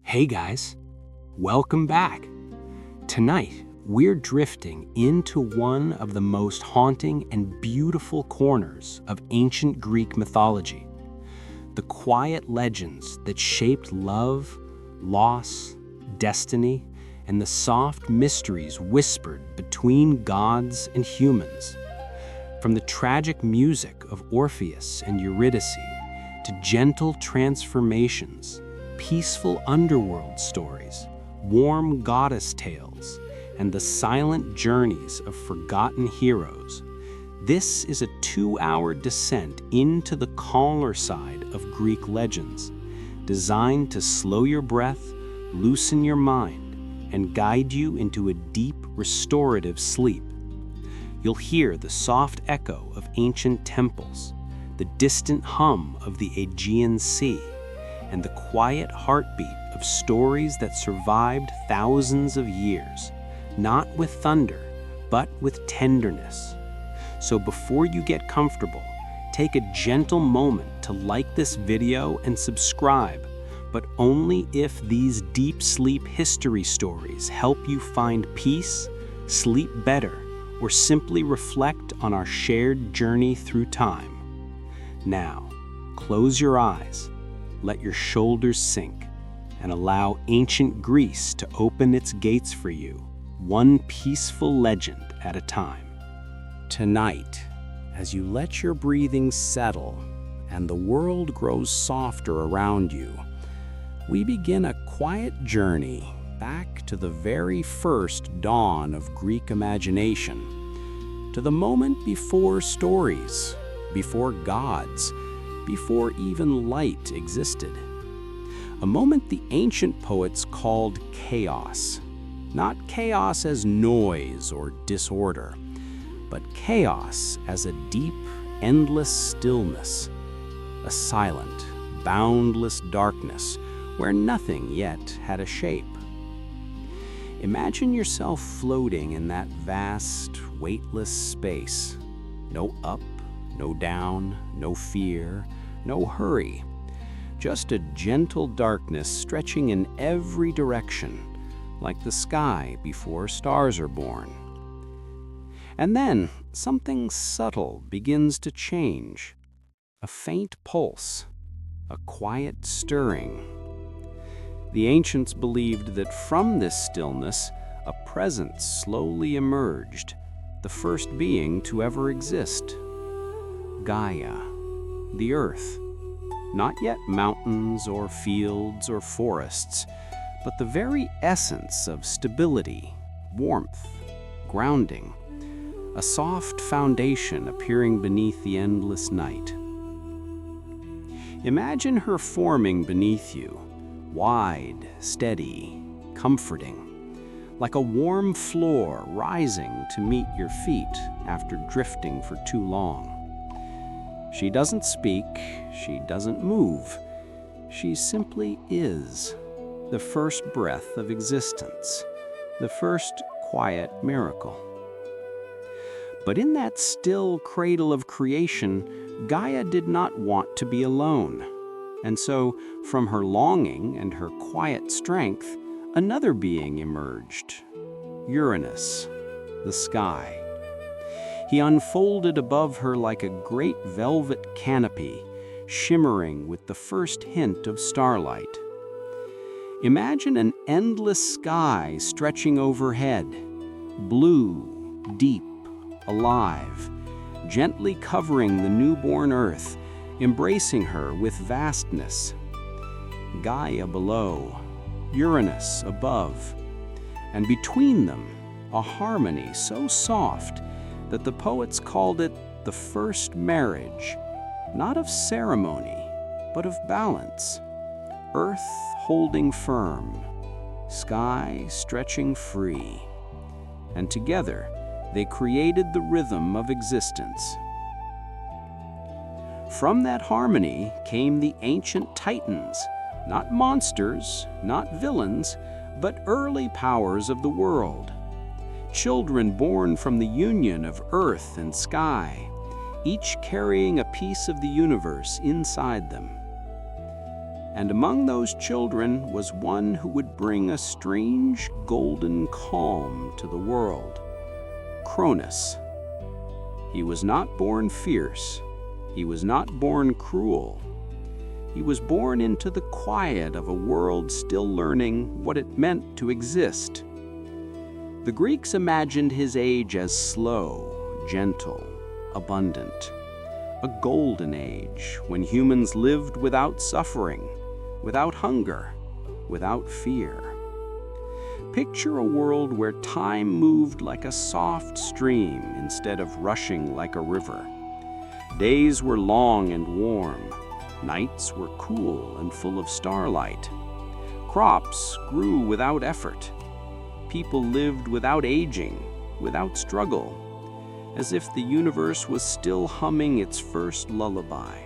Hey guys, welcome back. Tonight, we're drifting into one of the most haunting and beautiful corners of ancient Greek mythology. The quiet legends that shaped love, loss, destiny, and the soft mysteries whispered between gods and humans. From the tragic music of Orpheus and Eurydice to gentle transformations, peaceful underworld stories, warm goddess tales, and the silent journeys of forgotten heroes, this is a 2-hour descent into the calmer side of Greek legends, designed to slow your breath, loosen your mind, and guide you into a deep, restorative sleep. You'll hear the soft echo of ancient temples, the distant hum of the Aegean Sea, and the quiet heartbeat of stories that survived thousands of years, not with thunder, but with tenderness. So before you get comfortable, take a gentle moment to like this video and subscribe, but only if these deep sleep history stories help you find peace, sleep better, or simply reflect on our shared journey through time. Now, close your eyes, let your shoulders sink, and allow ancient Greece to open its gates for you, one peaceful legend at a time. Tonight, as you let your breathing settle and the world grows softer around you, we begin a quiet journey back to the very first dawn of Greek imagination, to the moment before stories, before gods, before even light existed. A moment the ancient poets called chaos. Not chaos as noise or disorder, but chaos as a deep, endless stillness, a silent, boundless darkness where nothing yet had a shape. Imagine yourself floating in that vast, weightless space. No up, no down, no fear, no hurry. Just a gentle darkness stretching in every direction, like the sky before stars are born. And then something subtle begins to change. A faint pulse, a quiet stirring. The ancients believed that from this stillness, a presence slowly emerged, the first being to ever exist. Gaia, the earth. Not yet mountains or fields or forests, but the very essence of stability, warmth, grounding, a soft foundation appearing beneath the endless night. Imagine her forming beneath you, wide, steady, comforting, like a warm floor rising to meet your feet after drifting for too long. She doesn't speak, she doesn't move. She simply is, the first breath of existence, the first quiet miracle. But in that still cradle of creation, Gaia did not want to be alone. And so, from her longing and her quiet strength, another being emerged, Uranus, the sky. He unfolded above her like a great velvet canopy, shimmering with the first hint of starlight. Imagine an endless sky stretching overhead, blue, deep, alive, gently covering the newborn earth, embracing her with vastness. Gaia below, Uranus above, and between them, a harmony so soft that the poets called it the first marriage, not of ceremony, but of balance. Earth holding firm, sky stretching free, and together they created the rhythm of existence. From that harmony came the ancient Titans, not monsters, not villains, but early powers of the world. Children born from the union of earth and sky, each carrying a piece of the universe inside them. And among those children was one who would bring a strange golden calm to the world, Cronus. He was not born fierce. He was not born cruel. He was born into the quiet of a world still learning what it meant to exist. The Greeks imagined his age as slow, gentle, abundant, a golden age when humans lived without suffering, without hunger, without fear. Picture a world where time moved like a soft stream instead of rushing like a river. Days were long and warm. Nights were cool and full of starlight. Crops grew without effort. People lived without aging, without struggle, as if the universe was still humming its first lullaby.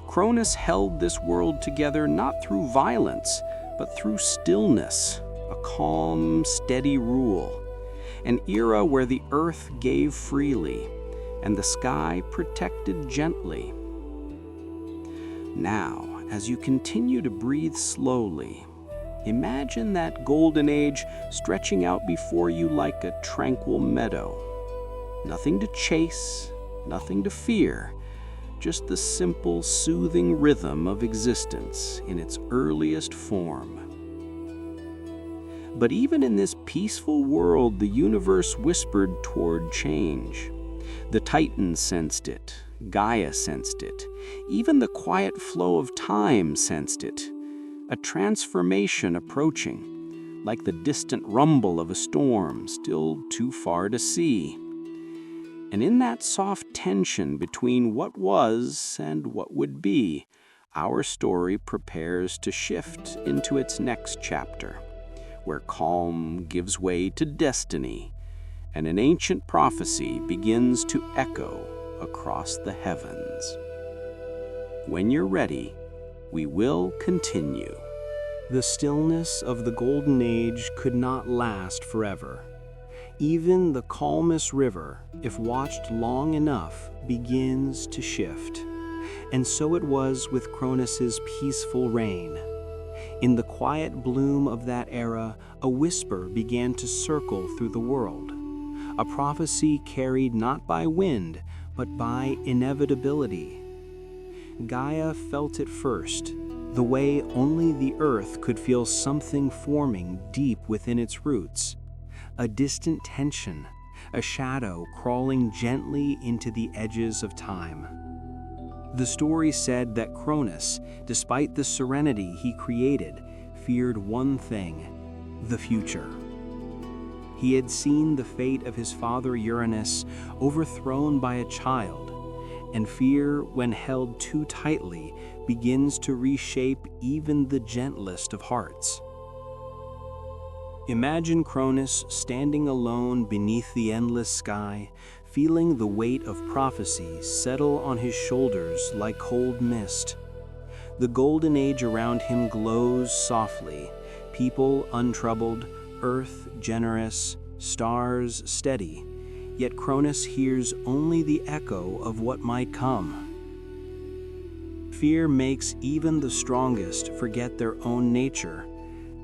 Cronus held this world together not through violence, but through stillness, a calm, steady rule, an era where the earth gave freely and the sky protected gently. Now, as you continue to breathe slowly, imagine that golden age stretching out before you like a tranquil meadow. Nothing to chase, nothing to fear, just the simple, soothing rhythm of existence in its earliest form. But even in this peaceful world, the universe whispered toward change. The Titans sensed it, Gaia sensed it, even the quiet flow of time sensed it, a transformation approaching, like the distant rumble of a storm still too far to see. And in that soft tension between what was and what would be, our story prepares to shift into its next chapter, where calm gives way to destiny, and an ancient prophecy begins to echo across the heavens. When you're ready, we will continue. The stillness of the Golden Age could not last forever. Even the calmest river, if watched long enough, begins to shift. And so it was with Cronus's peaceful reign. In the quiet bloom of that era, a whisper began to circle through the world, a prophecy carried not by wind, but by inevitability. Gaia felt it first, the way only the earth could feel something forming deep within its roots. A distant tension, a shadow crawling gently into the edges of time. The story said that Cronus, despite the serenity he created, feared one thing: the future. He had seen the fate of his father Uranus overthrown by a child, and fear, when held too tightly, begins to reshape even the gentlest of hearts. Imagine Cronus standing alone beneath the endless sky, feeling the weight of prophecy settle on his shoulders like cold mist. The golden age around him glows softly, people untroubled, earth generous, stars steady, yet Cronus hears only the echo of what might come. Fear makes even the strongest forget their own nature,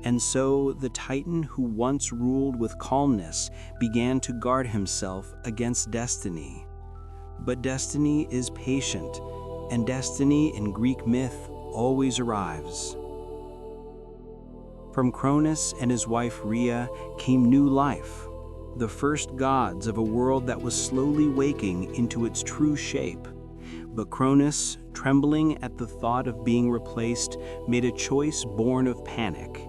and so the Titan who once ruled with calmness began to guard himself against destiny. But destiny is patient, and destiny in Greek myth always arrives. From Cronus and his wife Rhea came new life, the first gods of a world that was slowly waking into its true shape. But Cronus, trembling at the thought of being replaced, made a choice born of panic.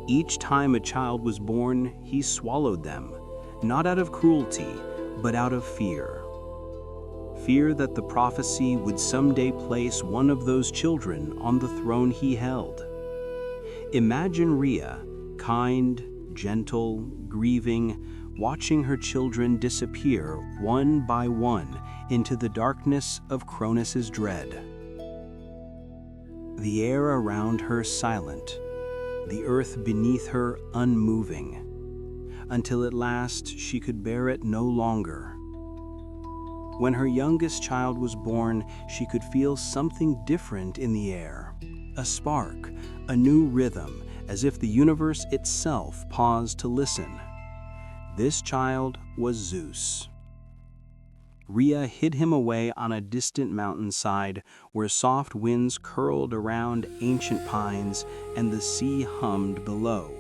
Each time a child was born, he swallowed them, not out of cruelty, but out of fear. Fear that the prophecy would someday place one of those children on the throne he held. Imagine Rhea, kind, gentle, grieving, watching her children disappear one by one into the darkness of Cronus's dread. The air around her silent, the earth beneath her unmoving, until at last she could bear it no longer. When her youngest child was born, she could feel something different in the air, a spark, a new rhythm, as if the universe itself paused to listen. This child was Zeus. Rhea hid him away on a distant mountainside where soft winds curled around ancient pines and the sea hummed below.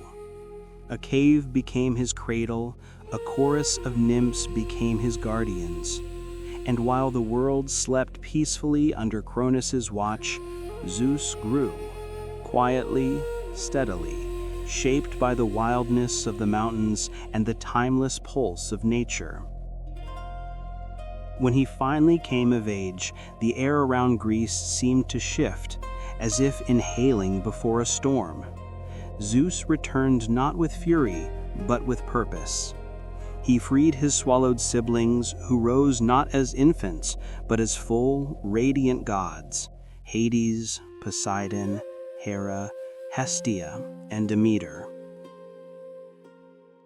A cave became his cradle, a chorus of nymphs became his guardians. And while the world slept peacefully under Cronus's watch, Zeus grew, quietly, steadily, shaped by the wildness of the mountains and the timeless pulse of nature. When he finally came of age, the air around Greece seemed to shift, as if inhaling before a storm. Zeus returned not with fury, but with purpose. He freed his swallowed siblings, who rose not as infants, but as full, radiant gods: Hades, Poseidon, Hera, Hestia, and Demeter.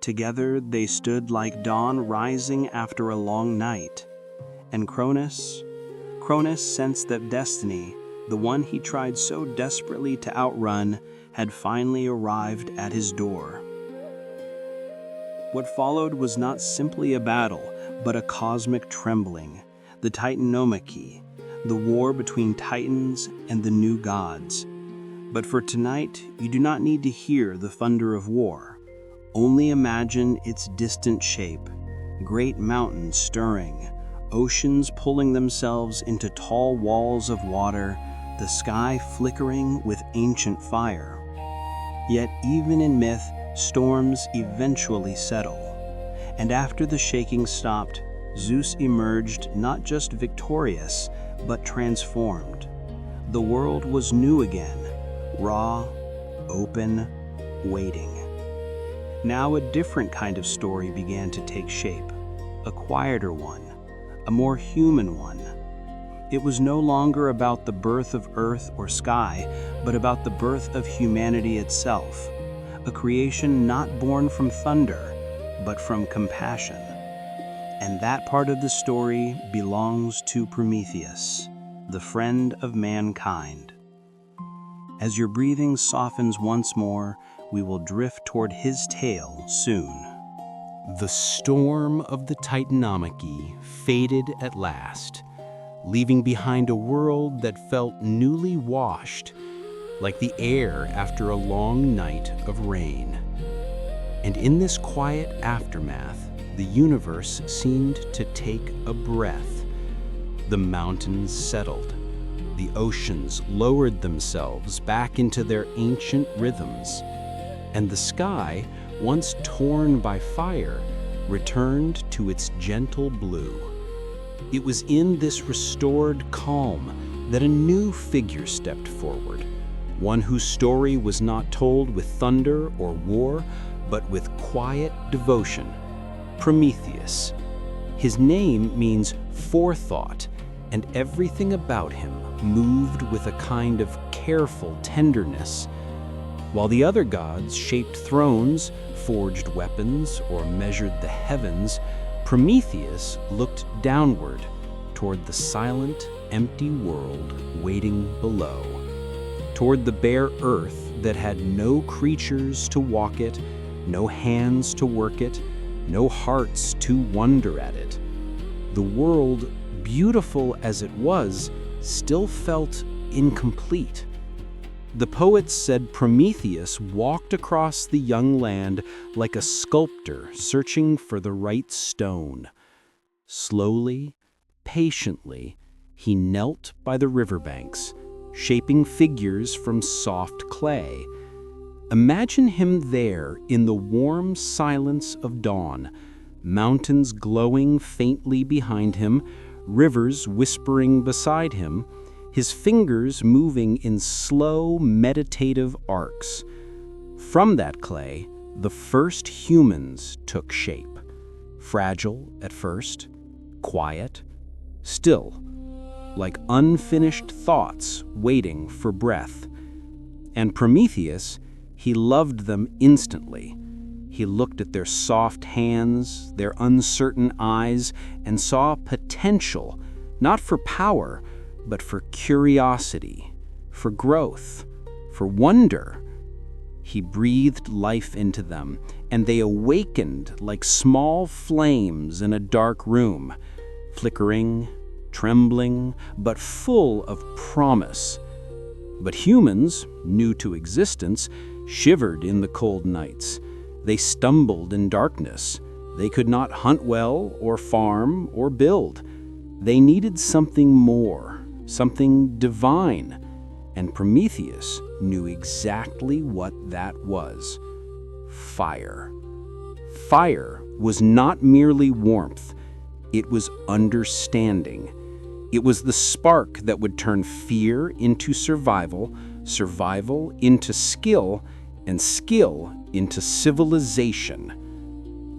Together they stood like dawn rising after a long night. And Cronus sensed that destiny, the one he tried so desperately to outrun, had finally arrived at his door. What followed was not simply a battle, but a cosmic trembling, the Titanomachy, the war between titans and the new gods. But for tonight, you do not need to hear the thunder of war. Only imagine its distant shape, great mountains stirring, oceans pulling themselves into tall walls of water, the sky flickering with ancient fire. Yet even in myth, storms eventually settle. And after the shaking stopped, Zeus emerged not just victorious, but transformed. The world was new again, raw, open, waiting. Now a different kind of story began to take shape, a quieter one, a more human one. It was no longer about the birth of earth or sky, but about the birth of humanity itself, a creation not born from thunder, but from compassion. And that part of the story belongs to Prometheus, the friend of mankind. As your breathing softens once more, we will drift toward his tale soon. The storm of the Titanomachy faded at last, leaving behind a world that felt newly washed, like the air after a long night of rain. And in this quiet aftermath, the universe seemed to take a breath. The mountains settled. The oceans lowered themselves back into their ancient rhythms. And the sky, once torn by fire, returned to its gentle blue. It was in this restored calm that a new figure stepped forward, one whose story was not told with thunder or war, but with quiet devotion: Prometheus. His name means forethought, and everything about him moved with a kind of careful tenderness. While the other gods shaped thrones, forged weapons, or measured the heavens, Prometheus looked downward toward the silent, empty world waiting below, toward the bare earth that had no creatures to walk it, no hands to work it, no hearts to wonder at it. The world, beautiful as it was, still felt incomplete. The poets said Prometheus walked across the young land like a sculptor searching for the right stone. Slowly, patiently, he knelt by the riverbanks, shaping figures from soft clay. Imagine him there in the warm silence of dawn, mountains glowing faintly behind him, rivers whispering beside him, his fingers moving in slow, meditative arcs. From that clay, the first humans took shape. Fragile at first, quiet, still, like unfinished thoughts waiting for breath. And Prometheus, he loved them instantly. He looked at their soft hands, their uncertain eyes, and saw potential, not for power, but for curiosity, for growth, for wonder. He breathed life into them, and they awakened like small flames in a dark room, flickering, trembling, but full of promise. But humans, new to existence, shivered in the cold nights. They stumbled in darkness. They could not hunt well, or farm, or build. They needed something more, something divine, and Prometheus knew exactly what that was. Fire. Fire was not merely warmth, it was understanding. It was the spark that would turn fear into survival, survival into skill, and skill into civilization.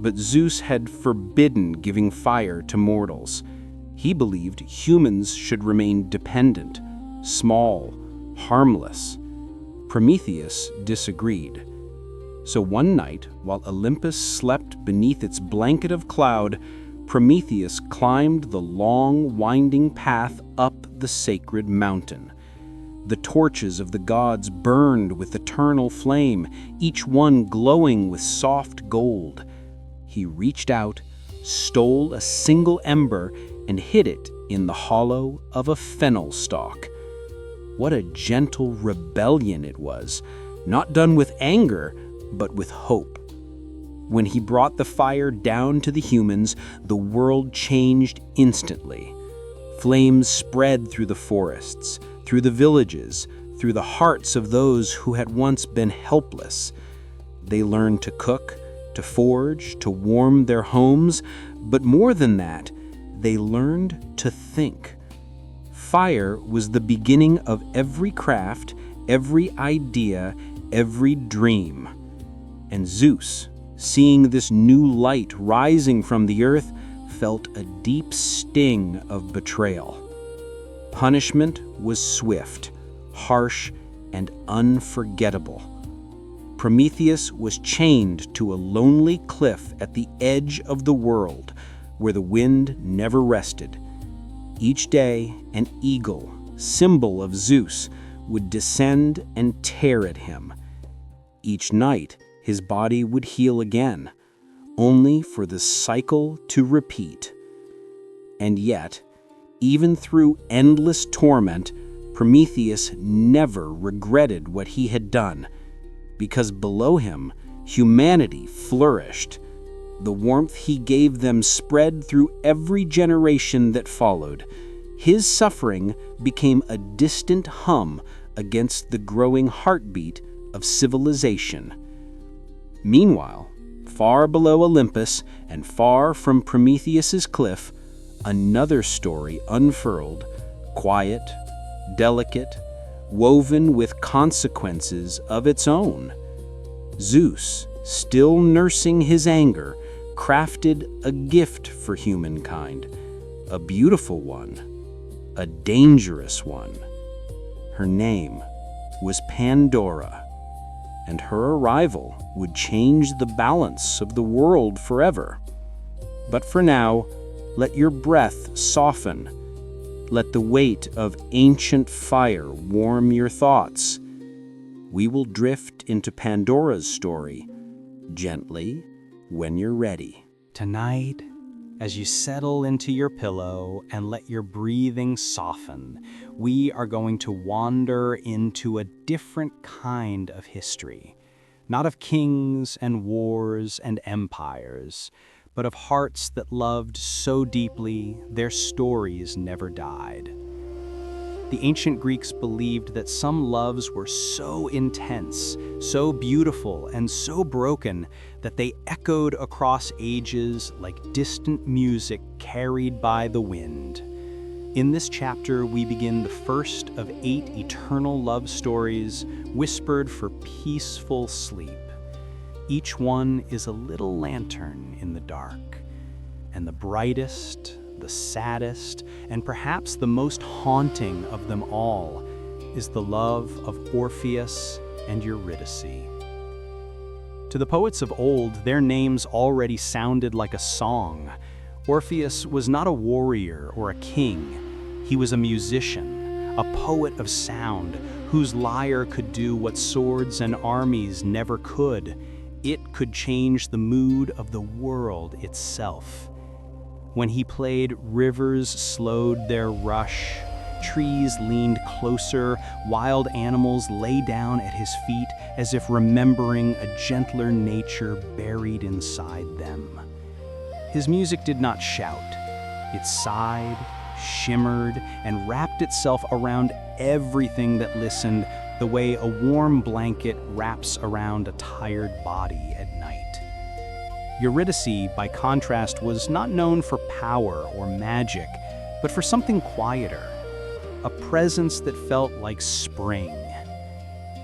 But Zeus had forbidden giving fire to mortals. He believed humans should remain dependent, small, harmless. Prometheus disagreed. So one night, while Olympus slept beneath its blanket of cloud, Prometheus climbed the long, winding path up the sacred mountain. The torches of the gods burned with eternal flame, each one glowing with soft gold. He reached out, stole a single ember, and hid it in the hollow of a fennel stalk. What a gentle rebellion it was, not done with anger, but with hope. When he brought the fire down to the humans, the world changed instantly. Flames spread through the forests, through the villages, through the hearts of those who had once been helpless. They learned to cook, to forge, to warm their homes, but more than that, they learned to think. Fire was the beginning of every craft, every idea, every dream. And Zeus, seeing this new light rising from the earth, felt a deep sting of betrayal. Punishment was swift, harsh, and unforgettable. Prometheus was chained to a lonely cliff at the edge of the world, where the wind never rested. Each day, an eagle, symbol of Zeus, would descend and tear at him. Each night, his body would heal again, only for the cycle to repeat. And yet, even through endless torment, Prometheus never regretted what he had done, because below him, humanity flourished. The warmth he gave them spread through every generation that followed. His suffering became a distant hum against the growing heartbeat of civilization. Meanwhile, far below Olympus and far from Prometheus's cliff, another story unfurled, quiet, delicate, woven with consequences of its own. Zeus, still nursing his anger, crafted a gift for humankind, a beautiful one, a dangerous one. Her name was Pandora, and her arrival would change the balance of the world forever. But for now, let your breath soften. Let the weight of ancient fire warm your thoughts. We will drift into Pandora's story, gently, when you're ready. Tonight, as you settle into your pillow and let your breathing soften, we are going to wander into a different kind of history. Not of kings and wars and empires, but of hearts that loved so deeply their stories never died. The ancient Greeks believed that some loves were so intense, so beautiful, and so broken that they echoed across ages like distant music carried by the wind. In this chapter, we begin the first of 8 eternal love stories whispered for peaceful sleep. Each one is a little lantern in the dark, and the brightest, the saddest, and perhaps the most haunting of them all is the love of Orpheus and Eurydice. To the poets of old, their names already sounded like a song. Orpheus was not a warrior or a king. He was a musician, a poet of sound, whose lyre could do what swords and armies never could. It could change the mood of the world itself. When he played, rivers slowed their rush, trees leaned closer, wild animals lay down at his feet as if remembering a gentler nature buried inside them. His music did not shout. It sighed, shimmered, and wrapped itself around everything that listened, the way a warm blanket wraps around a tired body at night. Eurydice, by contrast, was not known for power or magic, but for something quieter, a presence that felt like spring.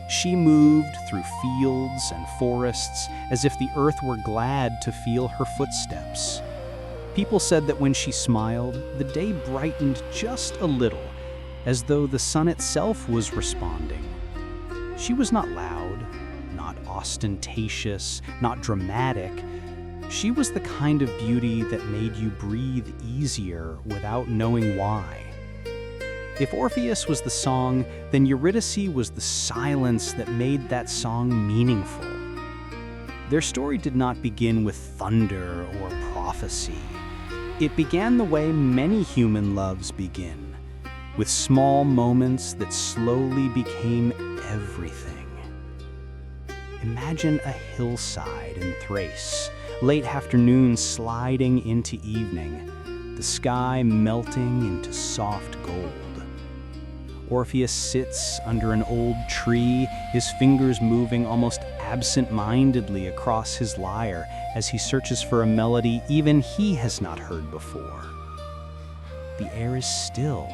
She moved through fields and forests as if the earth were glad to feel her footsteps. People said that when she smiled, the day brightened just a little, as though the sun itself was responding. She was not loud, not ostentatious, not dramatic. She was the kind of beauty that made you breathe easier without knowing why. If Orpheus was the song, then Eurydice was the silence that made that song meaningful. Their story did not begin with thunder or prophecy. It began the way many human loves begin, with small moments that slowly became everything. Imagine a hillside in Thrace, late afternoon sliding into evening, the sky melting into soft gold. Orpheus sits under an old tree, his fingers moving almost absent-mindedly across his lyre as he searches for a melody even he has not heard before. The air is still.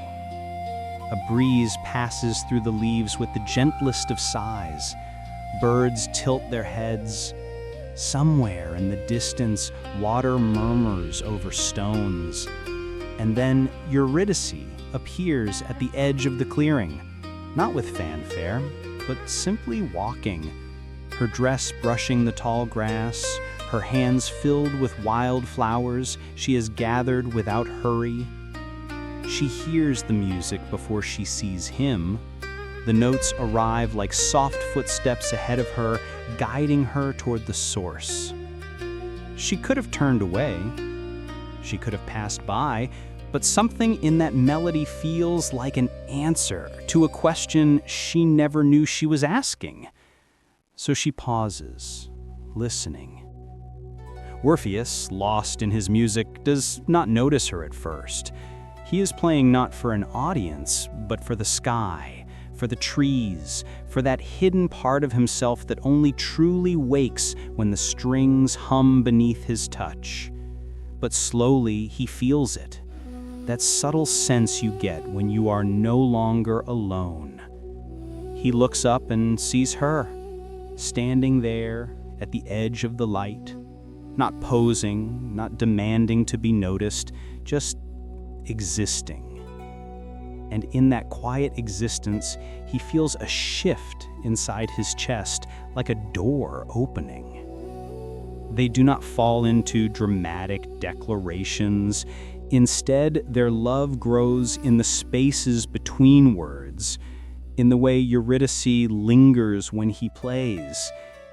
A breeze passes through the leaves with the gentlest of sighs. Birds tilt their heads. Somewhere in the distance, water murmurs over stones. And then Eurydice appears at the edge of the clearing, not with fanfare, but simply walking, her dress brushing the tall grass, her hands filled with wild flowers she has gathered without hurry. She hears the music before she sees him. The notes arrive like soft footsteps ahead of her, guiding her toward the source. She could have turned away. She could have passed by, but something in that melody feels like an answer to a question she never knew she was asking. So she pauses, listening. Orpheus, lost in his music, does not notice her at first. He is playing not for an audience, but for the sky, for the trees, for that hidden part of himself that only truly wakes when the strings hum beneath his touch. But slowly he feels it. That subtle sense you get when you are no longer alone. He looks up and sees her, standing there at the edge of the light, not posing, not demanding to be noticed, just existing. And in that quiet existence, he feels a shift inside his chest, like a door opening. They do not fall into dramatic declarations. Instead, their love grows in the spaces between words, in the way Eurydice lingers when he plays,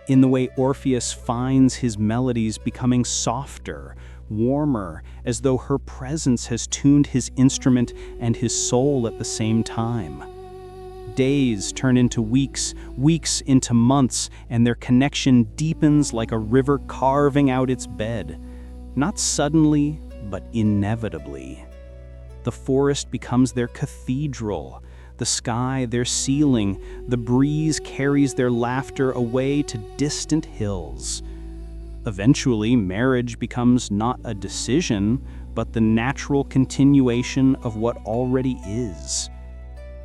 in the way Orpheus finds his melodies becoming softer, warmer, as though her presence has tuned his instrument and his soul at the same time. Days turn into weeks, weeks into months, and their connection deepens like a river carving out its bed. Not suddenly, but inevitably. The forest becomes their cathedral, the sky their ceiling, the breeze carries their laughter away to distant hills. Eventually, marriage becomes not a decision, but the natural continuation of what already is.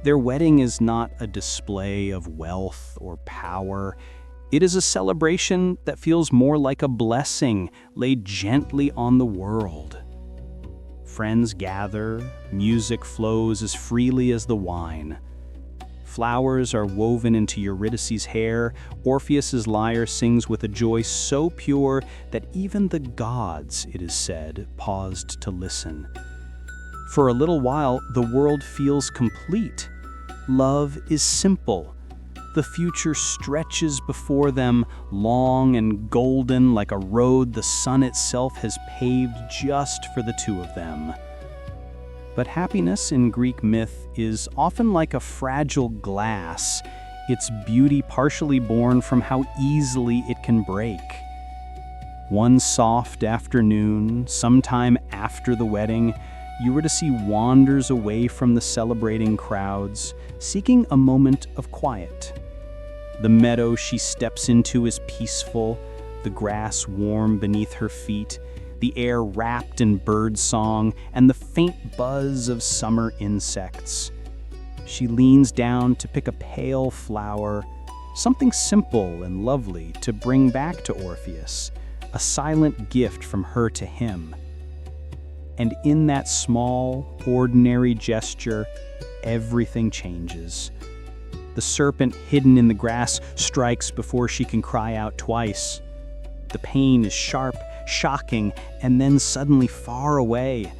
Their wedding is not a display of wealth or power. It is a celebration that feels more like a blessing laid gently on the world. Friends gather, music flows as freely as the wine. Flowers are woven into Eurydice's hair. Orpheus's lyre sings with a joy so pure that even the gods, it is said, paused to listen. For a little while, the world feels complete. Love is simple. The future stretches before them, long and golden like a road the sun itself has paved just for the two of them. But happiness in Greek myth is often like a fragile glass, its beauty partially born from how easily it can break. One soft afternoon, sometime after the wedding, Eurydice wanders away from the celebrating crowds, seeking a moment of quiet. The meadow she steps into is peaceful, the grass warm beneath her feet, the air wrapped in bird song, and the faint buzz of summer insects. She leans down to pick a pale flower, something simple and lovely to bring back to Orpheus, a silent gift from her to him. And in that small, ordinary gesture, everything changes. The serpent hidden in the grass strikes before she can cry out twice. The pain is sharp, shocking, and then suddenly far away.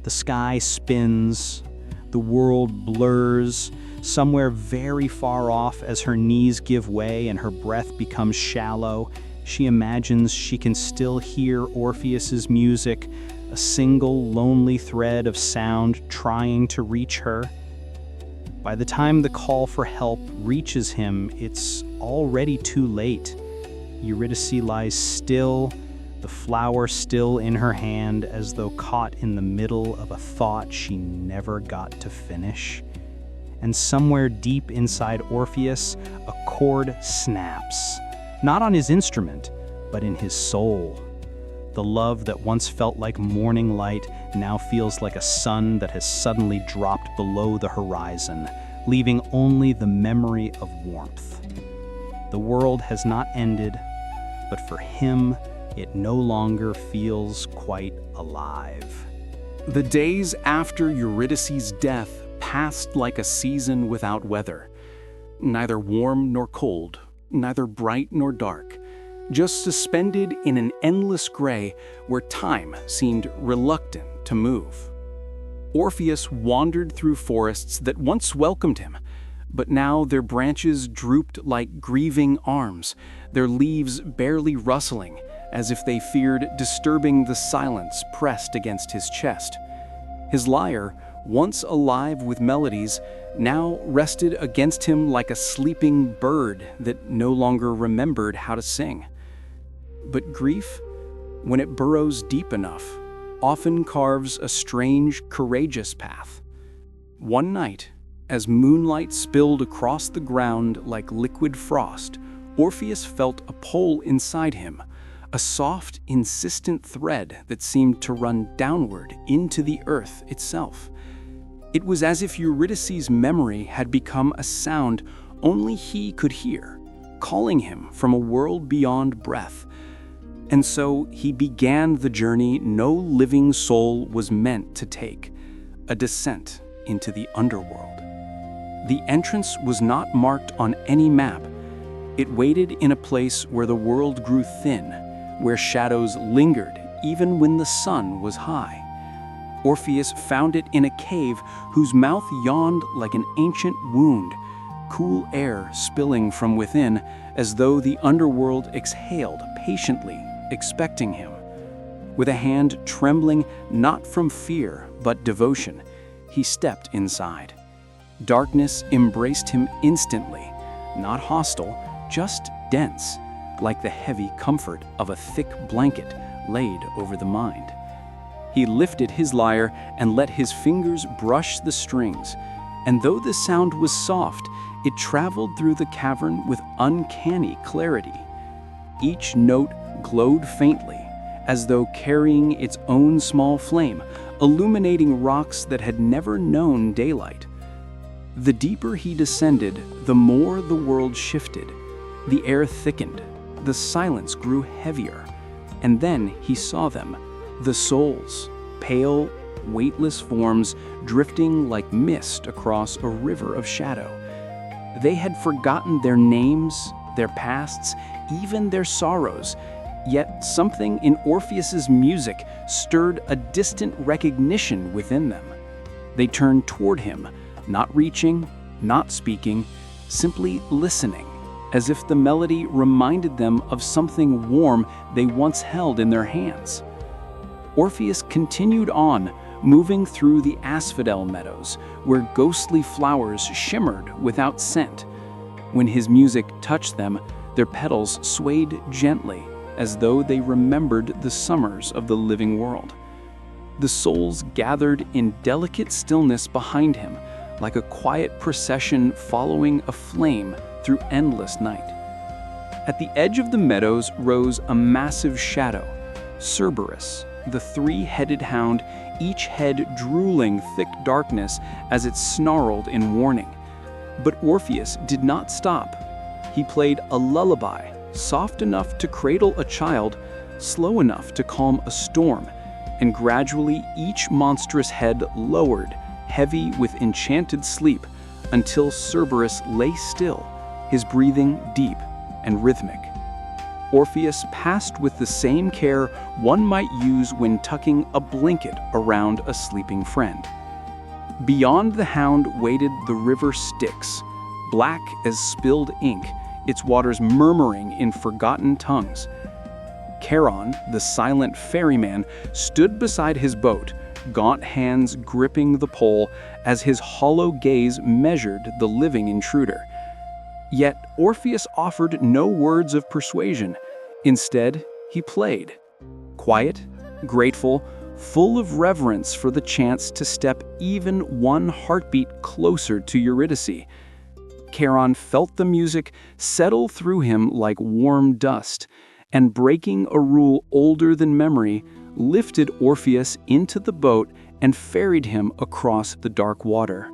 The sky spins, the world blurs, somewhere very far off as her knees give way and her breath becomes shallow. She imagines she can still hear Orpheus's music, a single lonely thread of sound trying to reach her. By the time the call for help reaches him, it's already too late. Eurydice lies still, the flower still in her hand, as though caught in the middle of a thought she never got to finish. And somewhere deep inside Orpheus, a chord snaps, not on his instrument, but in his soul. The love that once felt like morning light now feels like a sun that has suddenly dropped below the horizon, leaving only the memory of warmth. The world has not ended, but for him, it no longer feels quite alive. The days after Eurydice's death passed like a season without weather. Neither warm nor cold, neither bright nor dark, just suspended in an endless gray where time seemed reluctant to move. Orpheus wandered through forests that once welcomed him, but now their branches drooped like grieving arms, their leaves barely rustling, as if they feared disturbing the silence pressed against his chest. His lyre, once alive with melodies, now rested against him like a sleeping bird that no longer remembered how to sing. But grief, when it burrows deep enough, often carves a strange, courageous path. One night, as moonlight spilled across the ground like liquid frost, Orpheus felt a pull inside him, a soft, insistent thread that seemed to run downward into the earth itself. It was as if Eurydice's memory had become a sound only he could hear, calling him from a world beyond breath. And so he began the journey no living soul was meant to take, a descent into the Underworld. The entrance was not marked on any map. It waited in a place where the world grew thin, where shadows lingered even when the sun was high. Orpheus found it in a cave whose mouth yawned like an ancient wound, cool air spilling from within as though the underworld exhaled patiently, expecting him. With a hand trembling not from fear but devotion, he stepped inside. Darkness embraced him instantly, not hostile, just dense, like the heavy comfort of a thick blanket laid over the mind. He lifted his lyre and let his fingers brush the strings, and though the sound was soft, it traveled through the cavern with uncanny clarity. Each note glowed faintly, as though carrying its own small flame, illuminating rocks that had never known daylight. The deeper he descended, the more the world shifted. The air thickened, the silence grew heavier, and then he saw them, the souls, pale, weightless forms drifting like mist across a river of shadow. They had forgotten their names, their pasts, even their sorrows, yet something in Orpheus's music stirred a distant recognition within them. They turned toward him, not reaching, not speaking, simply listening, as if the melody reminded them of something warm they once held in their hands. Orpheus continued on, moving through the asphodel meadows, where ghostly flowers shimmered without scent. When his music touched them, their petals swayed gently, as though they remembered the summers of the living world. The souls gathered in delicate stillness behind him, like a quiet procession following a flame through endless night. At the edge of the meadows rose a massive shadow, Cerberus, the three-headed hound, each head drooling thick darkness as it snarled in warning. But Orpheus did not stop. He played a lullaby, soft enough to cradle a child, slow enough to calm a storm, and gradually each monstrous head lowered, heavy with enchanted sleep, until Cerberus lay still, his breathing deep and rhythmic. Orpheus passed with the same care one might use when tucking a blanket around a sleeping friend. Beyond the hound waited the river Styx, black as spilled ink, its waters murmuring in forgotten tongues. Charon, the silent ferryman, stood beside his boat, gaunt hands gripping the pole as his hollow gaze measured the living intruder. Yet Orpheus offered no words of persuasion. Instead, he played. Quiet, grateful, full of reverence for the chance to step even one heartbeat closer to Eurydice. Charon felt the music settle through him like warm dust, and breaking a rule older than memory, lifted Orpheus into the boat and ferried him across the dark water.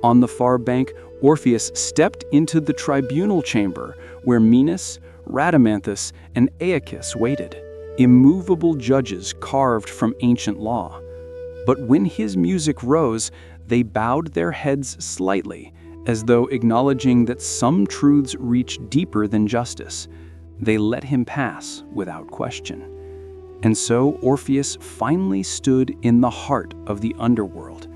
On the far bank, Orpheus stepped into the tribunal chamber where Minos, Rhadamanthus, and Aeacus waited, immovable judges carved from ancient law. But when his music rose, they bowed their heads slightly, as though acknowledging that some truths reach deeper than justice. They let him pass without question. And so Orpheus finally stood in the heart of the underworld,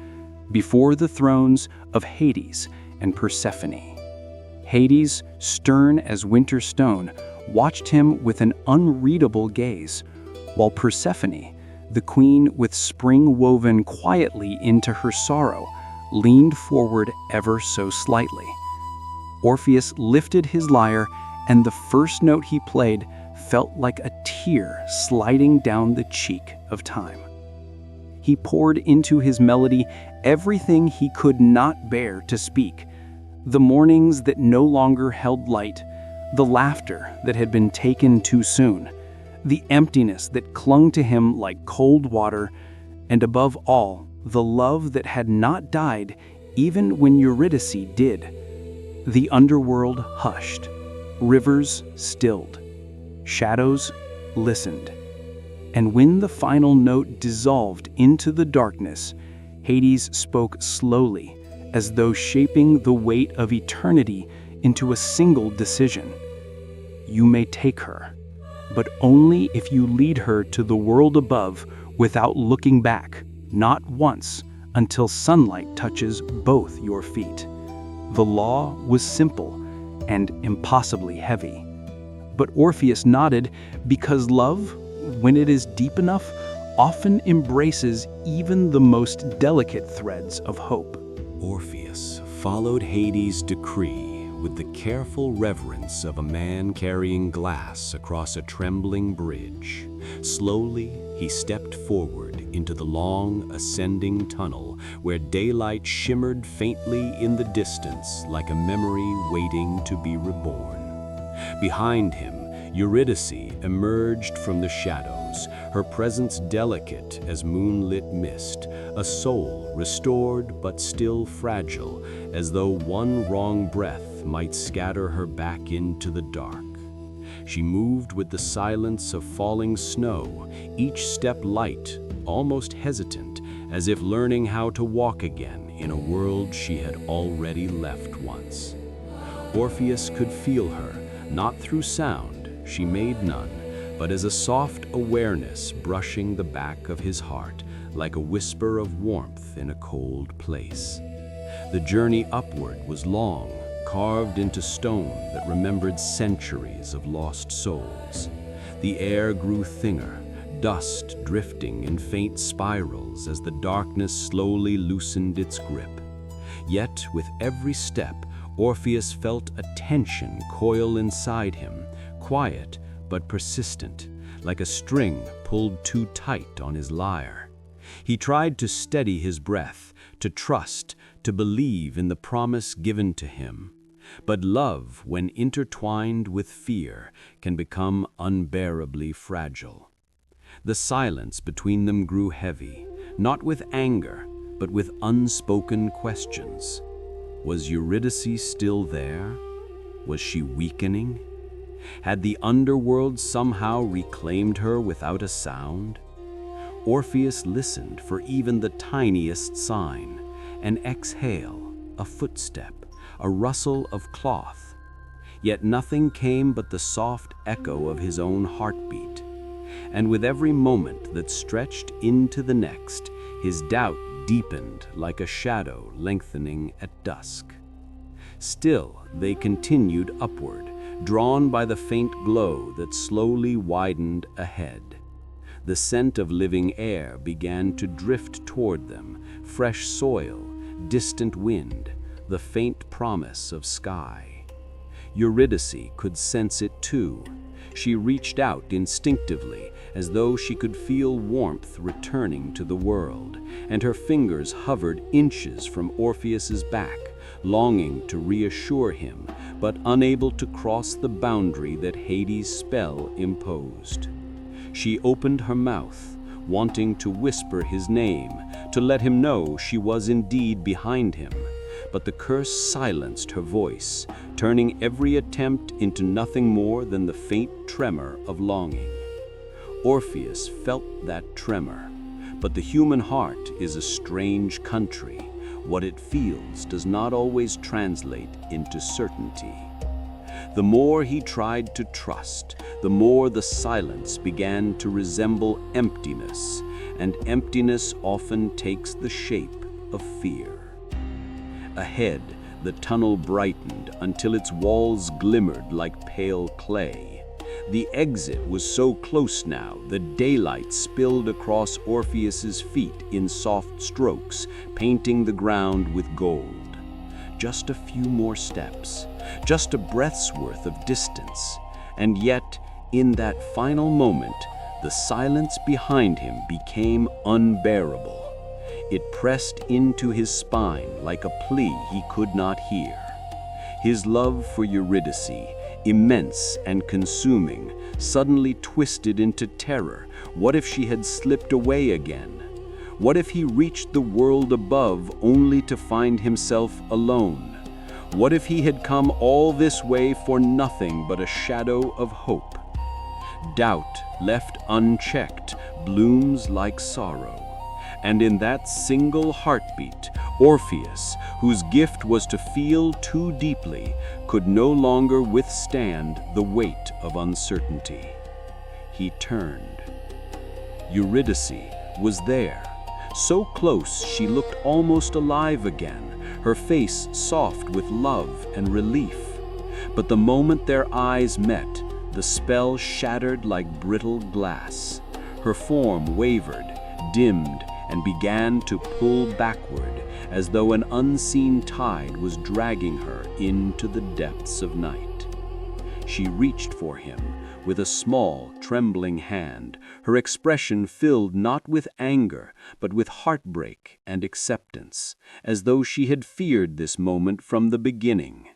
before the thrones of Hades and Persephone. Hades, stern as winter stone, watched him with an unreadable gaze, while Persephone, the queen with spring woven quietly into her sorrow, leaned forward ever so slightly. Orpheus lifted his lyre, and the first note he played felt like a tear sliding down the cheek of time. He poured into his melody everything he could not bear to speak: the mornings that no longer held light, the laughter that had been taken too soon, the emptiness that clung to him like cold water, and above all, the love that had not died even when Eurydice did. The underworld hushed, rivers stilled, shadows listened. And when the final note dissolved into the darkness, Hades spoke slowly, as though shaping the weight of eternity into a single decision. You may take her, but only if you lead her to the world above without looking back, not once, until sunlight touches both your feet. The law was simple and impossibly heavy. But Orpheus nodded, because love, when it is deep enough, often embraces even the most delicate threads of hope. Orpheus followed Hades' decree with the careful reverence of a man carrying glass across a trembling bridge. Slowly, he stepped forward into the long, ascending tunnel where daylight shimmered faintly in the distance like a memory waiting to be reborn. Behind him, Eurydice emerged from the shadows, her presence delicate as moonlit mist, a soul restored but still fragile, as though one wrong breath might scatter her back into the dark. She moved with the silence of falling snow, each step light, almost hesitant, as if learning how to walk again in a world she had already left once. Orpheus could feel her, not through sound, she made none, but as a soft awareness brushing the back of his heart, like a whisper of warmth in a cold place. The journey upward was long, carved into stone that remembered centuries of lost souls. The air grew thinner, dust drifting in faint spirals as the darkness slowly loosened its grip. Yet, with every step, Orpheus felt a tension coil inside him, quiet but persistent, like a string pulled too tight on his lyre. He tried to steady his breath, to trust, to believe in the promise given to him. But love, when intertwined with fear, can become unbearably fragile. The silence between them grew heavy, not with anger, but with unspoken questions. Was Eurydice still there? Was she weakening? Had the underworld somehow reclaimed her without a sound? Orpheus listened for even the tiniest sign, an exhale, a footstep, a rustle of cloth. Yet nothing came but the soft echo of his own heartbeat. And with every moment that stretched into the next, his doubt deepened like a shadow lengthening at dusk. Still, they continued upward, drawn by the faint glow that slowly widened ahead. The scent of living air began to drift toward them, fresh soil, distant wind, the faint promise of sky. Eurydice could sense it too. She reached out instinctively, as though she could feel warmth returning to the world, and her fingers hovered inches from Orpheus's back, longing to reassure him, but unable to cross the boundary that Hades' spell imposed. She opened her mouth, wanting to whisper his name, to let him know she was indeed behind him. But the curse silenced her voice, turning every attempt into nothing more than the faint tremor of longing. Orpheus felt that tremor, but the human heart is a strange country. What it feels does not always translate into certainty. The more he tried to trust, the more the silence began to resemble emptiness, and emptiness often takes the shape of fear. Ahead, the tunnel brightened until its walls glimmered like pale clay. The exit was so close now that daylight spilled across Orpheus's feet in soft strokes, painting the ground with gold. Just a few more steps, just a breath's worth of distance, and yet, in that final moment, the silence behind him became unbearable. It pressed into his spine like a plea he could not hear. His love for Eurydice, immense and consuming, suddenly twisted into terror. What if she had slipped away again? What if he reached the world above only to find himself alone? What if he had come all this way for nothing but a shadow of hope? Doubt, left unchecked, blooms like sorrow. And in that single heartbeat, Orpheus, whose gift was to feel too deeply, could no longer withstand the weight of uncertainty. He turned. Eurydice was there, so close she looked almost alive again, her face soft with love and relief. But the moment their eyes met, the spell shattered like brittle glass. Her form wavered, dimmed, and began to pull backward, as though an unseen tide was dragging her into the depths of night. She reached for him with a small, trembling hand, her expression filled not with anger, but with heartbreak and acceptance, as though she had feared this moment from the beginning.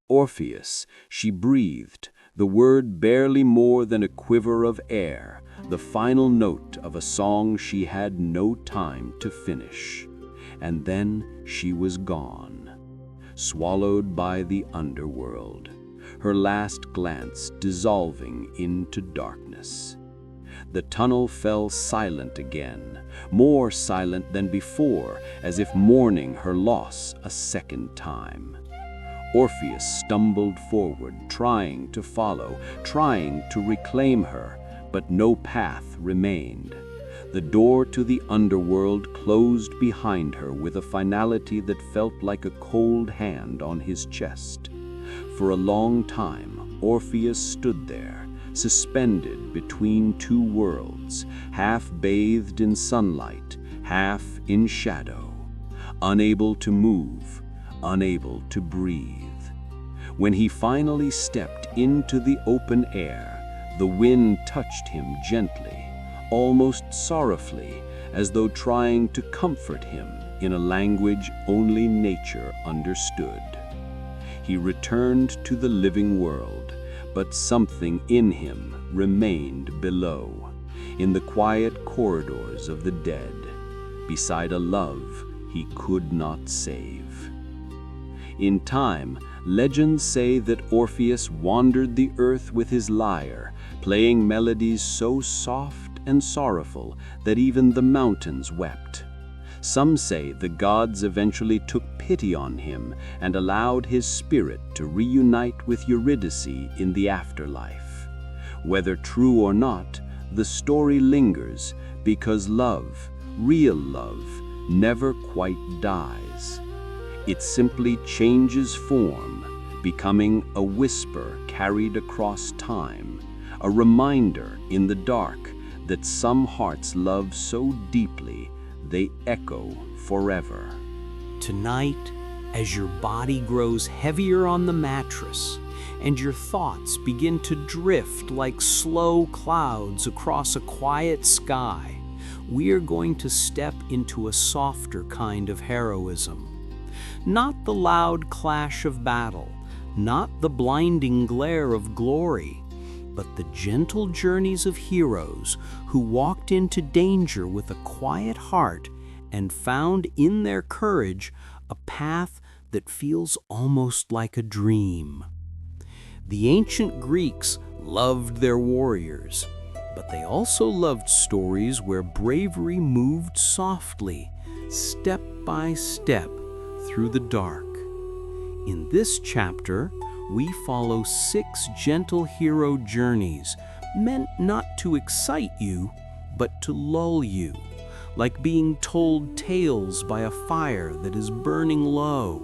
Orpheus, she breathed, the word barely more than a quiver of air, the final note of a song she had no time to finish. And then she was gone, swallowed by the underworld, her last glance dissolving into darkness. The tunnel fell silent again, more silent than before, as if mourning her loss a second time. Orpheus stumbled forward, trying to follow, trying to reclaim her, but no path remained. The door to the underworld closed behind her with a finality that felt like a cold hand on his chest. For a long time, Orpheus stood there, suspended between two worlds, half bathed in sunlight, half in shadow, unable to move, unable to breathe. When he finally stepped into the open air, the wind touched him gently, almost sorrowfully, as though trying to comfort him in a language only nature understood. He returned to the living world, but something in him remained below, in the quiet corridors of the dead, beside a love he could not save. In time, legends say that Orpheus wandered the earth with his lyre, playing melodies so soft and sorrowful that even the mountains wept. Some say the gods eventually took pity on him and allowed his spirit to reunite with Eurydice in the afterlife. Whether true or not, the story lingers because love, real love, never quite dies. It simply changes form, becoming a whisper carried across time, a reminder in the dark that some hearts love so deeply they echo forever. Tonight, as your body grows heavier on the mattress and your thoughts begin to drift like slow clouds across a quiet sky, we are going to step into a softer kind of heroism. Not the loud clash of battle, not the blinding glare of glory, but the gentle journeys of heroes who walked into danger with a quiet heart and found in their courage a path that feels almost like a dream. The ancient Greeks loved their warriors, but they also loved stories where bravery moved softly, step by step, through the dark. In this chapter, we follow 6 gentle hero journeys meant not to excite you, but to lull you, like being told tales by a fire that is burning low,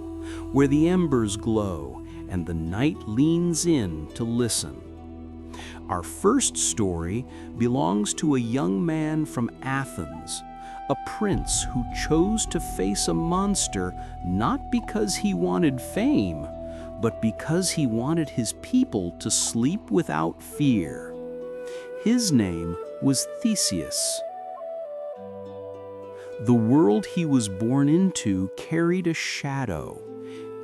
where the embers glow and the night leans in to listen. Our first story belongs to a young man from Athens, a prince who chose to face a monster not because he wanted fame, but because he wanted his people to sleep without fear. His name was Theseus. The world he was born into carried a shadow.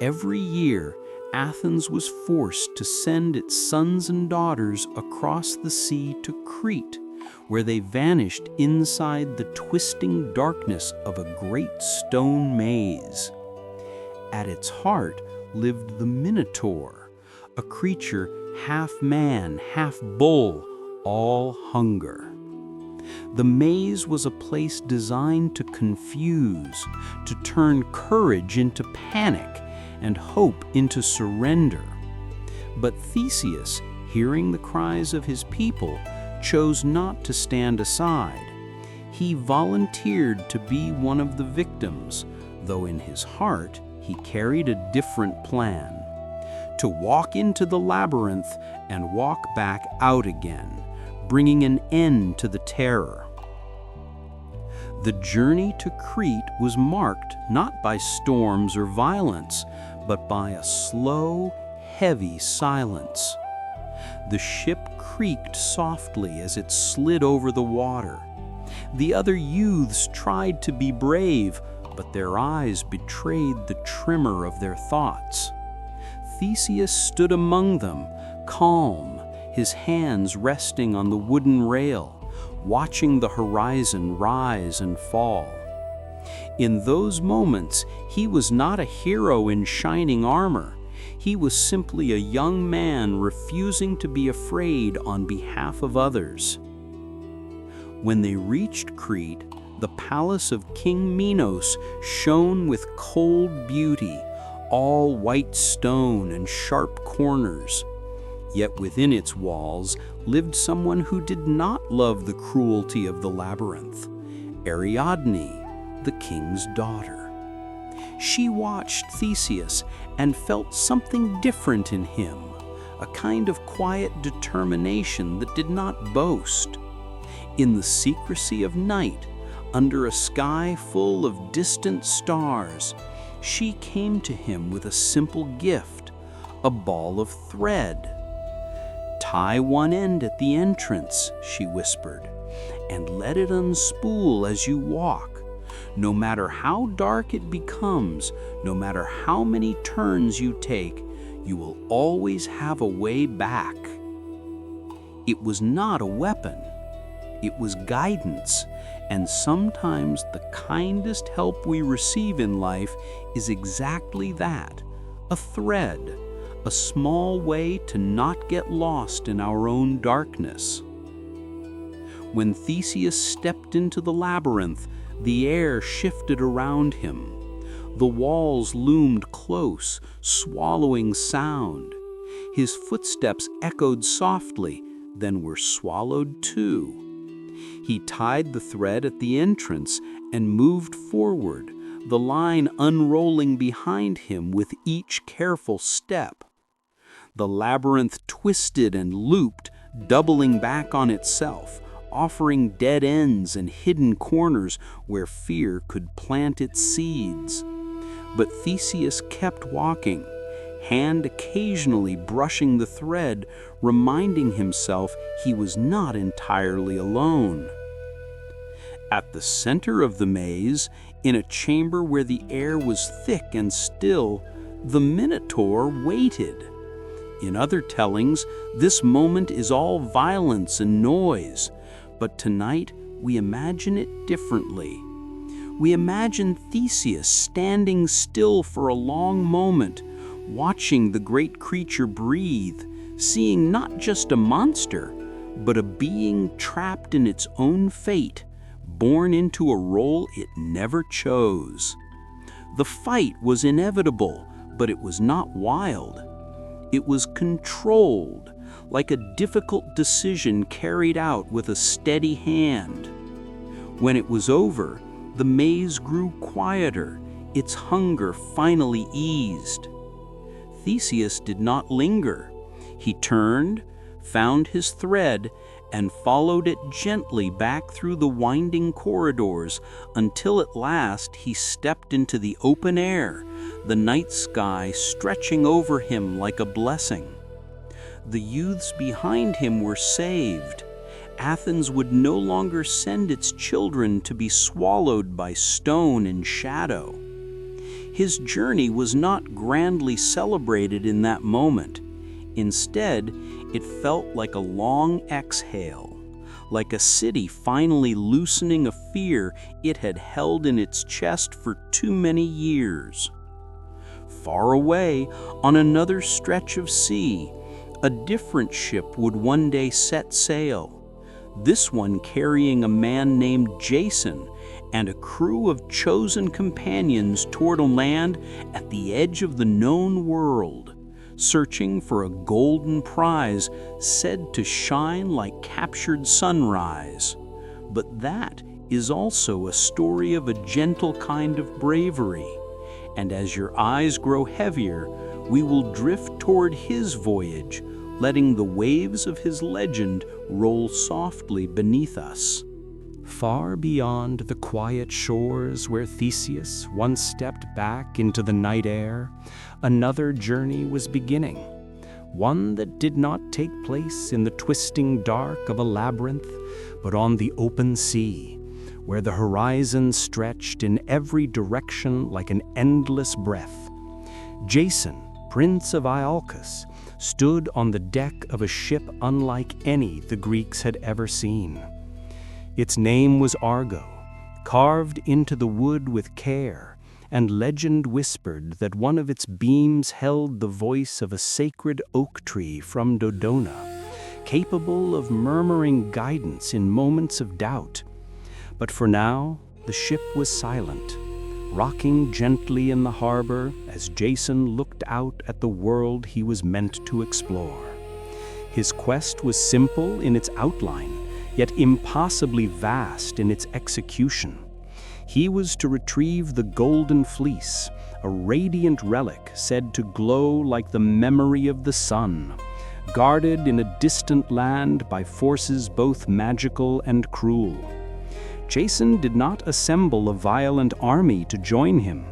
Every year, Athens was forced to send its sons and daughters across the sea to Crete, where they vanished inside the twisting darkness of a great stone maze. At its heart lived the Minotaur, a creature half man, half bull, all hunger. The maze was a place designed to confuse, to turn courage into panic and hope into surrender. But Theseus, hearing the cries of his people, chose not to stand aside. He volunteered to be one of the victims, though in his heart he carried a different plan: to walk into the labyrinth and walk back out again, bringing an end to the terror. The journey to Crete was marked not by storms or violence, but by a slow, heavy silence. The ship creaked softly as it slid over the water. The other youths tried to be brave, but their eyes betrayed the tremor of their thoughts. Theseus stood among them, calm, his hands resting on the wooden rail, watching the horizon rise and fall. In those moments, he was not a hero in shining armor. He was simply a young man refusing to be afraid on behalf of others. When they reached Crete, the palace of King Minos shone with cold beauty, all white stone and sharp corners. Yet within its walls lived someone who did not love the cruelty of the labyrinth. Ariadne, the king's daughter. She watched Theseus and felt something different in him, a kind of quiet determination that did not boast. In the secrecy of night, under a sky full of distant stars, she came to him with a simple gift, a ball of thread. "Tie one end at the entrance," she whispered, "and let it unspool as you walk. No matter how dark it becomes, no matter how many turns you take, you will always have a way back." It was not a weapon. It was guidance, and sometimes the kindest help we receive in life is exactly that, a thread, a small way to not get lost in our own darkness. When Theseus stepped into the labyrinth, the air shifted around him. The walls loomed close, swallowing sound. His footsteps echoed softly, then were swallowed too. He tied the thread at the entrance and moved forward, the line unrolling behind him with each careful step. The labyrinth twisted and looped, doubling back on itself, offering dead ends and hidden corners where fear could plant its seeds. But Theseus kept walking, hand occasionally brushing the thread, reminding himself he was not entirely alone. At the center of the maze, in a chamber where the air was thick and still, the Minotaur waited. In other tellings, this moment is all violence and noise, but tonight we imagine it differently. We imagine Theseus standing still for a long moment, watching the great creature breathe, seeing not just a monster, but a being trapped in its own fate, born into a role it never chose. The fight was inevitable, but it was not wild. It was controlled, like a difficult decision carried out with a steady hand. When it was over, the maze grew quieter, its hunger finally eased. Theseus did not linger. He turned, found his thread, and followed it gently back through the winding corridors until at last he stepped into the open air, the night sky stretching over him like a blessing. The youths behind him were saved. Athens would no longer send its children to be swallowed by stone and shadow. His journey was not grandly celebrated in that moment. Instead, it felt like a long exhale, like a city finally loosening a fear it had held in its chest for too many years. Far away, on another stretch of sea, a different ship would one day set sail, this one carrying a man named Jason and a crew of chosen companions toward a land at the edge of the known world, searching for a golden prize said to shine like captured sunrise. But that is also a story of a gentle kind of bravery, and as your eyes grow heavier, we will drift toward his voyage, letting the waves of his legend roll softly beneath us. Far beyond the quiet shores where Theseus once stepped back into the night air, another journey was beginning, one that did not take place in the twisting dark of a labyrinth, but on the open sea, where the horizon stretched in every direction like an endless breath. Jason, Prince of Iolcus, stood on the deck of a ship unlike any the Greeks had ever seen. Its name was Argo, carved into the wood with care, and legend whispered that one of its beams held the voice of a sacred oak tree from Dodona, capable of murmuring guidance in moments of doubt. But for now, the ship was silent, rocking gently in the harbor as Jason looked out at the world he was meant to explore. His quest was simple in its outline, yet impossibly vast in its execution. He was to retrieve the golden fleece, a radiant relic said to glow like the memory of the sun, guarded in a distant land by forces both magical and cruel. Jason did not assemble a violent army to join him.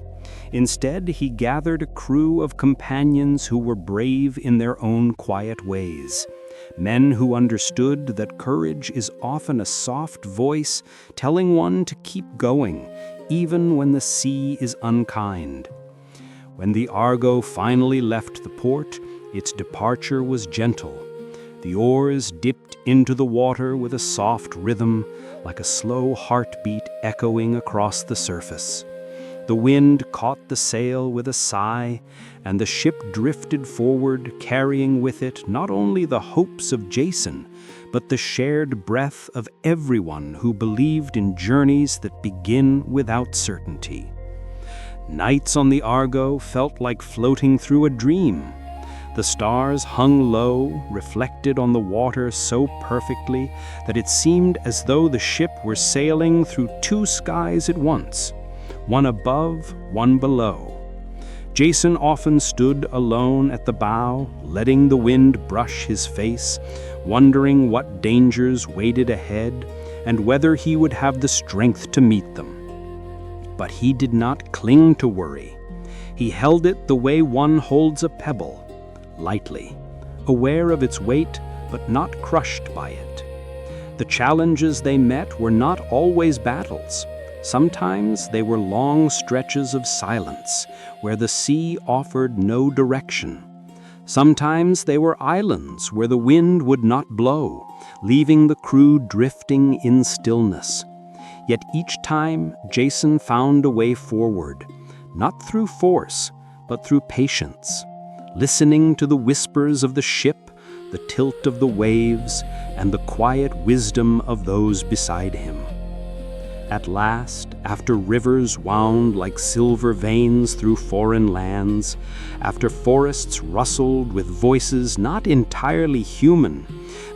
Instead, he gathered a crew of companions who were brave in their own quiet ways. Men who understood that courage is often a soft voice telling one to keep going, even when the sea is unkind. When the Argo finally left the port, its departure was gentle. The oars dipped into the water with a soft rhythm, like a slow heartbeat echoing across the surface. The wind caught the sail with a sigh, and the ship drifted forward, carrying with it not only the hopes of Jason, but the shared breath of everyone who believed in journeys that begin without certainty. Nights on the Argo felt like floating through a dream. The stars hung low, reflected on the water so perfectly that it seemed as though the ship were sailing through two skies at once, one above, one below. Jason often stood alone at the bow, letting the wind brush his face, wondering what dangers waited ahead and whether he would have the strength to meet them. But he did not cling to worry. He held it the way one holds a pebble, lightly, aware of its weight, but not crushed by it. The challenges they met were not always battles. Sometimes they were long stretches of silence, where the sea offered no direction. Sometimes they were islands where the wind would not blow, leaving the crew drifting in stillness. Yet each time, Jason found a way forward, not through force, but through patience, listening to the whispers of the ship, the tilt of the waves, and the quiet wisdom of those beside him. At last, after rivers wound like silver veins through foreign lands, after forests rustled with voices not entirely human,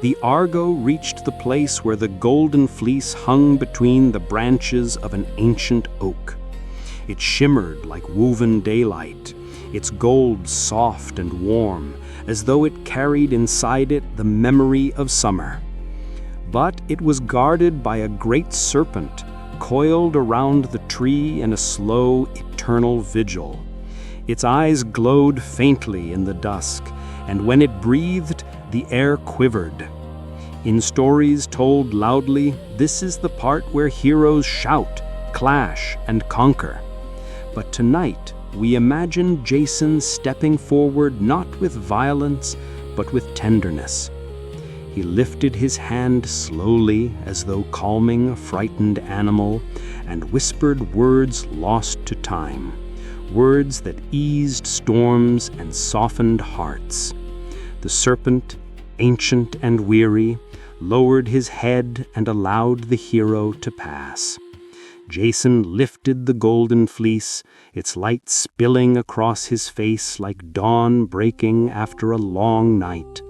the Argo reached the place where the golden fleece hung between the branches of an ancient oak. It shimmered like woven daylight, its gold soft and warm, as though it carried inside it the memory of summer. But it was guarded by a great serpent, coiled around the tree in a slow, eternal vigil. Its eyes glowed faintly in the dusk, and when it breathed, the air quivered. In stories told loudly, this is the part where heroes shout, clash, and conquer. But tonight, we imagine Jason stepping forward not with violence, but with tenderness. He lifted his hand slowly, as though calming a frightened animal, and whispered words lost to time, words that eased storms and softened hearts. The serpent, ancient and weary, lowered his head and allowed the hero to pass. Jason lifted the golden fleece, its light spilling across his face like dawn breaking after a long night.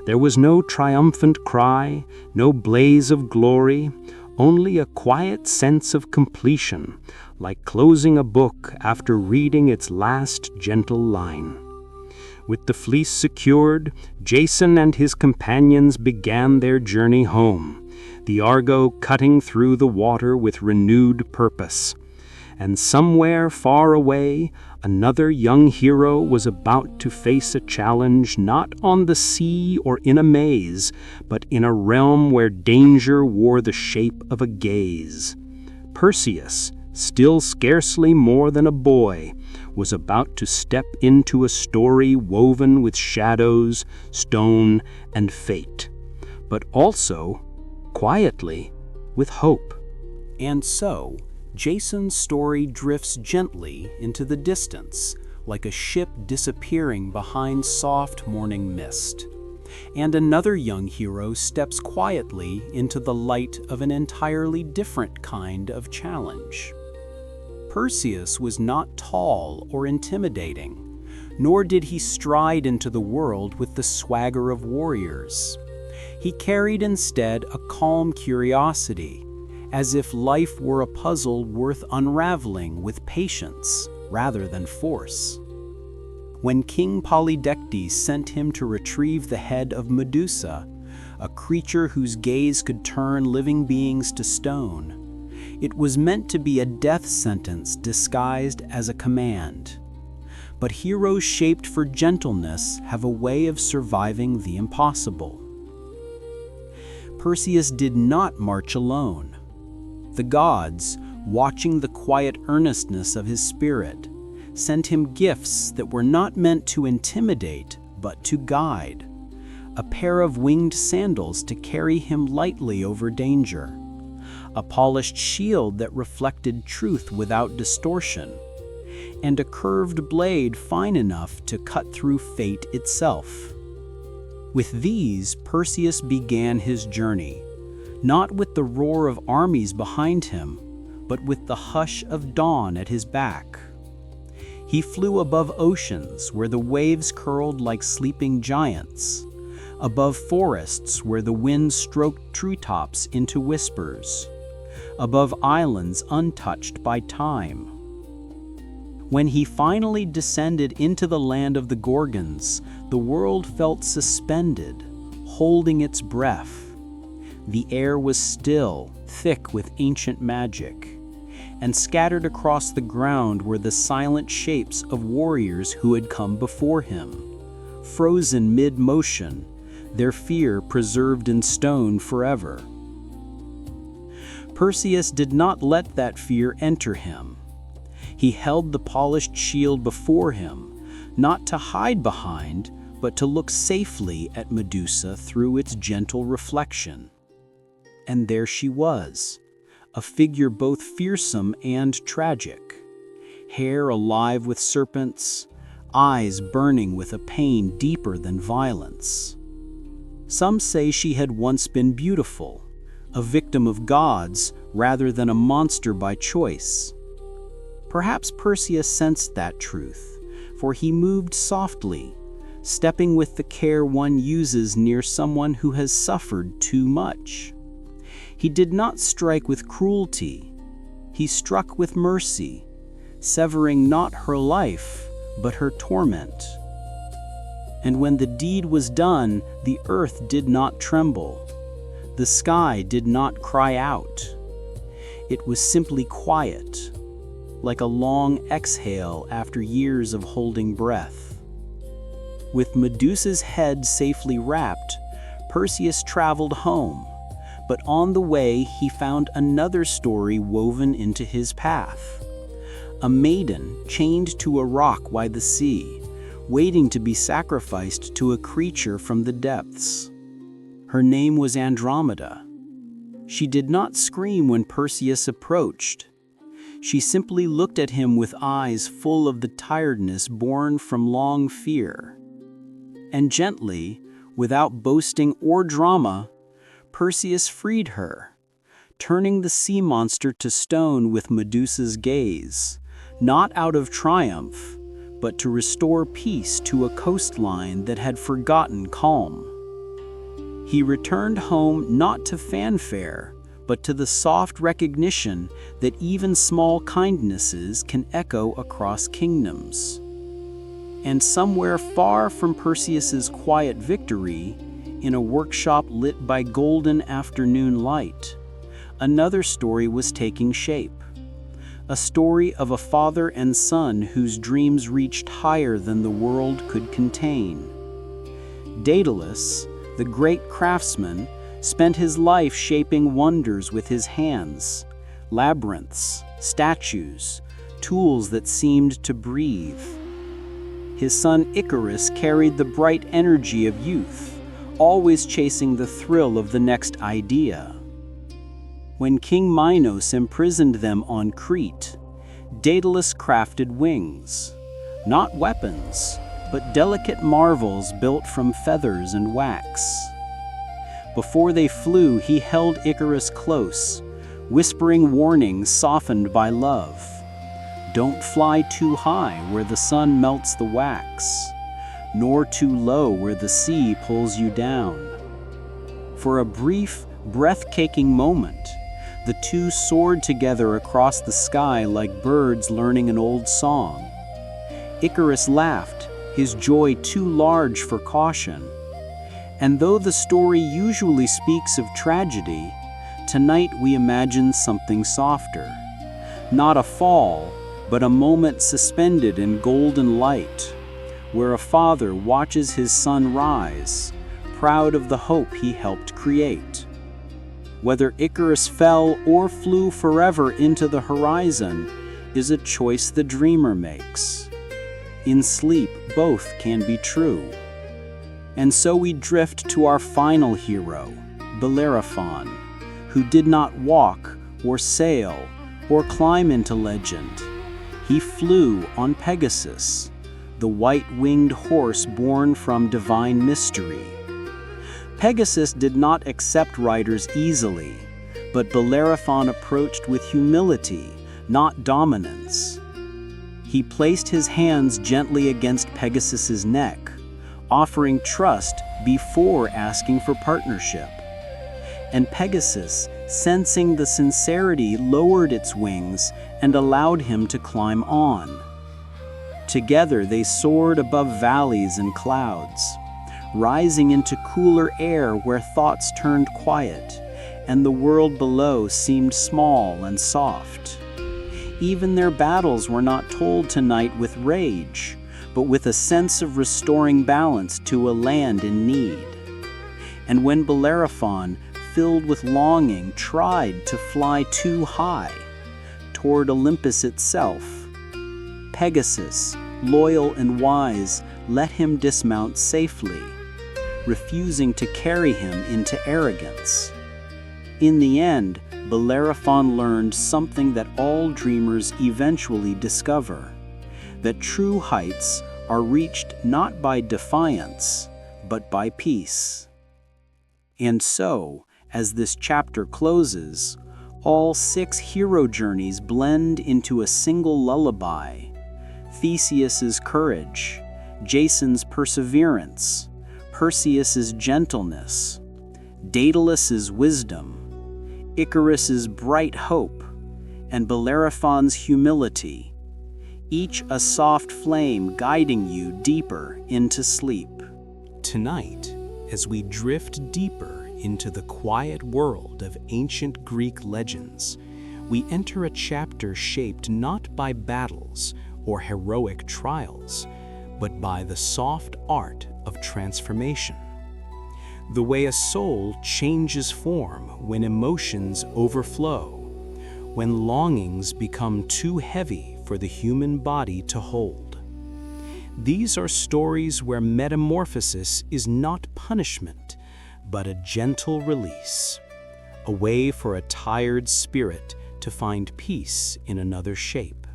There was no triumphant cry, no blaze of glory, only a quiet sense of completion, like closing a book after reading its last gentle line. With the fleece secured, Jason and his companions began their journey home, the Argo cutting through the water with renewed purpose. And somewhere far away, another young hero was about to face a challenge not on the sea or in a maze, but in a realm where danger wore the shape of a gaze. Perseus, still scarcely more than a boy, was about to step into a story woven with shadows, stone, and fate, but also, quietly, with hope. And so, Jason's story drifts gently into the distance, like a ship disappearing behind soft morning mist. And another young hero steps quietly into the light of an entirely different kind of challenge. Perseus was not tall or intimidating, nor did he stride into the world with the swagger of warriors. He carried instead a calm curiosity, as if life were a puzzle worth unraveling with patience rather than force. When King Polydectes sent him to retrieve the head of Medusa, a creature whose gaze could turn living beings to stone, it was meant to be a death sentence disguised as a command. But heroes shaped for gentleness have a way of surviving the impossible. Perseus did not march alone. The gods, watching the quiet earnestness of his spirit, sent him gifts that were not meant to intimidate, but to guide. A pair of winged sandals to carry him lightly over danger. A polished shield that reflected truth without distortion. And a curved blade fine enough to cut through fate itself. With these, Perseus began his journey, not with the roar of armies behind him, but with the hush of dawn at his back. He flew above oceans where the waves curled like sleeping giants, above forests where the wind stroked treetops into whispers, above islands untouched by time. When he finally descended into the land of the Gorgons, the world felt suspended, holding its breath. The air was still, thick with ancient magic, and scattered across the ground were the silent shapes of warriors who had come before him, frozen mid-motion, their fear preserved in stone forever. Perseus did not let that fear enter him. He held the polished shield before him, not to hide behind, but to look safely at Medusa through its gentle reflection. And there she was, a figure both fearsome and tragic, hair alive with serpents, eyes burning with a pain deeper than violence. Some say she had once been beautiful, a victim of gods rather than a monster by choice. Perhaps Perseus sensed that truth, for he moved softly, stepping with the care one uses near someone who has suffered too much. He did not strike with cruelty. He struck with mercy, severing not her life, but her torment. And when the deed was done, the earth did not tremble. The sky did not cry out. It was simply quiet, like a long exhale after years of holding breath. With Medusa's head safely wrapped, Perseus traveled home, but on the way he found another story woven into his path. A maiden chained to a rock by the sea, waiting to be sacrificed to a creature from the depths. Her name was Andromeda. She did not scream when Perseus approached. She simply looked at him with eyes full of the tiredness born from long fear. And gently, without boasting or drama, Perseus freed her, turning the sea monster to stone with Medusa's gaze, not out of triumph, but to restore peace to a coastline that had forgotten calm. He returned home not to fanfare, but to the soft recognition that even small kindnesses can echo across kingdoms. And somewhere far from Perseus's quiet victory, in a workshop lit by golden afternoon light, another story was taking shape. A story of a father and son whose dreams reached higher than the world could contain. Daedalus, the great craftsman, spent his life shaping wonders with his hands, labyrinths, statues, tools that seemed to breathe. His son Icarus carried the bright energy of youth, always chasing the thrill of the next idea. When King Minos imprisoned them on Crete, Daedalus crafted wings, not weapons, but delicate marvels built from feathers and wax. Before they flew, he held Icarus close, whispering warnings softened by love. Don't fly too high where the sun melts the wax, nor too low where the sea pulls you down. For a brief, breathtaking moment, the two soared together across the sky like birds learning an old song. Icarus laughed, his joy too large for caution. And though the story usually speaks of tragedy, tonight we imagine something softer. Not a fall, but a moment suspended in golden light, where a father watches his son rise, proud of the hope he helped create. Whether Icarus fell or flew forever into the horizon is a choice the dreamer makes. In sleep, both can be true. And so we drift to our final hero, Bellerophon, who did not walk or sail or climb into legend. He flew on Pegasus, the white-winged horse born from divine mystery. Pegasus did not accept riders easily, but Bellerophon approached with humility, not dominance. He placed his hands gently against Pegasus's neck, offering trust before asking for partnership. And Pegasus, sensing the sincerity, lowered its wings and allowed him to climb on. Together they soared above valleys and clouds, rising into cooler air where thoughts turned quiet, and the world below seemed small and soft. Even their battles were not told tonight with rage, but with a sense of restoring balance to a land in need. And when Bellerophon, filled with longing, tried to fly too high, toward Olympus itself, Pegasus, loyal and wise, let him dismount safely, refusing to carry him into arrogance. In the end, Bellerophon learned something that all dreamers eventually discover, that true heights are reached not by defiance, but by peace. And so, as this chapter closes, all 6 hero journeys blend into a single lullaby: Theseus's courage, Jason's perseverance, Perseus's gentleness, Daedalus's wisdom, Icarus's bright hope, and Bellerophon's humility, each a soft flame guiding you deeper into sleep. Tonight, as we drift deeper into the quiet world of ancient Greek legends, we enter a chapter shaped not by battles or heroic trials, but by the soft art of transformation. The way a soul changes form when emotions overflow, when longings become too heavy for the human body to hold. These are stories where metamorphosis is not punishment, but a gentle release, a way for a tired spirit to find peace in another shape.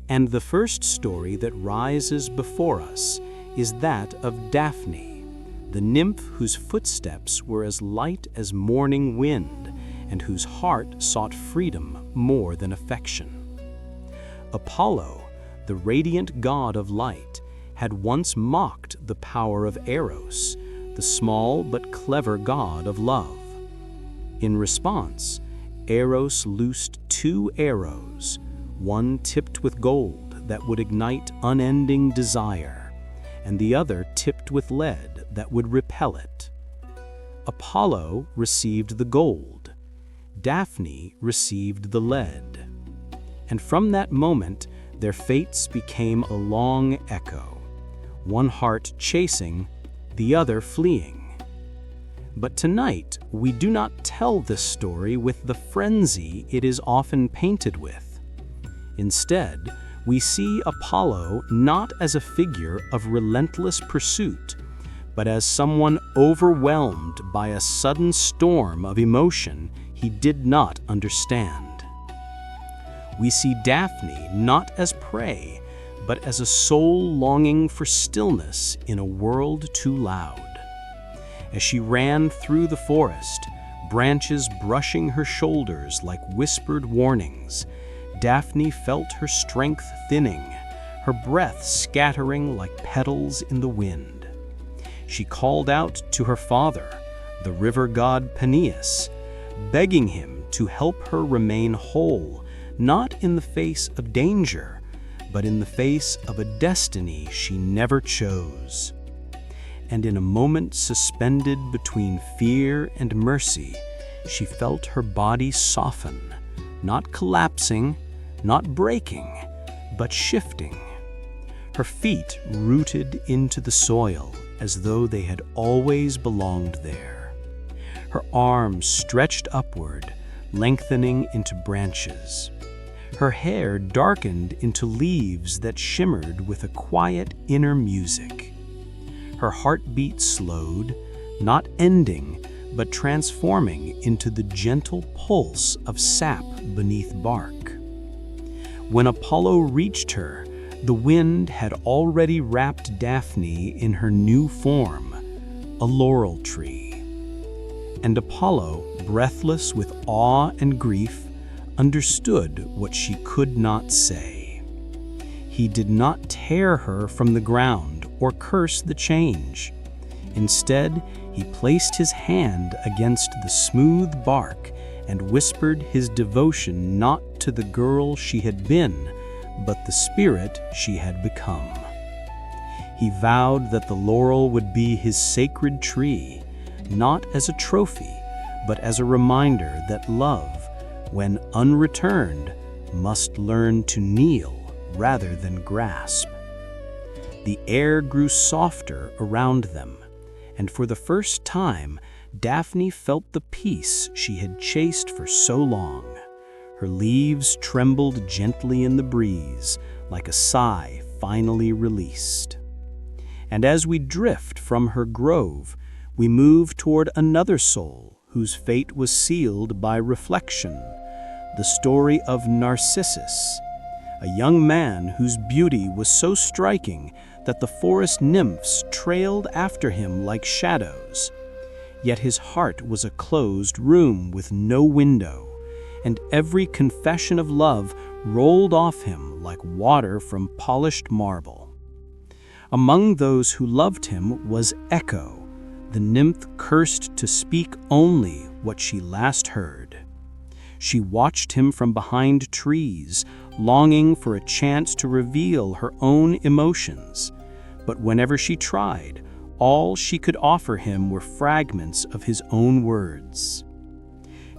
And the first story that rises before us is that of Daphne, the nymph whose footsteps were as light as morning wind and whose heart sought freedom more than affection. Apollo, the radiant god of light, had once mocked the power of Eros, the small but clever god of love. In response, Eros loosed 2 arrows, one tipped with gold that would ignite unending desire, and the other tipped with lead that would repel it. Apollo received the gold, Daphne received the lead, and from that moment their fates became a long echo, one heart chasing, the other fleeing. But tonight we do not tell this story with the frenzy it is often painted with. Instead, we see Apollo not as a figure of relentless pursuit, but as someone overwhelmed by a sudden storm of emotion he did not understand. We see Daphne not as prey, but as a soul longing for stillness in a world too loud. As she ran through the forest, branches brushing her shoulders like whispered warnings, Daphne felt her strength thinning, her breath scattering like petals in the wind. She called out to her father, the river god Peneus, begging him to help her remain whole, not in the face of danger, but in the face of a destiny she never chose. And in a moment suspended between fear and mercy, she felt her body soften, not collapsing, not breaking, but shifting. Her feet rooted into the soil as though they had always belonged there. Her arms stretched upward, lengthening into branches. Her hair darkened into leaves that shimmered with a quiet inner music. Her heartbeat slowed, not ending, but transforming into the gentle pulse of sap beneath bark. When Apollo reached her, the wind had already wrapped Daphne in her new form, a laurel tree. And Apollo, breathless with awe and grief, understood what she could not say. He did not tear her from the ground or curse the change. Instead, he placed his hand against the smooth bark and whispered his devotion not to the girl she had been, but the spirit she had become. He vowed that the laurel would be his sacred tree, not as a trophy, but as a reminder that love, when unreturned, must learn to kneel rather than grasp. The air grew softer around them, and for the first time, Daphne felt the peace she had chased for so long. Her leaves trembled gently in the breeze, like a sigh finally released. And as we drift from her grove, we move toward another soul whose fate was sealed by reflection, the story of Narcissus, a young man whose beauty was so striking that the forest nymphs trailed after him like shadows. Yet his heart was a closed room with no window, and every confession of love rolled off him like water from polished marble. Among those who loved him was Echo, the nymph cursed to speak only what she last heard. She watched him from behind trees, longing for a chance to reveal her own emotions. But whenever she tried, all she could offer him were fragments of his own words.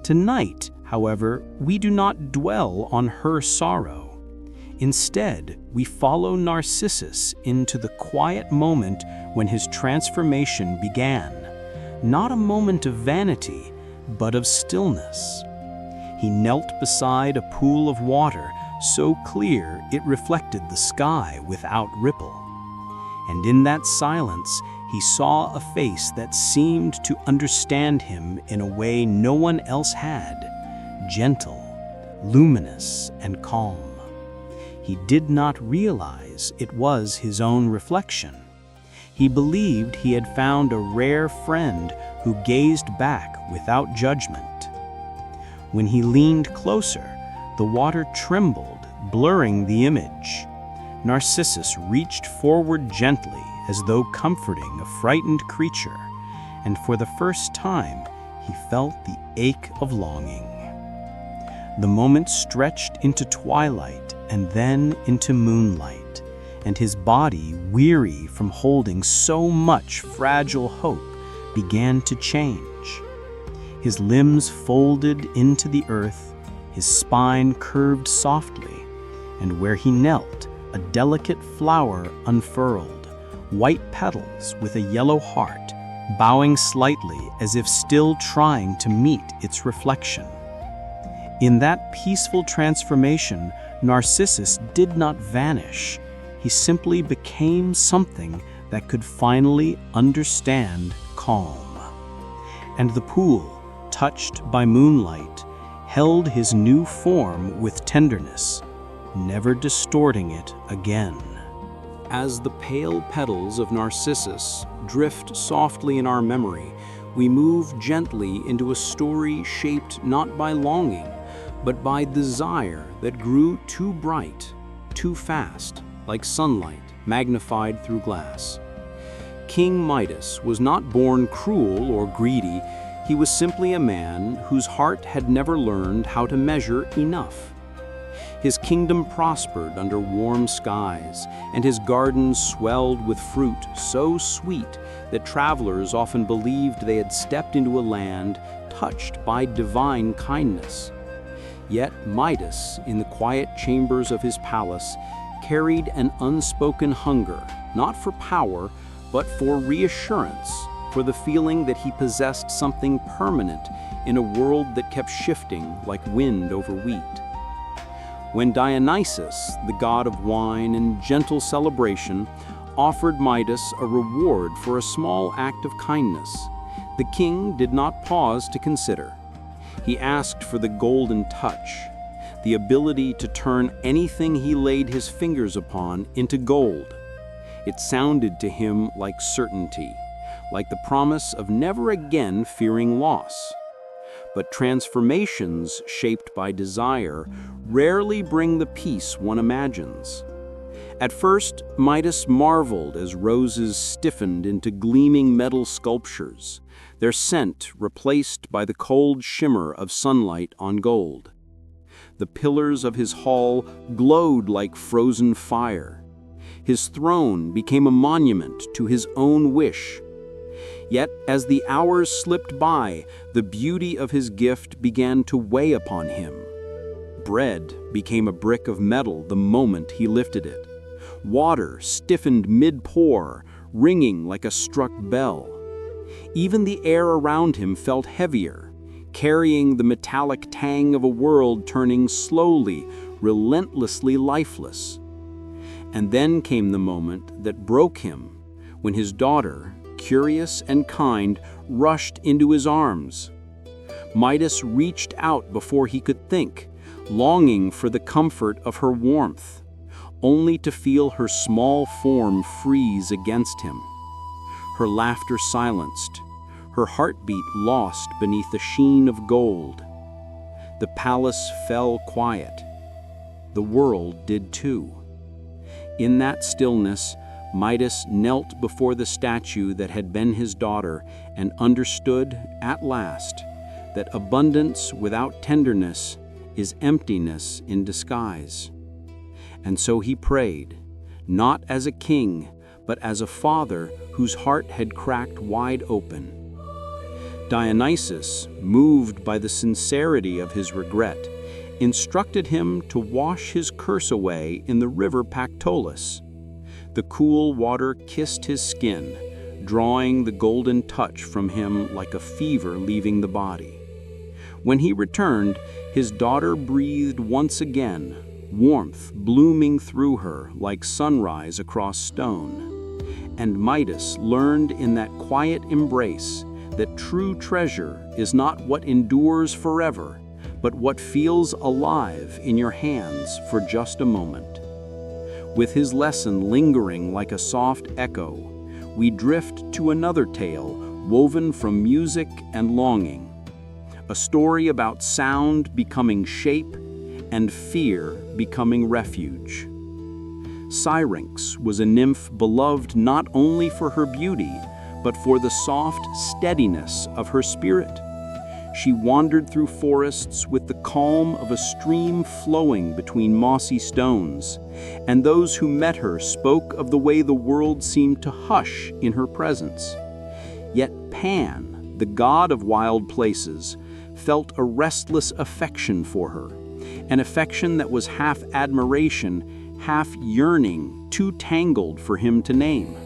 Tonight, however, we do not dwell on her sorrow. Instead, we follow Narcissus into the quiet moment when his transformation began, not a moment of vanity, but of stillness. He knelt beside a pool of water so clear it reflected the sky without ripple. And in that silence, he saw a face that seemed to understand him in a way no one else had, gentle, luminous, and calm. He did not realize it was his own reflection. He believed he had found a rare friend who gazed back without judgment. When he leaned closer, the water trembled, blurring the image. Narcissus reached forward gently as though comforting a frightened creature, and for the first time he felt the ache of longing. The moment stretched into twilight and then into moonlight, and his body, weary from holding so much fragile hope, began to change. His limbs folded into the earth, his spine curved softly, and where he knelt, a delicate flower unfurled, white petals with a yellow heart, bowing slightly as if still trying to meet its reflection. In that peaceful transformation, Narcissus did not vanish. He simply became something that could finally understand calm. And the pool, touched by moonlight, held his new form with tenderness, never distorting it again. As the pale petals of Narcissus drift softly in our memory, we move gently into a story shaped not by longing, but by desire that grew too bright, too fast, like sunlight magnified through glass. King Midas was not born cruel or greedy. He was simply a man whose heart had never learned how to measure enough. His kingdom prospered under warm skies, and his gardens swelled with fruit so sweet that travelers often believed they had stepped into a land touched by divine kindness. Yet Midas, in the quiet chambers of his palace, carried an unspoken hunger, not for power, but for reassurance, for the feeling that he possessed something permanent in a world that kept shifting like wind over wheat. When Dionysus, the god of wine and gentle celebration, offered Midas a reward for a small act of kindness, the king did not pause to consider. He asked for the golden touch, the ability to turn anything he laid his fingers upon into gold. It sounded to him like certainty, like the promise of never again fearing loss. But transformations shaped by desire rarely bring the peace one imagines. At first, Midas marveled as roses stiffened into gleaming metal sculptures, their scent replaced by the cold shimmer of sunlight on gold. The pillars of his hall glowed like frozen fire. His throne became a monument to his own wish. Yet, as the hours slipped by, the beauty of his gift began to weigh upon him. Bread became a brick of metal the moment he lifted it. Water stiffened mid-pour, ringing like a struck bell. Even the air around him felt heavier, carrying the metallic tang of a world turning slowly, relentlessly lifeless. And then came the moment that broke him, when his daughter, curious and kind, rushed into his arms. Midas reached out before he could think, longing for the comfort of her warmth, only to feel her small form freeze against him. Her laughter silenced, her heartbeat lost beneath the sheen of gold. The palace fell quiet. The world did too. In that stillness, Midas knelt before the statue that had been his daughter and understood, at last, that abundance without tenderness is emptiness in disguise. And so he prayed, not as a king, but as a father whose heart had cracked wide open. Dionysus, moved by the sincerity of his regret, instructed him to wash his curse away in the river Pactolus. The cool water kissed his skin, drawing the golden touch from him like a fever leaving the body. When he returned, his daughter breathed once again, warmth blooming through her like sunrise across stone. And Midas learned in that quiet embrace that true treasure is not what endures forever, but what feels alive in your hands for just a moment. With his lesson lingering like a soft echo, we drift to another tale woven from music and longing. A story about sound becoming shape and fear becoming refuge. Syrinx was a nymph beloved not only for her beauty, but for the soft steadiness of her spirit. She wandered through forests with the calm of a stream flowing between mossy stones, and those who met her spoke of the way the world seemed to hush in her presence. Yet Pan, the god of wild places, felt a restless affection for her, an affection that was half admiration, half yearning, too tangled for him to name.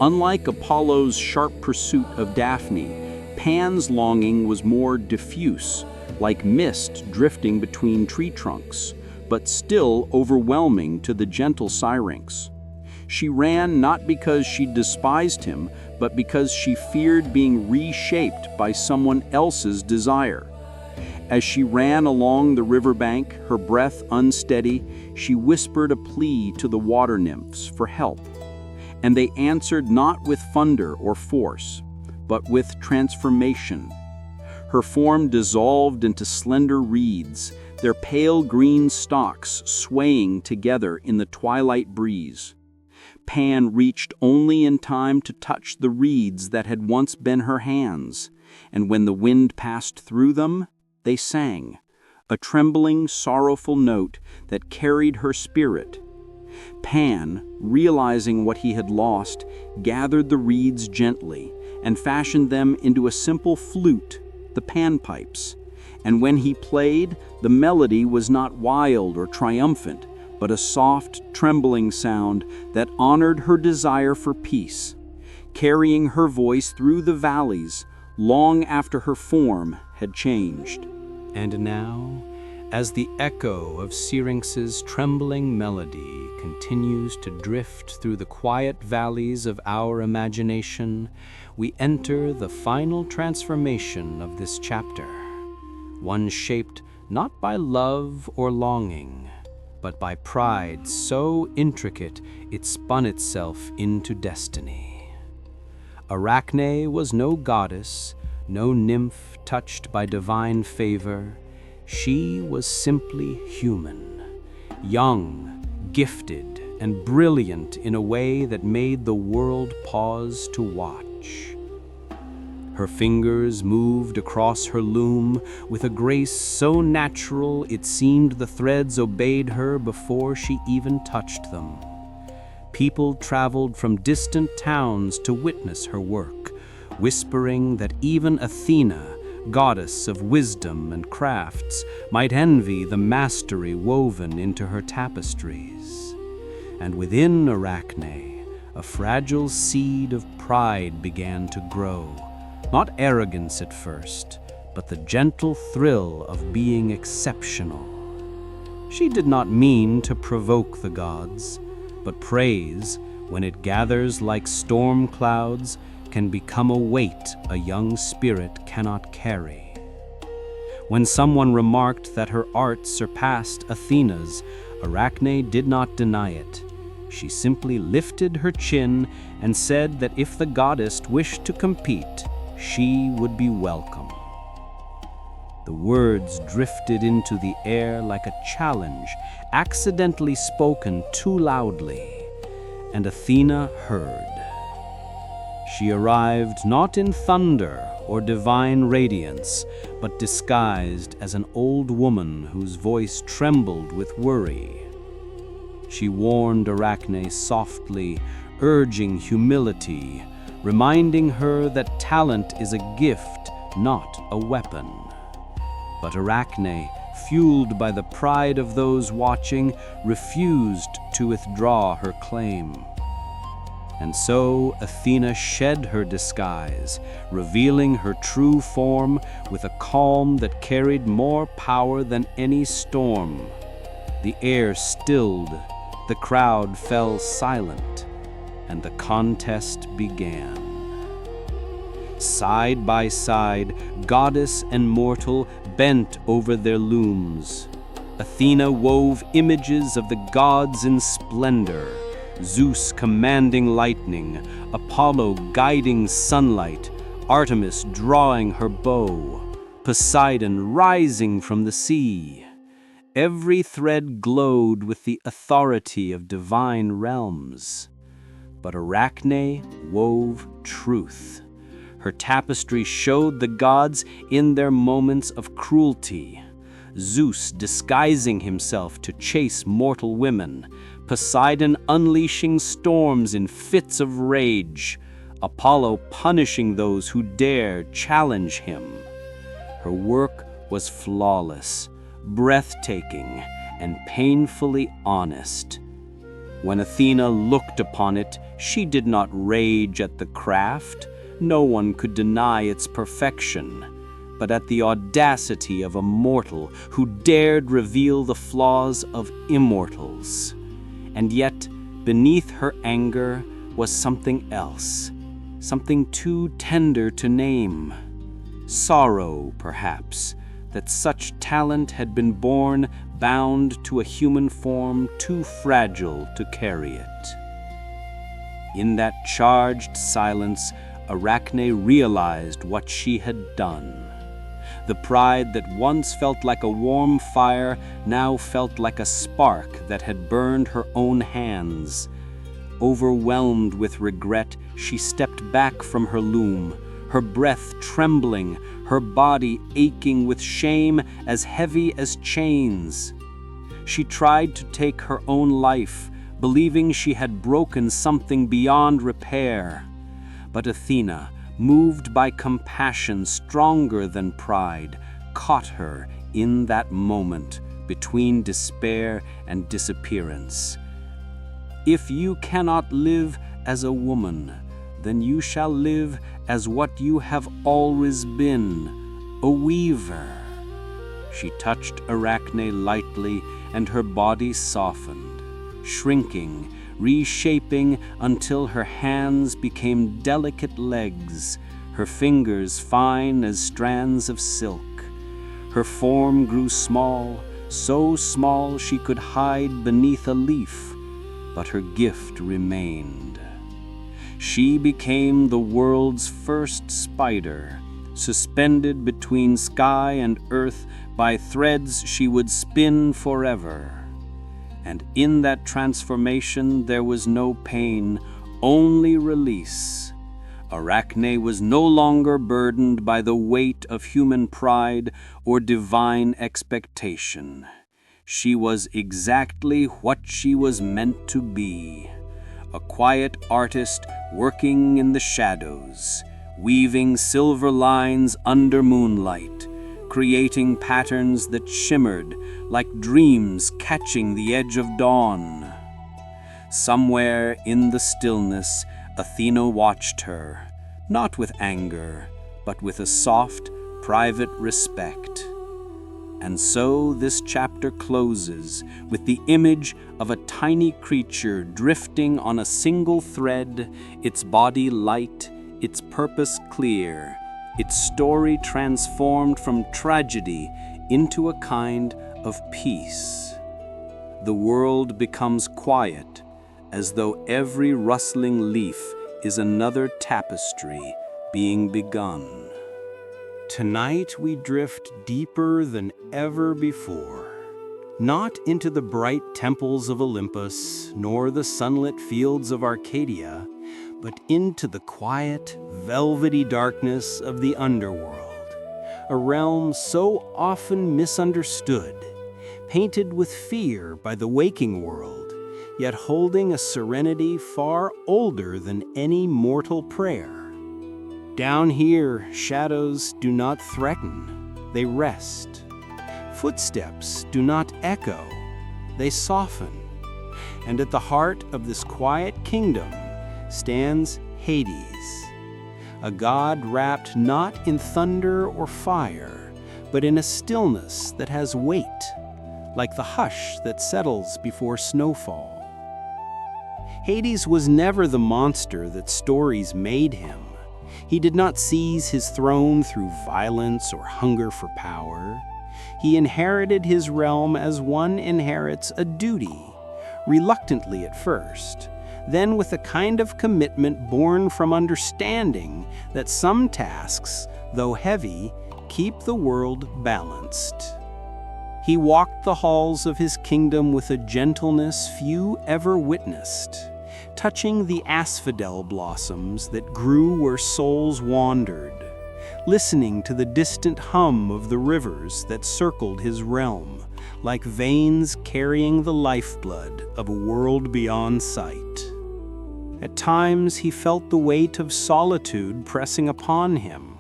Unlike Apollo's sharp pursuit of Daphne, Pan's longing was more diffuse, like mist drifting between tree trunks, but still overwhelming to the gentle Syrinx. She ran not because she despised him, but because she feared being reshaped by someone else's desire. As she ran along the riverbank, her breath unsteady, she whispered a plea to the water nymphs for help. And they answered not with thunder or force, but with transformation. Her form dissolved into slender reeds, their pale green stalks swaying together in the twilight breeze. Pan reached only in time to touch the reeds that had once been her hands, and when the wind passed through them, they sang, a trembling, sorrowful note that carried her spirit. Pan, realizing what he had lost, gathered the reeds gently and fashioned them into a simple flute, the panpipes. And when he played, the melody was not wild or triumphant, but a soft, trembling sound that honored her desire for peace, carrying her voice through the valleys long after her form had changed. And now, as the echo of Syrinx's trembling melody continues to drift through the quiet valleys of our imagination, we enter the final transformation of this chapter, one shaped not by love or longing, but by pride so intricate it spun itself into destiny. Arachne was no goddess, no nymph touched by divine favor. She was simply human, young, gifted, and brilliant in a way that made the world pause to watch. Her fingers moved across her loom with a grace so natural it seemed the threads obeyed her before she even touched them. People traveled from distant towns to witness her work, whispering that even Athena, goddess of wisdom and crafts, might envy the mastery woven into her tapestries. And within Arachne, a fragile seed of pride began to grow. Not arrogance at first, but the gentle thrill of being exceptional. She did not mean to provoke the gods, but praise, when it gathers like storm clouds, can become a weight a young spirit cannot carry. When someone remarked that her art surpassed Athena's, Arachne did not deny it. She simply lifted her chin and said that if the goddess wished to compete, she would be welcome. The words drifted into the air like a challenge, accidentally spoken too loudly, and Athena heard. She arrived not in thunder or divine radiance, but disguised as an old woman whose voice trembled with worry. She warned Arachne softly, urging humility, reminding her that talent is a gift, not a weapon. But Arachne, fueled by the pride of those watching, refused to withdraw her claim. And so Athena shed her disguise, revealing her true form with a calm that carried more power than any storm. The air stilled, the crowd fell silent, and the contest began. Side by side, goddess and mortal bent over their looms. Athena wove images of the gods in splendor, Zeus commanding lightning, Apollo guiding sunlight, Artemis drawing her bow, Poseidon rising from the sea. Every thread glowed with the authority of divine realms. But Arachne wove truth. Her tapestry showed the gods in their moments of cruelty. Zeus disguising himself to chase mortal women, Poseidon unleashing storms in fits of rage, Apollo punishing those who dare challenge him. Her work was flawless, breathtaking, and painfully honest. When Athena looked upon it, she did not rage at the craft. No one could deny its perfection, but at the audacity of a mortal who dared reveal the flaws of immortals. And yet, beneath her anger was something else, something too tender to name. Sorrow, perhaps, that such talent had been born bound to a human form too fragile to carry it. In that charged silence, Arachne realized what she had done. The pride that once felt like a warm fire now felt like a spark that had burned her own hands. Overwhelmed with regret, she stepped back from her loom, her breath trembling, her body aching with shame as heavy as chains. She tried to take her own life, believing she had broken something beyond repair. But Athena, moved by compassion stronger than pride, caught her in that moment between despair and disappearance. "If you cannot live as a woman, then you shall live as what you have always been, a weaver." She touched Arachne lightly, and her body softened, shrinking, reshaping until her hands became delicate legs, her fingers fine as strands of silk. Her form grew small, so small she could hide beneath a leaf, but her gift remained. She became the world's first spider, suspended between sky and earth by threads she would spin forever. And in that transformation there was no pain, only release. Arachne was no longer burdened by the weight of human pride or divine expectation. She was exactly what she was meant to be, a quiet artist working in the shadows, weaving silver lines under moonlight, creating patterns that shimmered like dreams catching the edge of dawn. Somewhere in the stillness, Athena watched her, not with anger, but with a soft, private respect. And so this chapter closes with the image of a tiny creature drifting on a single thread, its body light, its purpose clear, its story transformed from tragedy into a kind of peace. The world becomes quiet, as though every rustling leaf is another tapestry being begun. Tonight we drift deeper than ever before, not into the bright temples of Olympus, nor the sunlit fields of Arcadia, but into the quiet, velvety darkness of the Underworld, a realm so often misunderstood, painted with fear by the waking world, yet holding a serenity far older than any mortal prayer. Down here, shadows do not threaten, they rest. Footsteps do not echo, they soften. And at the heart of this quiet kingdom stands Hades, a god wrapped not in thunder or fire, but in a stillness that has weight, like the hush that settles before snowfall. Hades was never the monster that stories made him. He did not seize his throne through violence or hunger for power. He inherited his realm as one inherits a duty, reluctantly at first, then with a kind of commitment born from understanding that some tasks, though heavy, keep the world balanced. He walked the halls of his kingdom with a gentleness few ever witnessed, touching the asphodel blossoms that grew where souls wandered, listening to the distant hum of the rivers that circled his realm, like veins carrying the lifeblood of a world beyond sight. At times he felt the weight of solitude pressing upon him,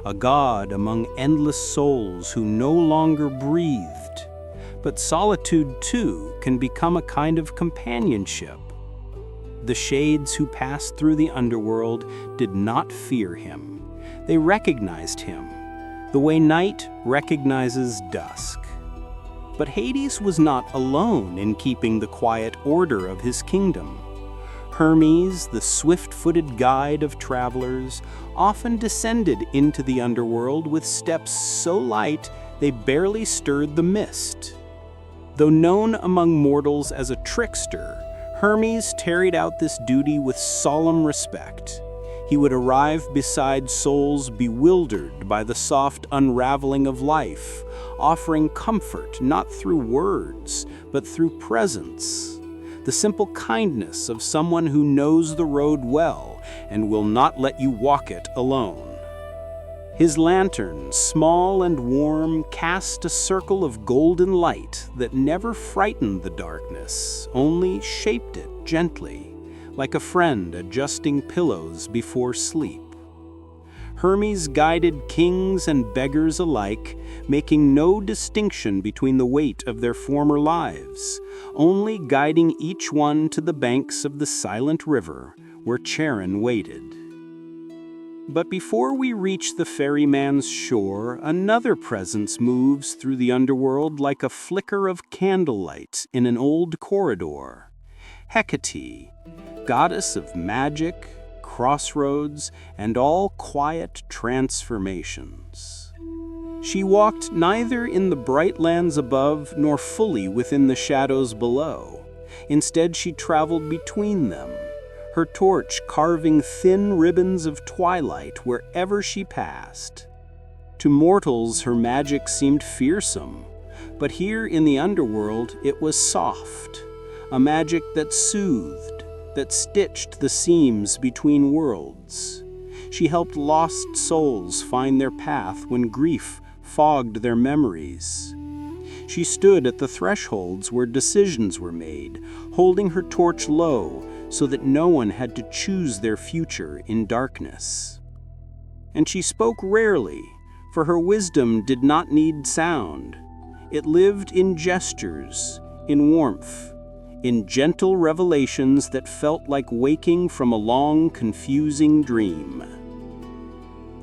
a god among endless souls who no longer breathed. But solitude, too, can become a kind of companionship. The shades who passed through the underworld did not fear him. They recognized him, the way night recognizes dusk. But Hades was not alone in keeping the quiet order of his kingdom. Hermes, the swift-footed guide of travelers, often descended into the underworld with steps so light they barely stirred the mist. Though known among mortals as a trickster, Hermes carried out this duty with solemn respect. He would arrive beside souls bewildered by the soft unraveling of life, offering comfort not through words, but through presence. the simple kindness of someone who knows the road well and will not let you walk it alone. His lantern, small and warm, cast a circle of golden light that never frightened the darkness, only shaped it gently, like a friend adjusting pillows before sleep. Hermes guided kings and beggars alike, making no distinction between the weight of their former lives, only guiding each one to the banks of the silent river where Charon waited. But before we reach the ferryman's shore, another presence moves through the underworld like a flicker of candlelight in an old corridor. Hecate, goddess of magic, crossroads, and all quiet transformations. She walked neither in the bright lands above nor fully within the shadows below. Instead, she traveled between them, her torch carving thin ribbons of twilight wherever she passed. To mortals, her magic seemed fearsome, but here in the underworld it was soft, a magic that soothed, that stitched the seams between worlds. She helped lost souls find their path when grief fogged their memories. She stood at the thresholds where decisions were made, holding her torch low so that no one had to choose their future in darkness. And she spoke rarely, for her wisdom did not need sound. It lived in gestures, in warmth, in gentle revelations that felt like waking from a long, confusing dream.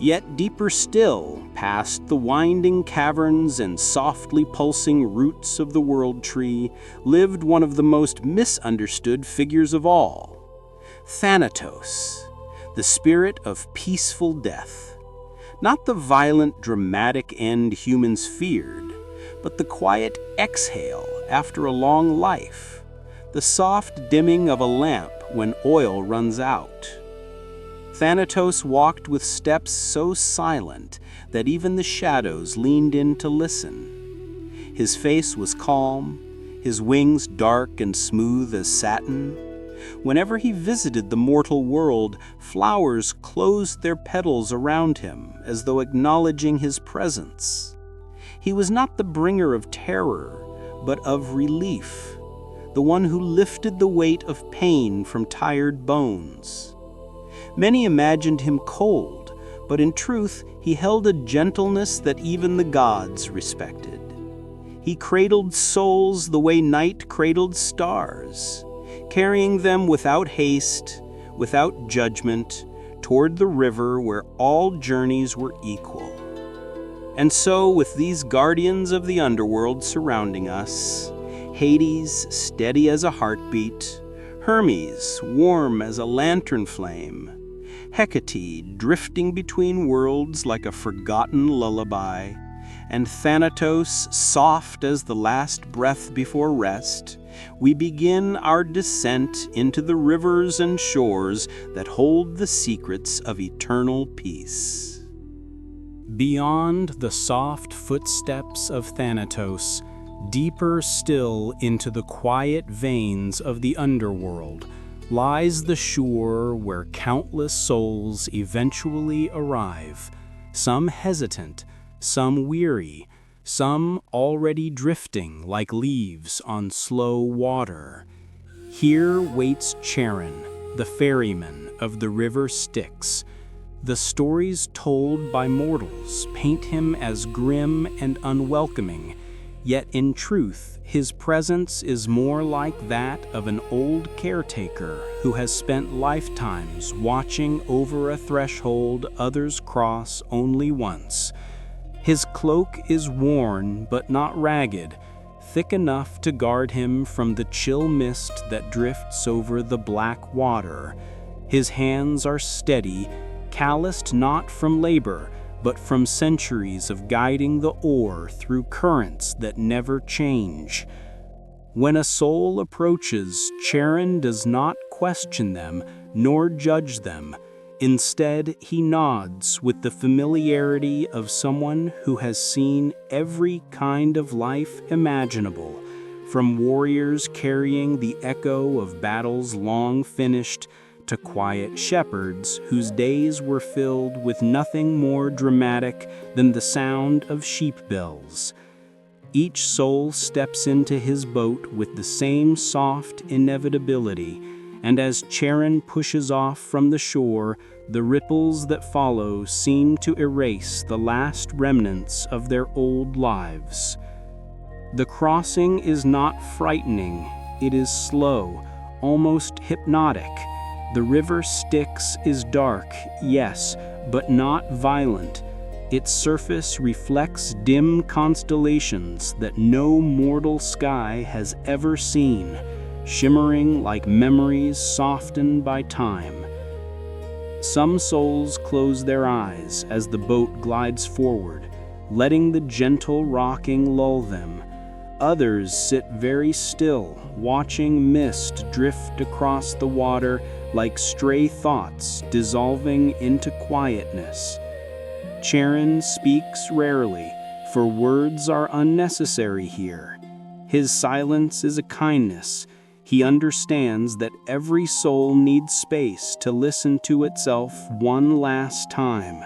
Yet deeper still, past the winding caverns and softly pulsing roots of the world tree, lived one of the most misunderstood figures of all, Thanatos, the spirit of peaceful death. Not the violent, dramatic end humans feared, but the quiet exhale after a long life, the soft dimming of a lamp when oil runs out. Thanatos walked with steps so silent that even the shadows leaned in to listen. His face was calm, his wings dark and smooth as satin. Whenever he visited the mortal world, flowers closed their petals around him as though acknowledging his presence. He was not the bringer of terror, but of relief, the one who lifted the weight of pain from tired bones. Many imagined him cold, but in truth he held a gentleness that even the gods respected. He cradled souls the way night cradled stars, carrying them without haste, without judgment, toward the river where all journeys were equal. And so, with these guardians of the underworld surrounding us, Hades steady as a heartbeat, Hermes warm as a lantern flame, Hecate drifting between worlds like a forgotten lullaby, and Thanatos soft as the last breath before rest, we begin our descent into the rivers and shores that hold the secrets of eternal peace. Beyond the soft footsteps of Thanatos, deeper still into the quiet veins of the underworld, lies the shore where countless souls eventually arrive, some hesitant, some weary, some already drifting like leaves on slow water. Here waits Charon, the ferryman of the river Styx. The stories told by mortals paint him as grim and unwelcoming, yet in truth, his presence is more like that of an old caretaker who has spent lifetimes watching over a threshold others cross only once. His cloak is worn but not ragged, thick enough to guard him from the chill mist that drifts over the black water. His hands are steady, calloused not from labor, but from centuries of guiding the oar through currents that never change. When a soul approaches, Charon does not question them nor judge them. Instead, he nods with the familiarity of someone who has seen every kind of life imaginable, from warriors carrying the echo of battles long finished to quiet shepherds whose days were filled with nothing more dramatic than the sound of sheep bells. Each soul steps into his boat with the same soft inevitability, and as Charon pushes off from the shore, the ripples that follow seem to erase the last remnants of their old lives. The crossing is not frightening, it is slow, almost hypnotic. The river Styx is dark, yes, but not violent. Its surface reflects dim constellations that no mortal sky has ever seen, shimmering like memories softened by time. Some souls close their eyes as the boat glides forward, letting the gentle rocking lull them. Others sit very still, watching mist drift across the water like stray thoughts dissolving into quietness. Charon speaks rarely, for words are unnecessary here. His silence is a kindness. He understands that every soul needs space to listen to itself one last time.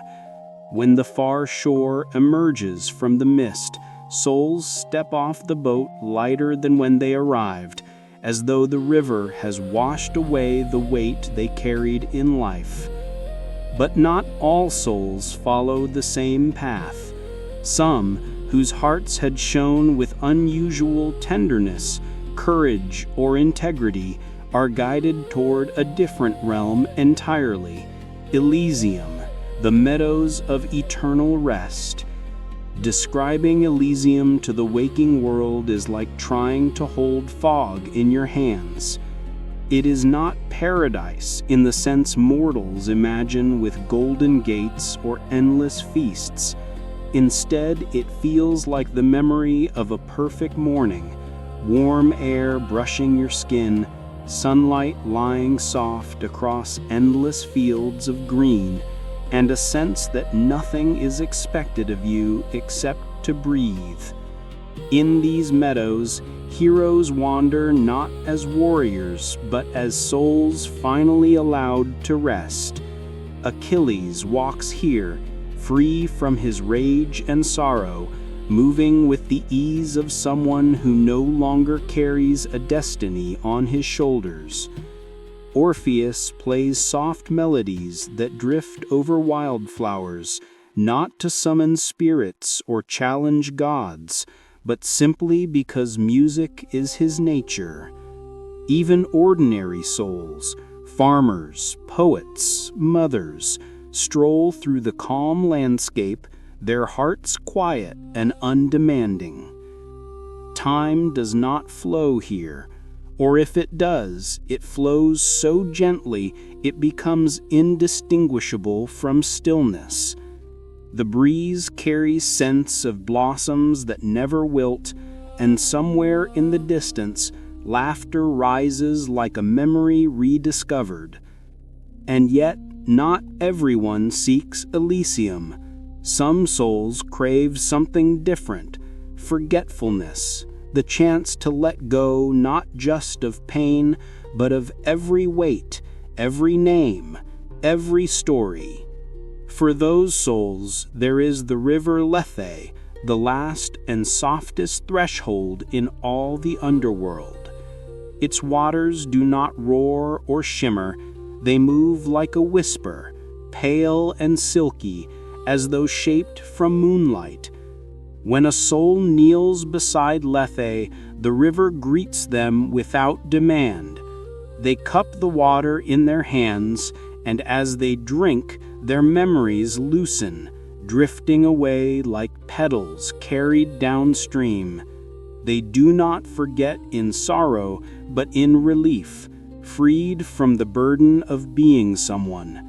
When the far shore emerges from the mist, souls step off the boat lighter than when they arrived, as though the river has washed away the weight they carried in life. But not all souls follow the same path. Some, whose hearts had shone with unusual tenderness, courage, or integrity, are guided toward a different realm entirely, Elysium, the meadows of eternal rest. Describing Elysium to the waking world is like trying to hold fog in your hands. It is not paradise in the sense mortals imagine with golden gates or endless feasts. Instead, it feels like the memory of a perfect morning, warm air brushing your skin, sunlight lying soft across endless fields of green, and a sense that nothing is expected of you except to breathe. In these meadows, heroes wander not as warriors, but as souls finally allowed to rest. Achilles walks here, free from his rage and sorrow, moving with the ease of someone who no longer carries a destiny on his shoulders. Orpheus plays soft melodies that drift over wildflowers, not to summon spirits or challenge gods, but simply because music is his nature. Even ordinary souls, farmers, poets, mothers, stroll through the calm landscape, their hearts quiet and undemanding. Time does not flow here, or if it does, it flows so gently it becomes indistinguishable from stillness. The breeze carries scents of blossoms that never wilt, and somewhere in the distance, laughter rises like a memory rediscovered. And yet, not everyone seeks Elysium. Some souls crave something different, forgetfulness, the chance to let go not just of pain, but of every weight, every name, every story. For those souls, there is the river Lethe, the last and softest threshold in all the underworld. Its waters do not roar or shimmer, they move like a whisper, pale and silky, as though shaped from moonlight. When a soul kneels beside Lethe, the river greets them without demand. They cup the water in their hands, and as they drink, their memories loosen, drifting away like petals carried downstream. They do not forget in sorrow, but in relief, freed from the burden of being someone.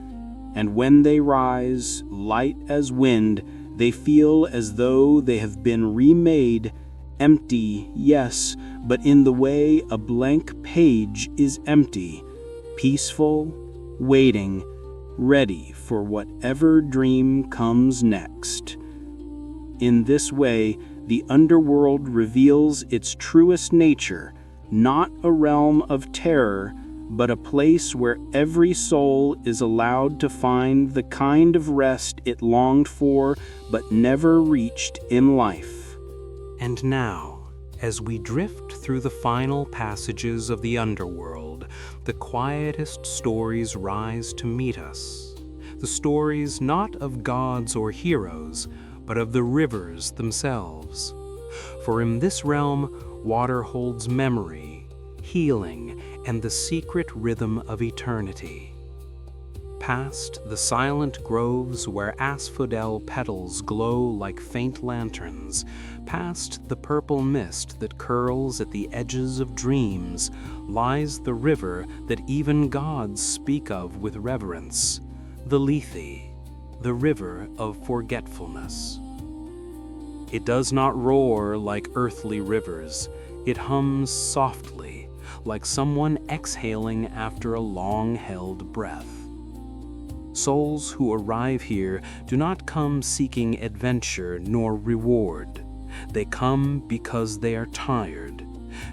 And when they rise, light as wind, they feel as though they have been remade, empty, yes, but in the way a blank page is empty, peaceful, waiting, ready for whatever dream comes next. In this way, the underworld reveals its truest nature, not a realm of terror, but a place where every soul is allowed to find the kind of rest it longed for but never reached in life. And now, as we drift through the final passages of the Underworld, the quietest stories rise to meet us. The stories not of gods or heroes, but of the rivers themselves. For in this realm, water holds memory, healing, and the secret rhythm of eternity. Past the silent groves where asphodel petals glow like faint lanterns, past the purple mist that curls at the edges of dreams, lies the river that even gods speak of with reverence, the Lethe, the river of forgetfulness. It does not roar like earthly rivers. It hums softly, like someone exhaling after a long-held breath. Souls who arrive here do not come seeking adventure nor reward. They come because they are tired.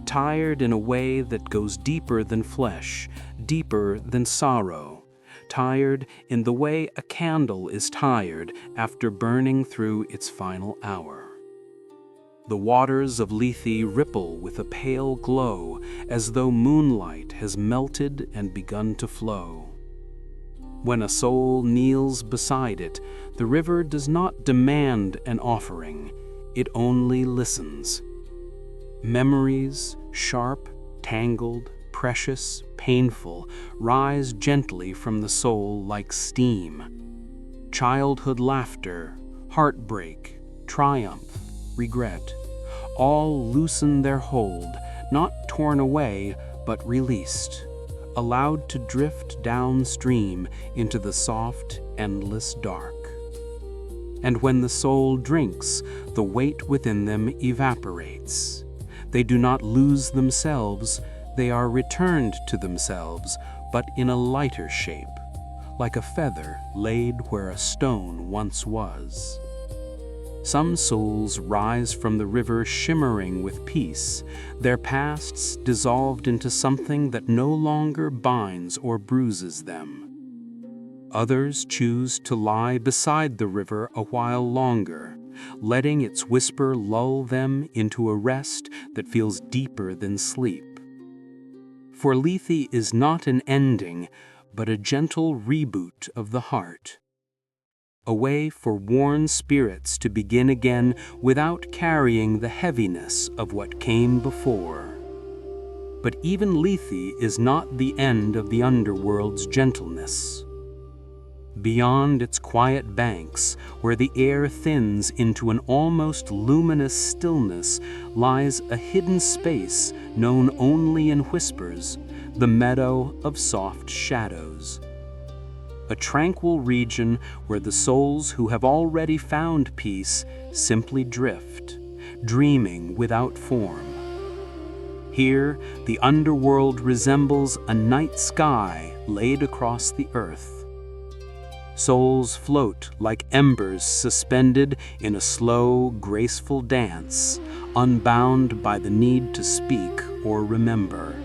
Tired in a way that goes deeper than flesh, deeper than sorrow. Tired in the way a candle is tired after burning through its final hour. The waters of Lethe ripple with a pale glow, as though moonlight has melted and begun to flow. When a soul kneels beside it, the river does not demand an offering, it only listens. Memories, sharp, tangled, precious, painful, rise gently from the soul like steam. Childhood laughter, heartbreak, triumph, regret, all loosen their hold, not torn away, but released, allowed to drift downstream into the soft, endless dark. And when the soul drinks, the weight within them evaporates. They do not lose themselves, they are returned to themselves, but in a lighter shape, like a feather laid where a stone once was. Some souls rise from the river shimmering with peace, their pasts dissolved into something that no longer binds or bruises them. Others choose to lie beside the river a while longer, letting its whisper lull them into a rest that feels deeper than sleep. For Lethe is not an ending, but a gentle reboot of the heart. A way for worn spirits to begin again without carrying the heaviness of what came before. But even Lethe is not the end of the underworld's gentleness. Beyond its quiet banks, where the air thins into an almost luminous stillness, lies a hidden space known only in whispers, the meadow of soft shadows. A tranquil region where the souls who have already found peace simply drift, dreaming without form. Here, the underworld resembles a night sky laid across the earth. Souls float like embers suspended in a slow, graceful dance, unbound by the need to speak or remember.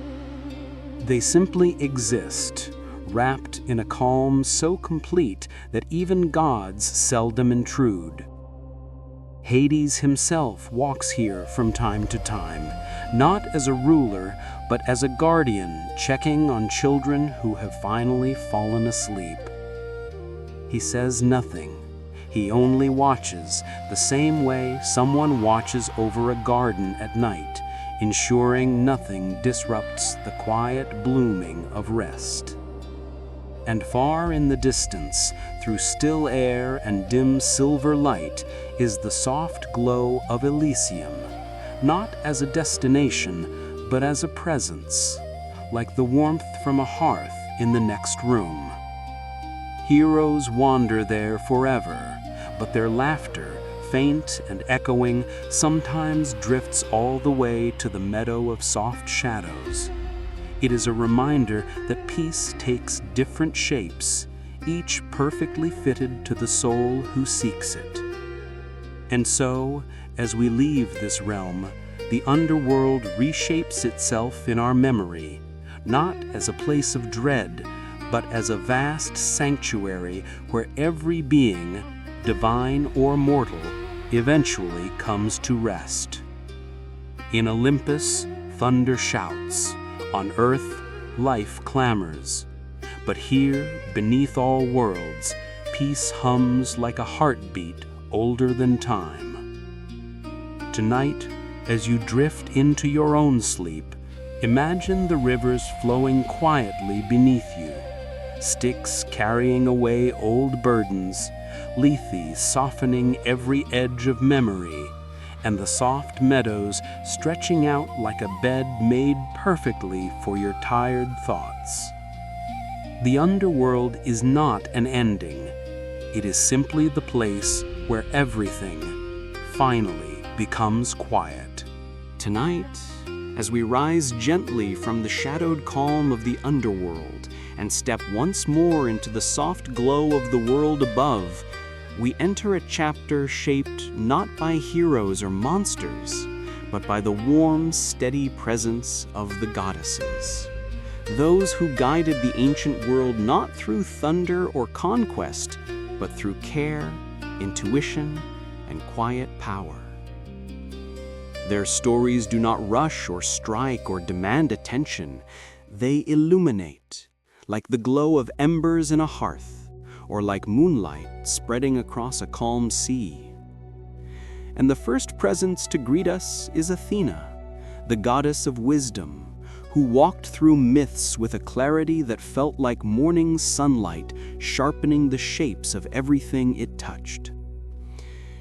They simply exist, wrapped in a calm so complete that even gods seldom intrude. Hades himself walks here from time to time, not as a ruler, but as a guardian checking on children who have finally fallen asleep. He says nothing. He only watches, the same way someone watches over a garden at night, ensuring nothing disrupts the quiet blooming of rest. And far in the distance, through still air and dim silver light, is the soft glow of Elysium, not as a destination, but as a presence, like the warmth from a hearth in the next room. Heroes wander there forever, but their laughter, faint and echoing, sometimes drifts all the way to the meadow of soft shadows. It is a reminder that peace takes different shapes, each perfectly fitted to the soul who seeks it. And so, As we leave this realm, the underworld reshapes itself in our memory, not as a place of dread, but as a vast sanctuary where every being, divine or mortal, eventually comes to rest. In Olympus, thunder shouts. On earth, life clamors. But here, beneath all worlds, peace hums like a heartbeat older than time. Tonight, as you drift into your own sleep, imagine the rivers flowing quietly beneath you, Styx carrying away old burdens, Lethe softening every edge of memory, and the soft meadows stretching out like a bed made perfectly for your tired thoughts. The underworld is not an ending. It is simply the place where everything finally becomes quiet. Tonight, as we rise gently from the shadowed calm of the underworld and step once more into the soft glow of the world above, we enter a chapter shaped not by heroes or monsters, but by the warm, steady presence of the goddesses. Those who guided the ancient world not through thunder or conquest, but through care, intuition, and quiet power. Their stories do not rush or strike or demand attention. They illuminate, like the glow of embers in a hearth, or like moonlight spreading across a calm sea. And the first presence to greet us is Athena, the goddess of wisdom, who walked through myths with a clarity that felt like morning sunlight sharpening the shapes of everything it touched.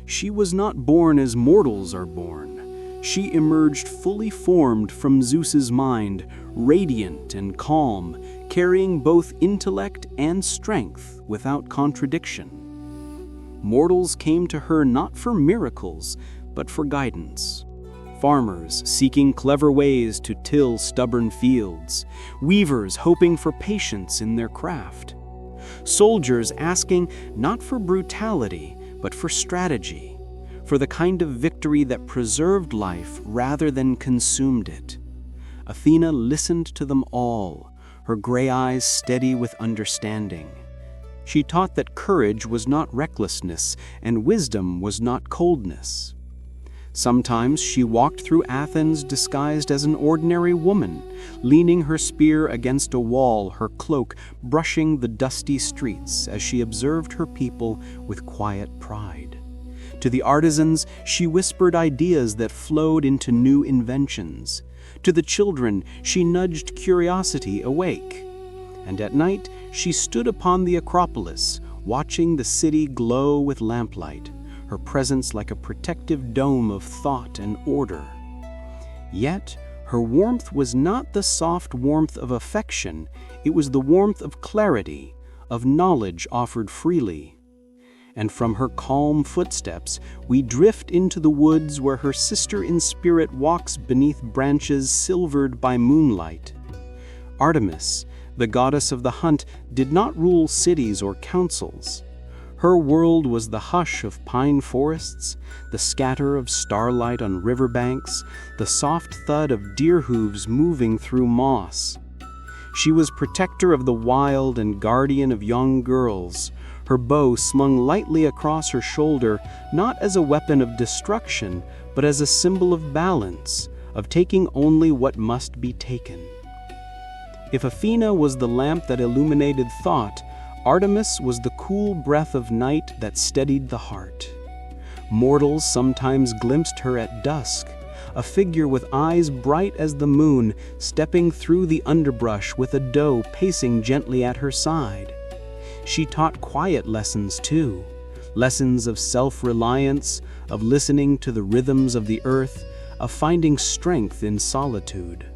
She was not born as mortals are born. She emerged fully formed from Zeus's mind, radiant and calm, carrying both intellect and strength without contradiction. Mortals came to her not for miracles, but for guidance. Farmers seeking clever ways to till stubborn fields, weavers hoping for patience in their craft, soldiers asking not for brutality, but for strategy, for the kind of victory that preserved life rather than consumed it. Athena listened to them all, her gray eyes steady with understanding. She taught that courage was not recklessness and wisdom was not coldness. Sometimes she walked through Athens disguised as an ordinary woman, leaning her spear against a wall, her cloak brushing the dusty streets as she observed her people with quiet pride. To the artisans, she whispered ideas that flowed into new inventions. To the children, she nudged curiosity awake. And at night, she stood upon the Acropolis, watching the city glow with lamplight, her presence like a protective dome of thought and order. Yet, her warmth was not the soft warmth of affection, it was the warmth of clarity, of knowledge offered freely. And from her calm footsteps, we drift into the woods where her sister in spirit walks beneath branches silvered by moonlight. Artemis, the goddess of the hunt, did not rule cities or councils. Her world was the hush of pine forests, the scatter of starlight on riverbanks, the soft thud of deer hooves moving through moss. She was protector of the wild and guardian of young girls, her bow slung lightly across her shoulder, not as a weapon of destruction, but as a symbol of balance, of taking only what must be taken. If Athena was the lamp that illuminated thought, Artemis was the cool breath of night that steadied the heart. Mortals sometimes glimpsed her at dusk, a figure with eyes bright as the moon, stepping through the underbrush with a doe pacing gently at her side. She taught quiet lessons too, lessons of self-reliance, of listening to the rhythms of the earth, of finding strength in solitude.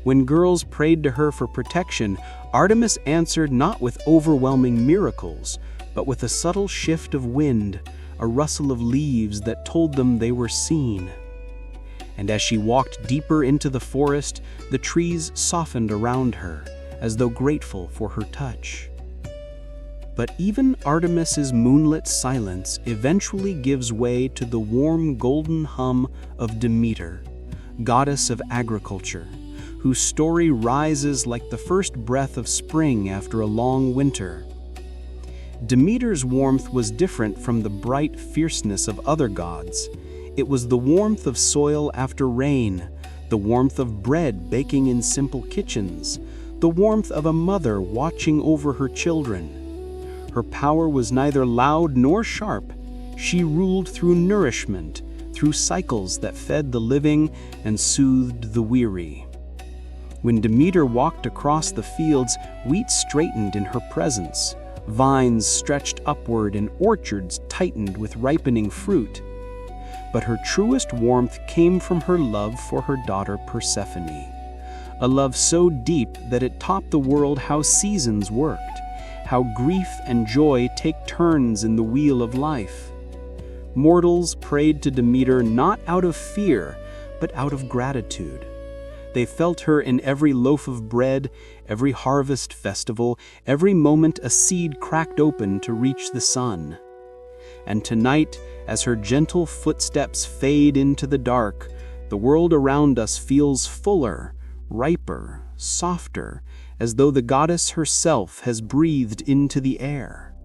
When girls prayed to her for protection, Artemis answered not with overwhelming miracles, but with a subtle shift of wind, a rustle of leaves that told them they were seen. And as she walked deeper into the forest, the trees softened around her, as though grateful for her touch. But even Artemis's moonlit silence eventually gives way to the warm golden hum of Demeter, goddess of agriculture, whose story rises like the first breath of spring after a long winter. Demeter's warmth was different from the bright fierceness of other gods. It was the warmth of soil after rain, the warmth of bread baking in simple kitchens, the warmth of a mother watching over her children. Her power was neither loud nor sharp. She ruled through nourishment, through cycles that fed the living and soothed the weary. When Demeter walked across the fields, wheat straightened in her presence. Vines stretched upward and orchards tightened with ripening fruit. But her truest warmth came from her love for her daughter Persephone, a love so deep that it taught the world how seasons worked, how grief and joy take turns in the wheel of life. Mortals prayed to Demeter not out of fear, but out of gratitude. They felt her in every loaf of bread, every harvest festival, every moment a seed cracked open to reach the sun. And tonight, as her gentle footsteps fade into the dark, the world around us feels fuller, riper, softer, as though the goddess herself has breathed into the air.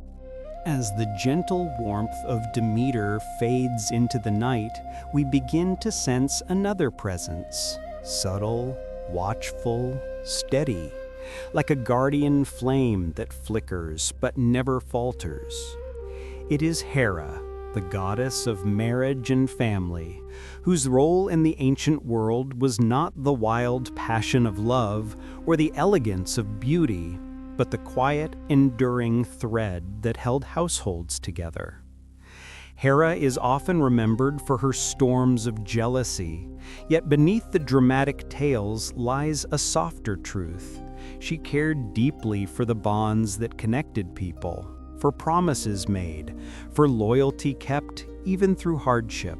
As the gentle warmth of Demeter fades into the night, we begin to sense another presence, subtle, watchful, steady, like a guardian flame that flickers but never falters. It is Hera, the goddess of marriage and family, whose role in the ancient world was not the wild passion of love or the elegance of beauty, but the quiet, enduring thread that held households together. Hera is often remembered for her storms of jealousy, yet beneath the dramatic tales lies a softer truth. She cared deeply for the bonds that connected people, for promises made, for loyalty kept even through hardship.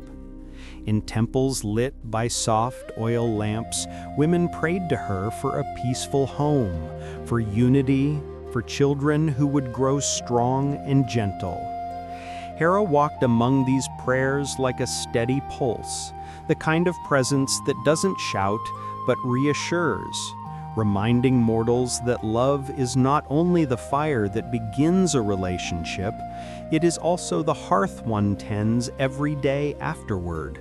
In temples lit by soft oil lamps, women prayed to her for a peaceful home, for unity, for children who would grow strong and gentle. Hera walked among these prayers like a steady pulse, the kind of presence that doesn't shout but reassures, reminding mortals that love is not only the fire that begins a relationship, it is also the hearth one tends every day afterward.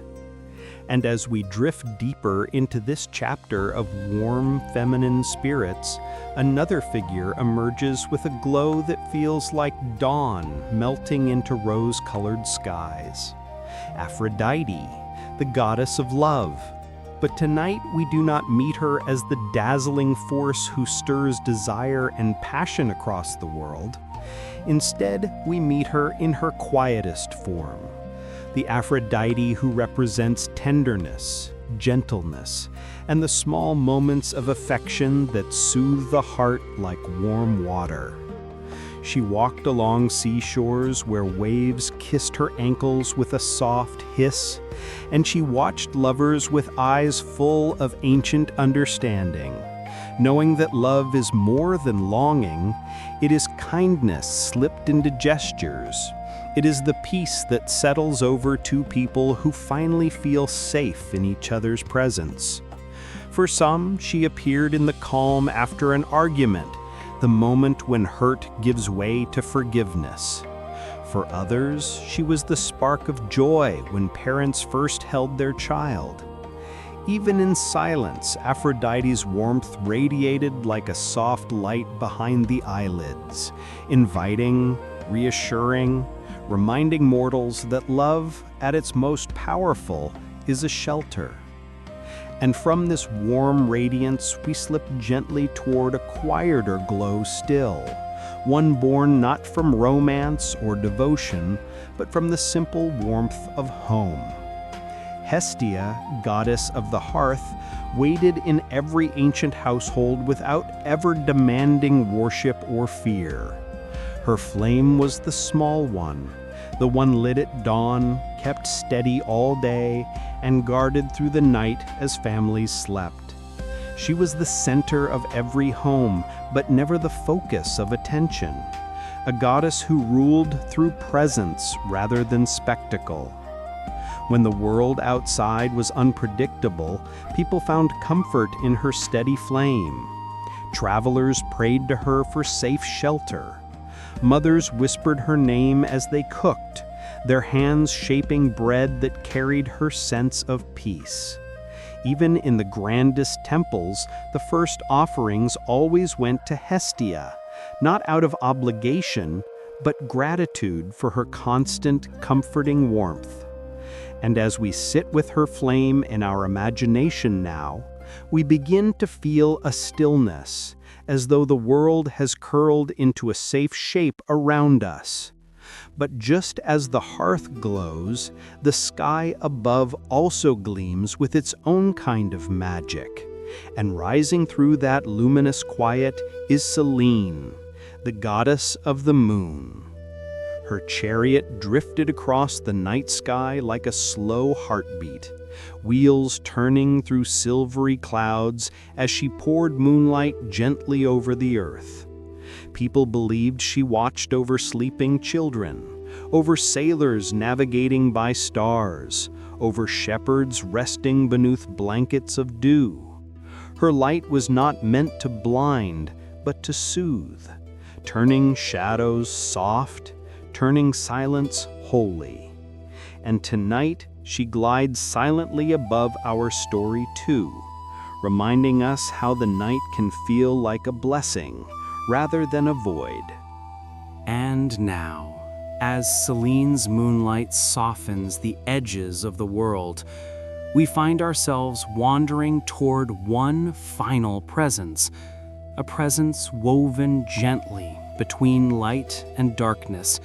And as we drift deeper into this chapter of warm feminine spirits, another figure emerges with a glow that feels like dawn melting into rose-colored skies. Aphrodite, the goddess of love. But tonight we do not meet her as the dazzling force who stirs desire and passion across the world. Instead, we meet her in her quietest form. The Aphrodite who represents tenderness, gentleness, and the small moments of affection that soothe the heart like warm water. She walked along seashores where waves kissed her ankles with a soft hiss, and she watched lovers with eyes full of ancient understanding. Knowing that love is more than longing, it is kindness slipped into gestures. It is the peace that settles over two people who finally feel safe in each other's presence. For some, she appeared in the calm after an argument, the moment when hurt gives way to forgiveness. For others, she was the spark of joy when parents first held their child. Even in silence, Aphrodite's warmth radiated like a soft light behind the eyelids, inviting, reassuring, reminding mortals that love, at its most powerful, is a shelter. And from this warm radiance, we slip gently toward a quieter glow still, one born not from romance or devotion, but from the simple warmth of home. Hestia, goddess of the hearth, waited in every ancient household without ever demanding worship or fear. Her flame was the small one, the one lit at dawn, kept steady all day, and guarded through the night as families slept. She was the center of every home, but never the focus of attention. a goddess who ruled through presence rather than spectacle. When the world outside was unpredictable, people found comfort in her steady flame. Travelers prayed to her for safe shelter. Mothers whispered her name as they cooked, their hands shaping bread that carried her sense of peace. Even in the grandest temples, the first offerings always went to Hestia, not out of obligation, but gratitude for her constant, comforting warmth. And as we sit with her flame in our imagination now, we begin to feel a stillness, as though the world has curled into a safe shape around us. But just as the hearth glows, the sky above also gleams with its own kind of magic. And rising through that luminous quiet is Selene, the goddess of the moon. Her chariot drifted across the night sky like a slow heartbeat, wheels turning through silvery clouds as she poured moonlight gently over the earth. People believed she watched over sleeping children, over sailors navigating by stars, over shepherds resting beneath blankets of dew. Her light was not meant to blind, but to soothe, turning shadows soft, turning silence holy. And tonight she glides silently above our story too, reminding us how the night can feel like a blessing rather than a void. And now, as Selene's moonlight softens the edges of the world, we find ourselves wandering toward one final presence, a presence woven gently between light and darkness,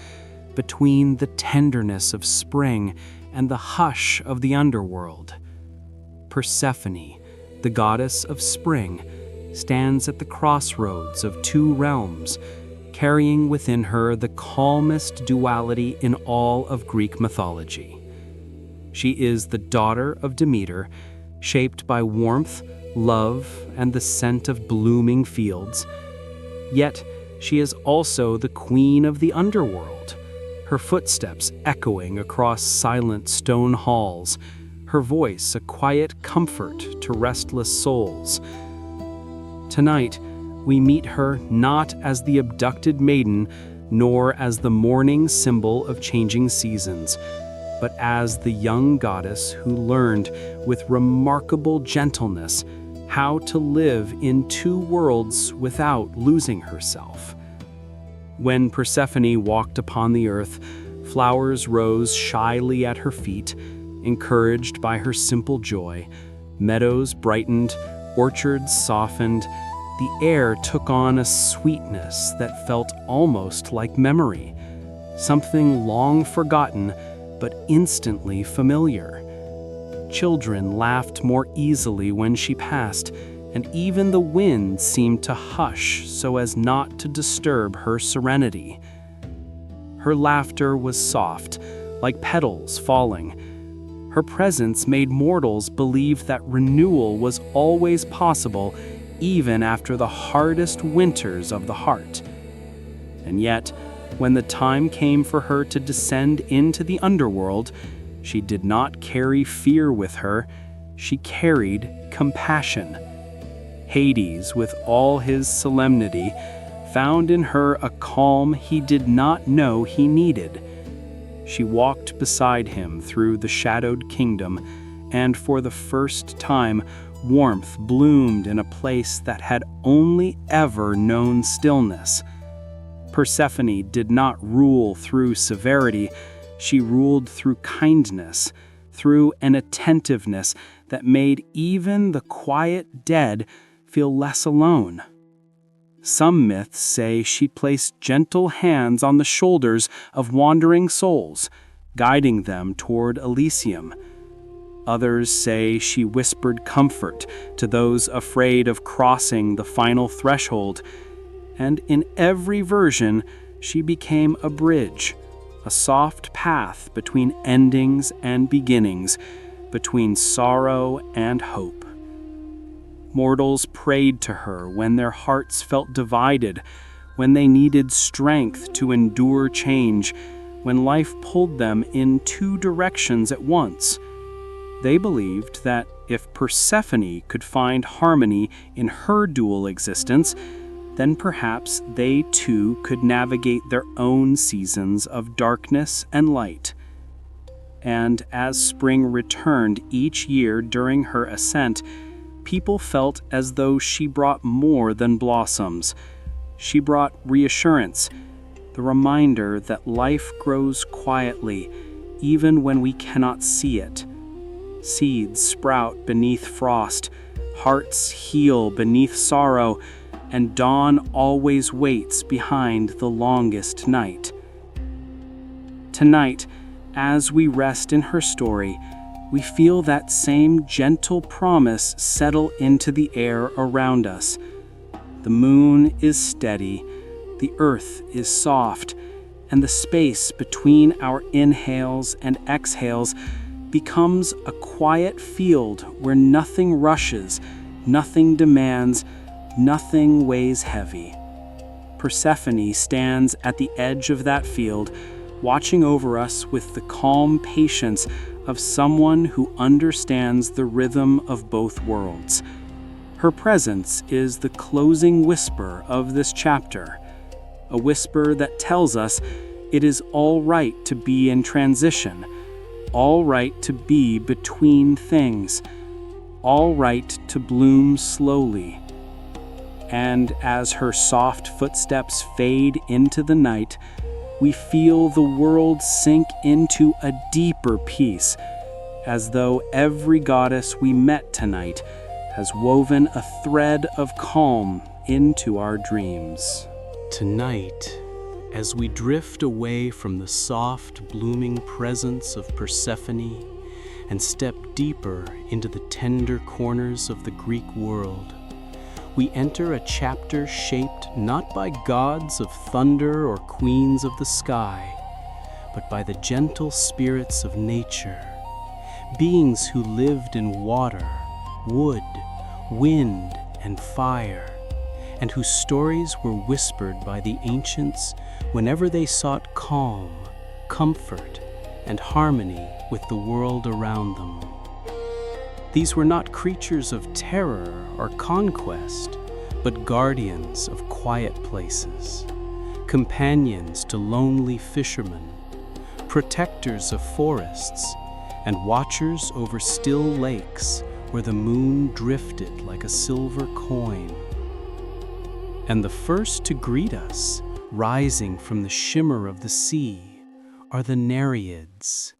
between the tenderness of spring and the hush of the underworld. Persephone, the goddess of spring, stands at the crossroads of two realms, carrying within her the calmest duality in all of Greek mythology. She is the daughter of Demeter, shaped by warmth, love, and the scent of blooming fields. Yet, she is also the queen of the underworld, her footsteps echoing across silent stone halls, her voice a quiet comfort to restless souls. Tonight, we meet her not as the abducted maiden, nor as the mourning symbol of changing seasons, but as the young goddess who learned with remarkable gentleness how to live in two worlds without losing herself. When Persephone walked upon the earth, flowers rose shyly at her feet, encouraged by her simple joy. Meadows brightened, orchards softened, the air took on a sweetness that felt almost like memory, something long forgotten but instantly familiar. Children laughed more easily when she passed, and even the wind seemed to hush so as not to disturb her serenity. Her laughter was soft, like petals falling. Her presence made mortals believe that renewal was always possible, even after the hardest winters of the heart. And yet, when the time came for her to descend into the underworld, she did not carry fear with her, she carried compassion. Hades, with all his solemnity, found in her a calm he did not know he needed. She walked beside him through the shadowed kingdom, and for the first time, warmth bloomed in a place that had only ever known stillness. Persephone did not rule through severity, she ruled through kindness, through an attentiveness that made even the quiet dead feel less alone. Some myths say she placed gentle hands on the shoulders of wandering souls, guiding them toward Elysium. Others say she whispered comfort to those afraid of crossing the final threshold, and in every version she became a bridge, a soft path between endings and beginnings, between sorrow and hope. Mortals prayed to her when their hearts felt divided, when they needed strength to endure change, when life pulled them in two directions at once. They believed that if Persephone could find harmony in her dual existence, then perhaps they too could navigate their own seasons of darkness and light. And as spring returned each year during her ascent, people felt as though she brought more than blossoms. She brought reassurance, the reminder that life grows quietly, even when we cannot see it. Seeds sprout beneath frost, hearts heal beneath sorrow, and dawn always waits behind the longest night. Tonight, as we rest in her story, we feel that same gentle promise settle into the air around us. The moon is steady, the earth is soft, and the space between our inhales and exhales becomes a quiet field where nothing rushes, nothing demands, nothing weighs heavy. Persephone stands at the edge of that field, watching over us with the calm patience of someone who understands the rhythm of both worlds. Her presence is the closing whisper of this chapter, a whisper that tells us it is all right to be in transition, all right to be between things, all right to bloom slowly. And as her soft footsteps fade into the night, we feel the world sink into a deeper peace, as though every goddess we met tonight has woven a thread of calm into our dreams. Tonight, as we drift away from the soft, blooming presence of Persephone and step deeper into the tender corners of the Greek world, we enter a chapter shaped not by gods of thunder or queens of the sky, but by the gentle spirits of nature, beings who lived in water, wood, wind, and fire, and whose stories were whispered by the ancients whenever they sought calm, comfort, and harmony with the world around them. These were not creatures of terror or conquest, but guardians of quiet places, companions to lonely fishermen, protectors of forests, and watchers over still lakes where the moon drifted like a silver coin. And the first to greet us, rising from the shimmer of the sea, are the Nereids,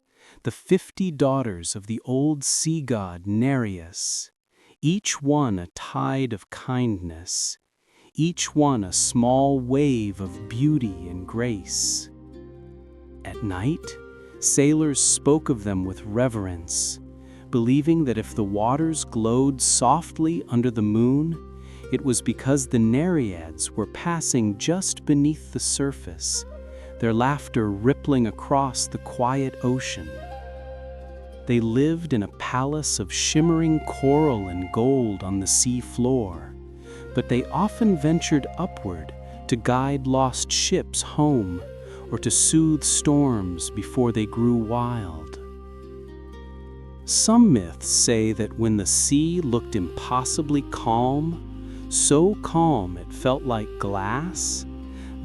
the 50 daughters of the old sea god Nereus, each one a tide of kindness, each one a small wave of beauty and grace. At night, sailors spoke of them with reverence, believing that if the waters glowed softly under the moon, it was because the Nereids were passing just beneath the surface, their laughter rippling across the quiet ocean. They lived in a palace of shimmering coral and gold on the sea floor, but they often ventured upward to guide lost ships home or to soothe storms before they grew wild. Some myths say that when the sea looked impossibly calm, so calm it felt like glass,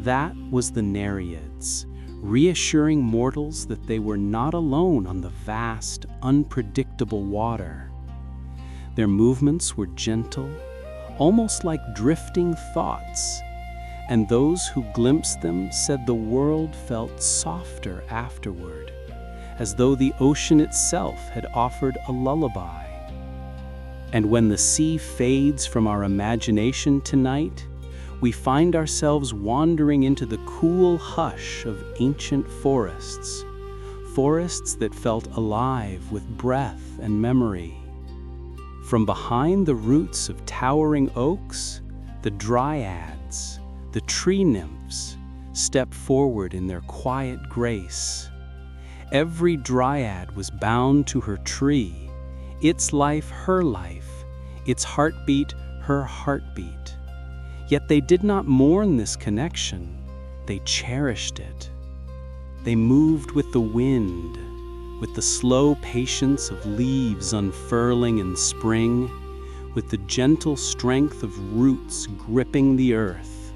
that was the Nereids, reassuring mortals that they were not alone on the vast, unpredictable water. Their movements were gentle, almost like drifting thoughts, and those who glimpsed them said the world felt softer afterward, as though the ocean itself had offered a lullaby. And when the sea fades from our imagination tonight, we find ourselves wandering into the cool hush of ancient forests, forests that felt alive with breath and memory. From behind the roots of towering oaks, the dryads, the tree nymphs, step forward in their quiet grace. Every dryad was bound to her tree, its life her life, its heartbeat her heartbeat. Yet they did not mourn this connection, they cherished it. They moved with the wind, with the slow patience of leaves unfurling in spring, with the gentle strength of roots gripping the earth.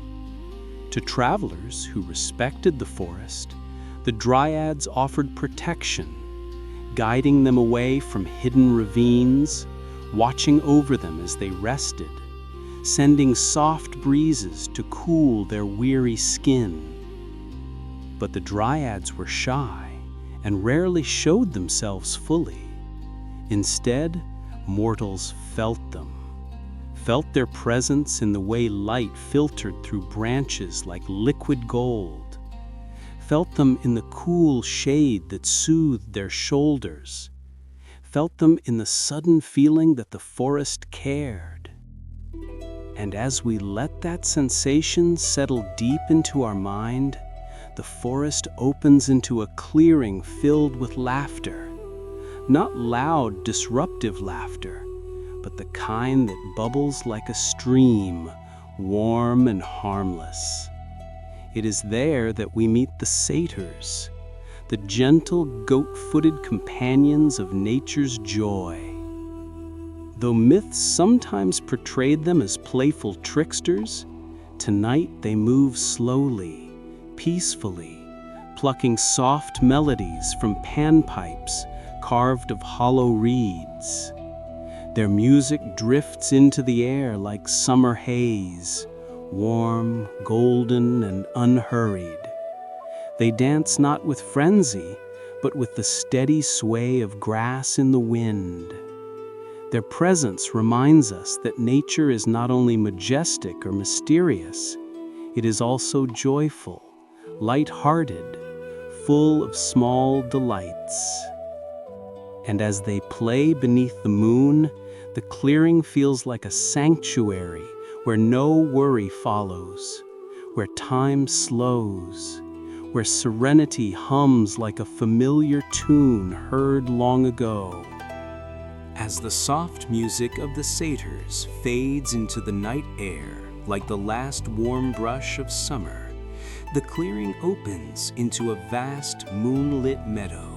To travelers who respected the forest, the dryads offered protection, guiding them away from hidden ravines, watching over them as they rested, sending soft breezes to cool their weary skin. But the dryads were shy and rarely showed themselves fully. Instead, mortals felt them, felt their presence in the way light filtered through branches like liquid gold, felt them in the cool shade that soothed their shoulders, felt them in the sudden feeling that the forest cared. And as we let that sensation settle deep into our mind, the forest opens into a clearing filled with laughter. Not loud, disruptive laughter, but the kind that bubbles like a stream, warm and harmless. It is there that we meet the satyrs, the gentle, goat-footed companions of nature's joy. Though myths sometimes portrayed them as playful tricksters, tonight they move slowly, peacefully, plucking soft melodies from panpipes carved of hollow reeds. Their music drifts into the air like summer haze, warm, golden, and unhurried. They dance not with frenzy, but with the steady sway of grass in the wind. Their presence reminds us that nature is not only majestic or mysterious, it is also joyful, light-hearted, full of small delights. And as they play beneath the moon, the clearing feels like a sanctuary where no worry follows, where time slows, where serenity hums like a familiar tune heard long ago. As the soft music of the satyrs fades into the night air like the last warm brush of summer, the clearing opens into a vast moonlit meadow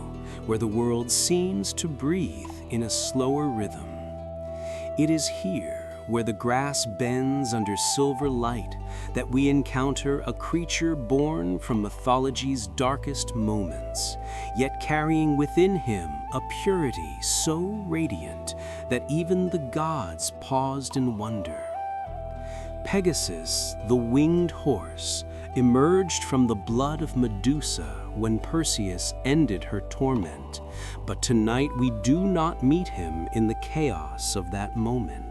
where the world seems to breathe in a slower rhythm. It is here where the grass bends under silver light that we encounter a creature born from mythology's darkest moments, yet carrying within him a purity so radiant that even the gods paused in wonder. Pegasus, the winged horse, emerged from the blood of Medusa when Perseus ended her torment, but tonight we do not meet him in the chaos of that moment.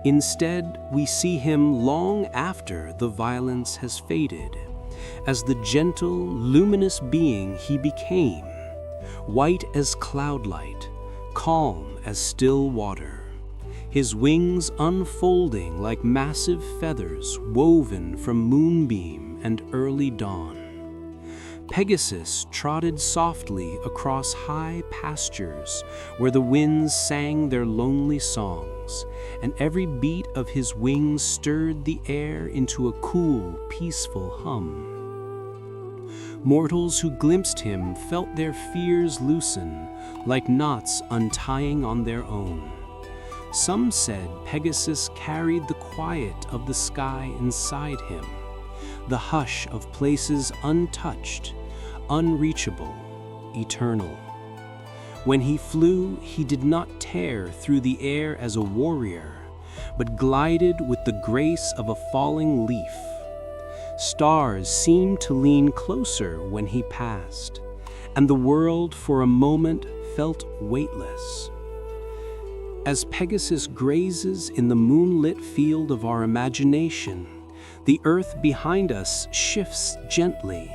Instead, we see him long after the violence has faded, as the gentle, luminous being he became, white as cloudlight, calm as still water, his wings unfolding like massive feathers woven from moonbeam and early dawn. Pegasus trotted softly across high pastures where the winds sang their lonely songs, and every beat of his wings stirred the air into a cool, peaceful hum. Mortals who glimpsed him felt their fears loosen, like knots untying on their own. Some said Pegasus carried the quiet of the sky inside him, the hush of places untouched, unreachable, eternal. When he flew, he did not tear through the air as a warrior, but glided with the grace of a falling leaf. Stars seemed to lean closer when he passed, and the world for a moment felt weightless. As Pegasus grazes in the moonlit field of our imagination, the earth behind us shifts gently,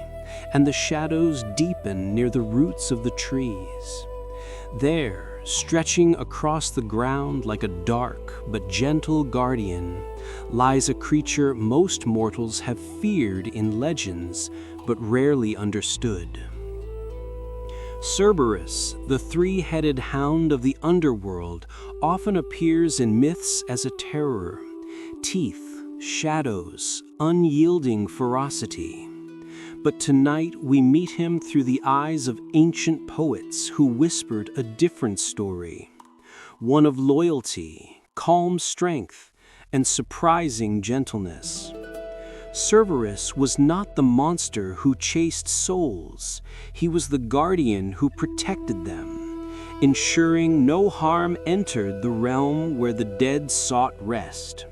and the shadows deepen near the roots of the trees. There, stretching across the ground like a dark but gentle guardian, lies a creature most mortals have feared in legends but rarely understood. Cerberus, the three-headed hound of the Underworld, often appears in myths as a terror, teeth shadows, unyielding ferocity. But tonight we meet him through the eyes of ancient poets who whispered a different story, one of loyalty, calm strength, and surprising gentleness. Cerberus was not the monster who chased souls, he was the guardian who protected them, ensuring no harm entered the realm where the dead sought rest.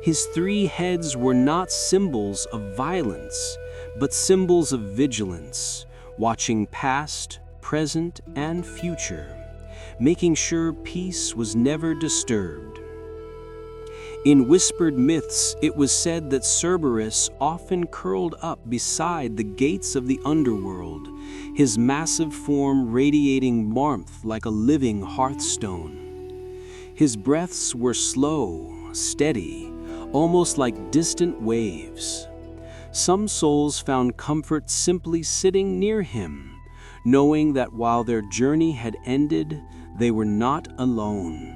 His 3 heads were not symbols of violence, but symbols of vigilance, watching past, present, and future, making sure peace was never disturbed. In whispered myths, it was said that Cerberus often curled up beside the gates of the underworld, his massive form radiating warmth like a living hearthstone. His breaths were slow, steady, almost like distant waves. Some souls found comfort simply sitting near him, knowing that while their journey had ended, they were not alone.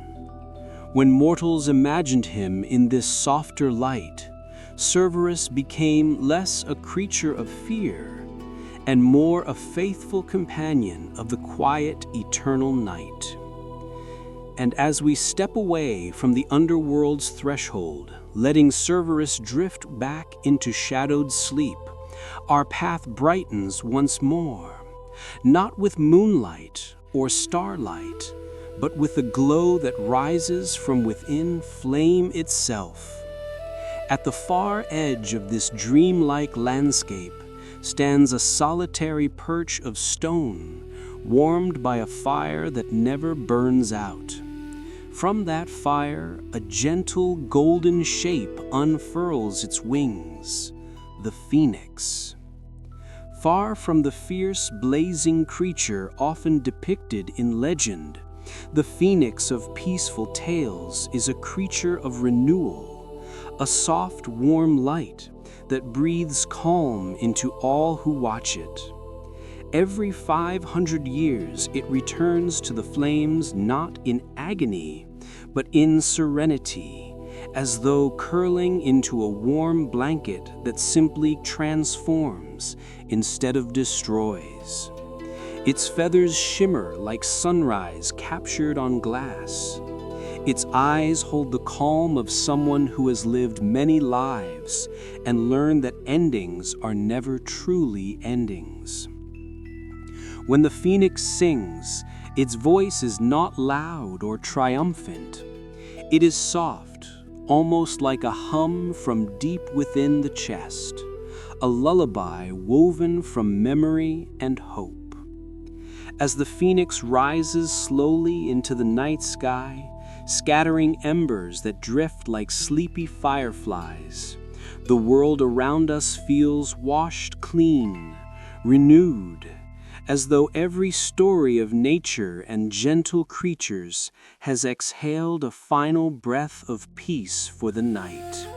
When mortals imagined him in this softer light, Cerberus became less a creature of fear and more a faithful companion of the quiet, eternal night. And as we step away from the underworld's threshold, letting Cerberus drift back into shadowed sleep, our path brightens once more, not with moonlight or starlight, but with a glow that rises from within flame itself. At the far edge of this dreamlike landscape stands a solitary perch of stone, warmed by a fire that never burns out. From that fire, a gentle golden shape unfurls its wings, the phoenix. Far from the fierce, blazing creature often depicted in legend, the phoenix of peaceful tales is a creature of renewal, a soft, warm light that breathes calm into all who watch it. Every 500 years, it returns to the flames not in agony, but in serenity, as though curling into a warm blanket that simply transforms instead of destroys. Its feathers shimmer like sunrise captured on glass. Its eyes hold the calm of someone who has lived many lives and learned that endings are never truly endings. When the phoenix sings, its voice is not loud or triumphant. It is soft, almost like a hum from deep within the chest, a lullaby woven from memory and hope. As the phoenix rises slowly into the night sky, scattering embers that drift like sleepy fireflies, the world around us feels washed clean, renewed, as though every story of nature and gentle creatures has exhaled a final breath of peace for the night.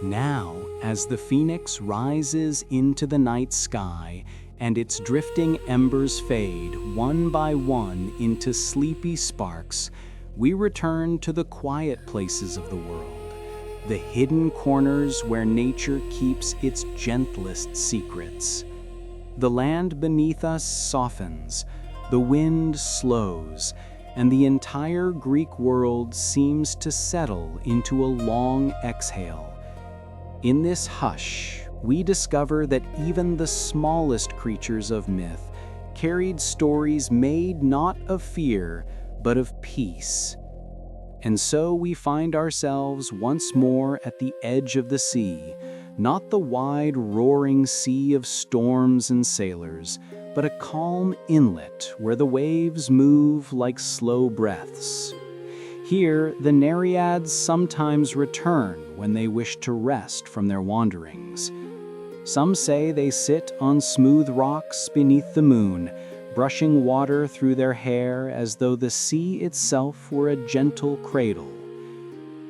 Now, as the phoenix rises into the night sky and its drifting embers fade one by one into sleepy sparks, we return to the quiet places of the world, the hidden corners where nature keeps its gentlest secrets. The land beneath us softens, the wind slows, and the entire Greek world seems to settle into a long exhale. In this hush, we discover that even the smallest creatures of myth carried stories made not of fear, but of peace. And so we find ourselves once more at the edge of the sea, not the wide, roaring sea of storms and sailors, but a calm inlet where the waves move like slow breaths. Here, the Nereids sometimes return when they wish to rest from their wanderings. Some say they sit on smooth rocks beneath the moon, brushing water through their hair as though the sea itself were a gentle cradle.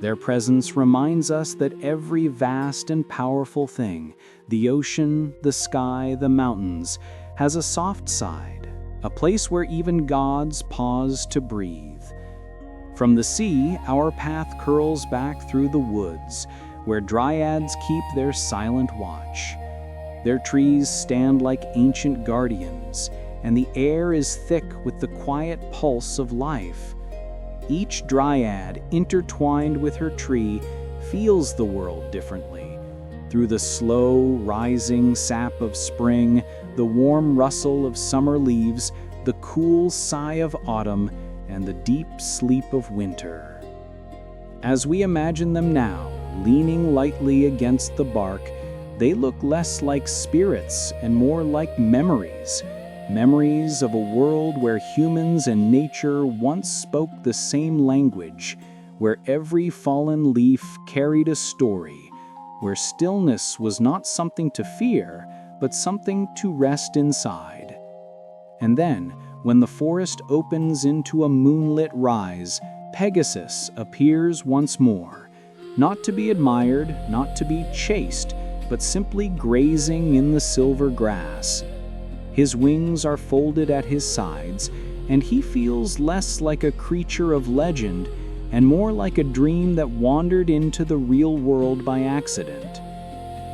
Their presence reminds us that every vast and powerful thing, the ocean, the sky, the mountains, has a soft side, a place where even gods pause to breathe. From the sea, our path curls back through the woods, where dryads keep their silent watch. Their trees stand like ancient guardians, and the air is thick with the quiet pulse of life. Each dryad, intertwined with her tree, feels the world differently. Through the slow, rising sap of spring, the warm rustle of summer leaves, the cool sigh of autumn, and the deep sleep of winter. As we imagine them now, leaning lightly against the bark, they look less like spirits and more like memories. Memories of a world where humans and nature once spoke the same language, where every fallen leaf carried a story, where stillness was not something to fear, but something to rest inside. And then, when the forest opens into a moonlit rise, Pegasus appears once more, not to be admired, not to be chased, but simply grazing in the silver grass. His wings are folded at his sides, and he feels less like a creature of legend and more like a dream that wandered into the real world by accident.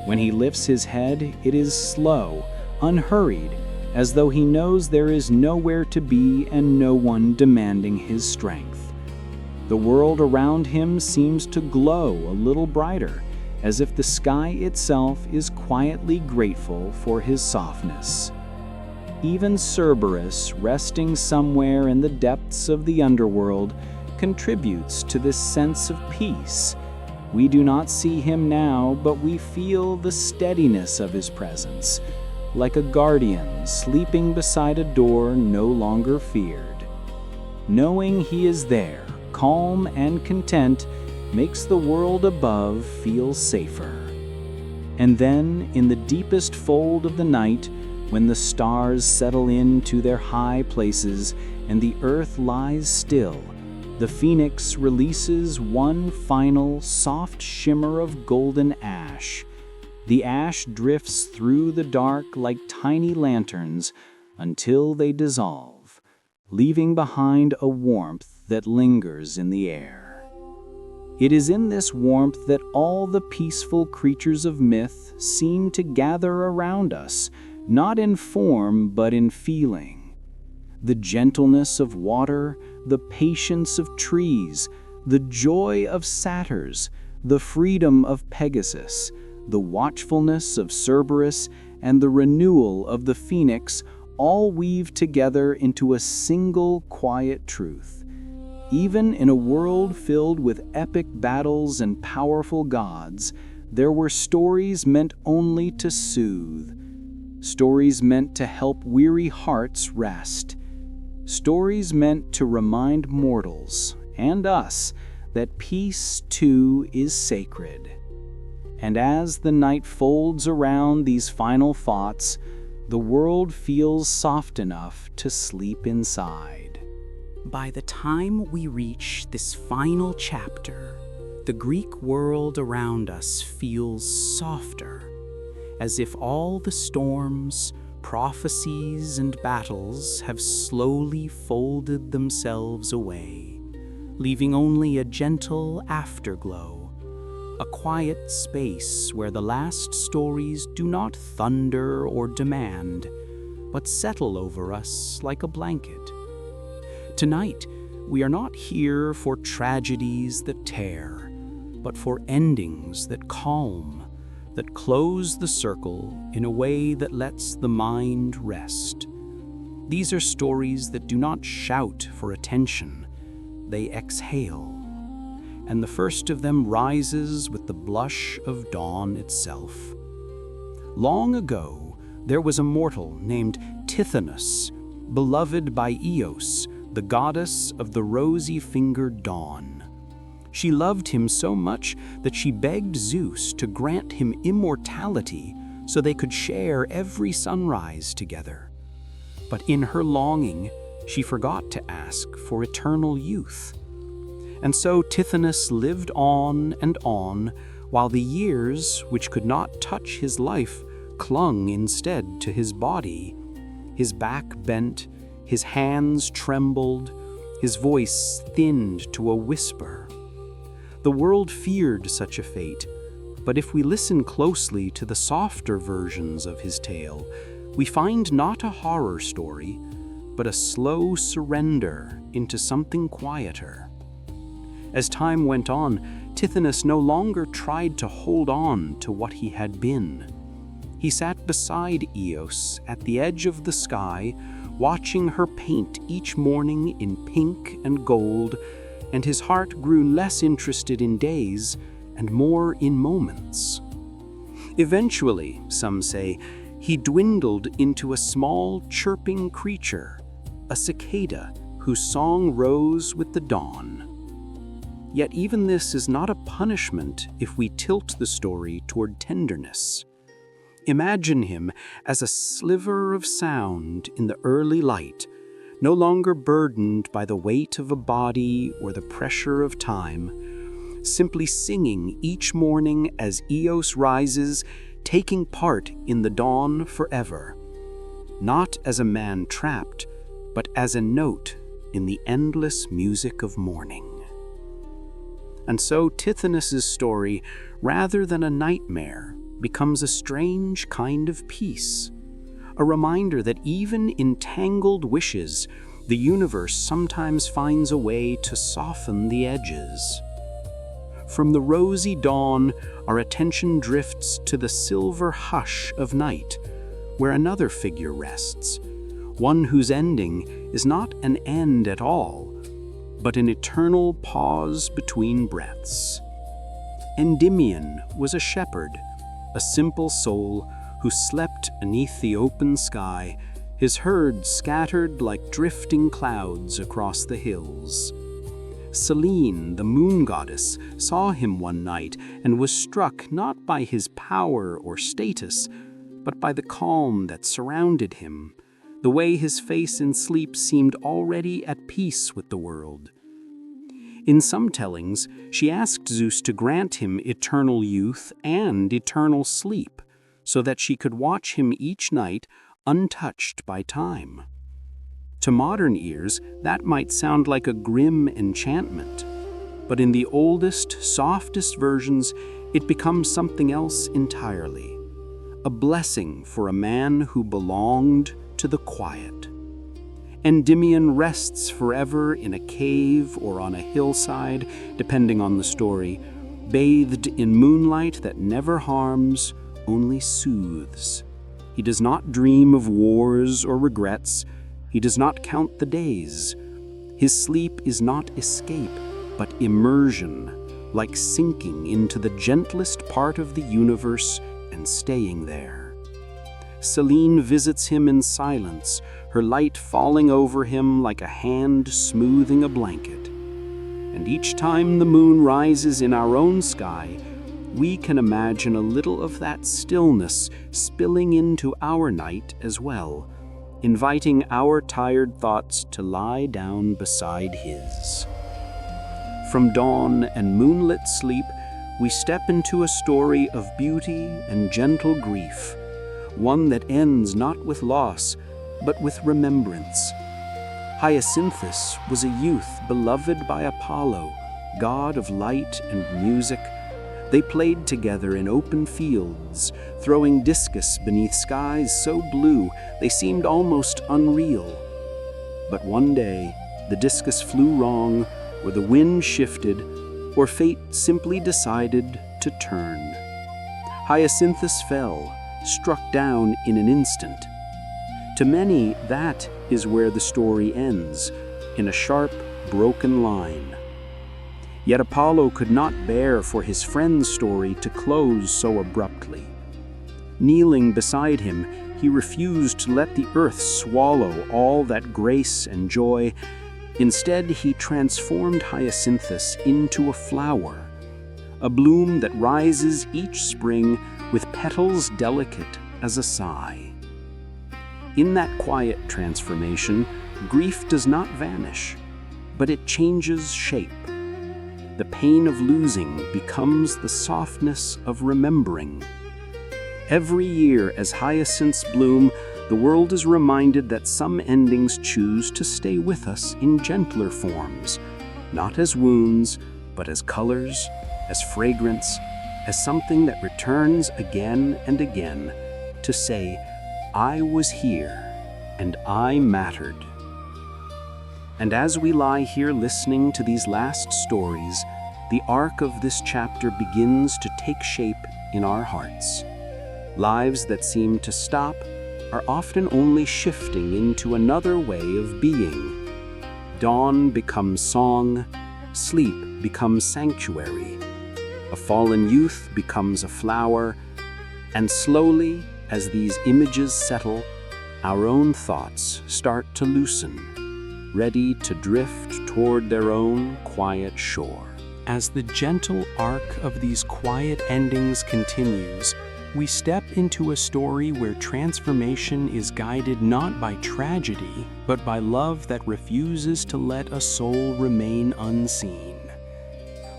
When he lifts his head, it is slow, unhurried, as though he knows there is nowhere to be and no one demanding his strength. The world around him seems to glow a little brighter, as if the sky itself is quietly grateful for his softness. Even Cerberus, resting somewhere in the depths of the underworld, contributes to this sense of peace. We do not see him now, but we feel the steadiness of his presence, like a guardian sleeping beside a door no longer feared. Knowing he is there, calm and content, makes the world above feel safer. And then, in the deepest fold of the night, when the stars settle into their high places and the earth lies still, the phoenix releases one final soft shimmer of golden ash. The ash drifts through the dark like tiny lanterns until they dissolve, leaving behind a warmth that lingers in the air. It is in this warmth that all the peaceful creatures of myth seem to gather around us, not in form but in feeling. The gentleness of water, the patience of trees, the joy of satyrs, the freedom of Pegasus, the watchfulness of Cerberus, and the renewal of the phoenix all weave together into a single quiet truth. Even in a world filled with epic battles and powerful gods, there were stories meant only to soothe, stories meant to help weary hearts rest, stories meant to remind mortals, and us, that peace too is sacred. And as the night folds around these final thoughts, the world feels soft enough to sleep inside. By the time we reach this final chapter, the Greek world around us feels softer, as if all the storms, prophecies, and battles have slowly folded themselves away, leaving only a gentle afterglow, a quiet space where the last stories do not thunder or demand, but settle over us like a blanket. Tonight, we are not here for tragedies that tear, but for endings that calm, that close the circle in a way that lets the mind rest. These are stories that do not shout for attention, they exhale. And the first of them rises with the blush of dawn itself. Long ago, there was a mortal named Tithonus, beloved by Eos, the goddess of the rosy-fingered dawn. She loved him so much that she begged Zeus to grant him immortality so they could share every sunrise together. But in her longing, she forgot to ask for eternal youth. And so Tithonus lived on and on, while the years, which could not touch his life, clung instead to his body. His back bent, his hands trembled, his voice thinned to a whisper. The world feared such a fate, But if we listen closely to the softer versions of his tale, we find not a horror story, but a slow surrender into something quieter. As time went on, Tithonus no longer tried to hold on to what he had been. He sat beside Eos at the edge of the sky, watching her paint each morning in pink and gold, and his heart grew less interested in days and more in moments. Eventually, some say, he dwindled into a small chirping creature, a cicada whose song rose with the dawn. Yet even this is not a punishment if we tilt the story toward tenderness. Imagine him as a sliver of sound in the early light, no longer burdened by the weight of a body or the pressure of time, simply singing each morning as Eos rises, taking part in the dawn forever, not as a man trapped, but as a note in the endless music of morning. And so Tithonus's story, rather than a nightmare, becomes a strange kind of peace, a reminder that even in tangled wishes, the universe sometimes finds a way to soften the edges. From the rosy dawn, our attention drifts to the silver hush of night, where another figure rests, one whose ending is not an end at all, but an eternal pause between breaths. Endymion was a shepherd, a simple soul who slept beneath the open sky, his herd scattered like drifting clouds across the hills. Selene, the moon goddess, saw him one night and was struck not by his power or status, but by the calm that surrounded him, the way his face in sleep seemed already at peace with the world. In some tellings, she asked Zeus to grant him eternal youth and eternal sleep, so that she could watch him each night untouched by time. To modern ears, that might sound like a grim enchantment, but in the oldest, softest versions, it becomes something else entirely, a blessing for a man who belonged to the quiet. Endymion rests forever in a cave or on a hillside, depending on the story, bathed in moonlight that never harms, only soothes. He does not dream of wars or regrets. He does not count the days. His sleep is not escape, but immersion, like sinking into the gentlest part of the universe and staying there. Selene visits him in silence, her light falling over him like a hand smoothing a blanket. And each time the moon rises in our own sky, we can imagine a little of that stillness spilling into our night as well, inviting our tired thoughts to lie down beside his. From dawn and moonlit sleep, we step into a story of beauty and gentle grief, one that ends not with loss, but with remembrance. Hyacinthus was a youth beloved by Apollo, god of light and music. They played together in open fields, throwing discus beneath skies so blue they seemed almost unreal. But one day, the discus flew wrong, or the wind shifted, or fate simply decided to turn. Hyacinthus fell, struck down in an instant. To many, that is where the story ends, in a sharp, broken line. Yet Apollo could not bear for his friend's story to close so abruptly. Kneeling beside him, he refused to let the earth swallow all that grace and joy. Instead, he transformed Hyacinthus into a flower, a bloom that rises each spring with petals delicate as a sigh. In that quiet transformation, grief does not vanish, but it changes shape. The pain of losing becomes the softness of remembering. Every year, as hyacinths bloom, the world is reminded that some endings choose to stay with us in gentler forms, not as wounds, but as colors, as fragrance, as something that returns again and again to say, I was here and I mattered. And as we lie here listening to these last stories, the arc of this chapter begins to take shape in our hearts. Lives that seem to stop are often only shifting into another way of being. Dawn becomes song, sleep becomes sanctuary, a fallen youth becomes a flower, and slowly, as these images settle, our own thoughts start to loosen, ready to drift toward their own quiet shore. As the gentle arc of these quiet endings continues, we step into a story where transformation is guided not by tragedy, but by love that refuses to let a soul remain unseen.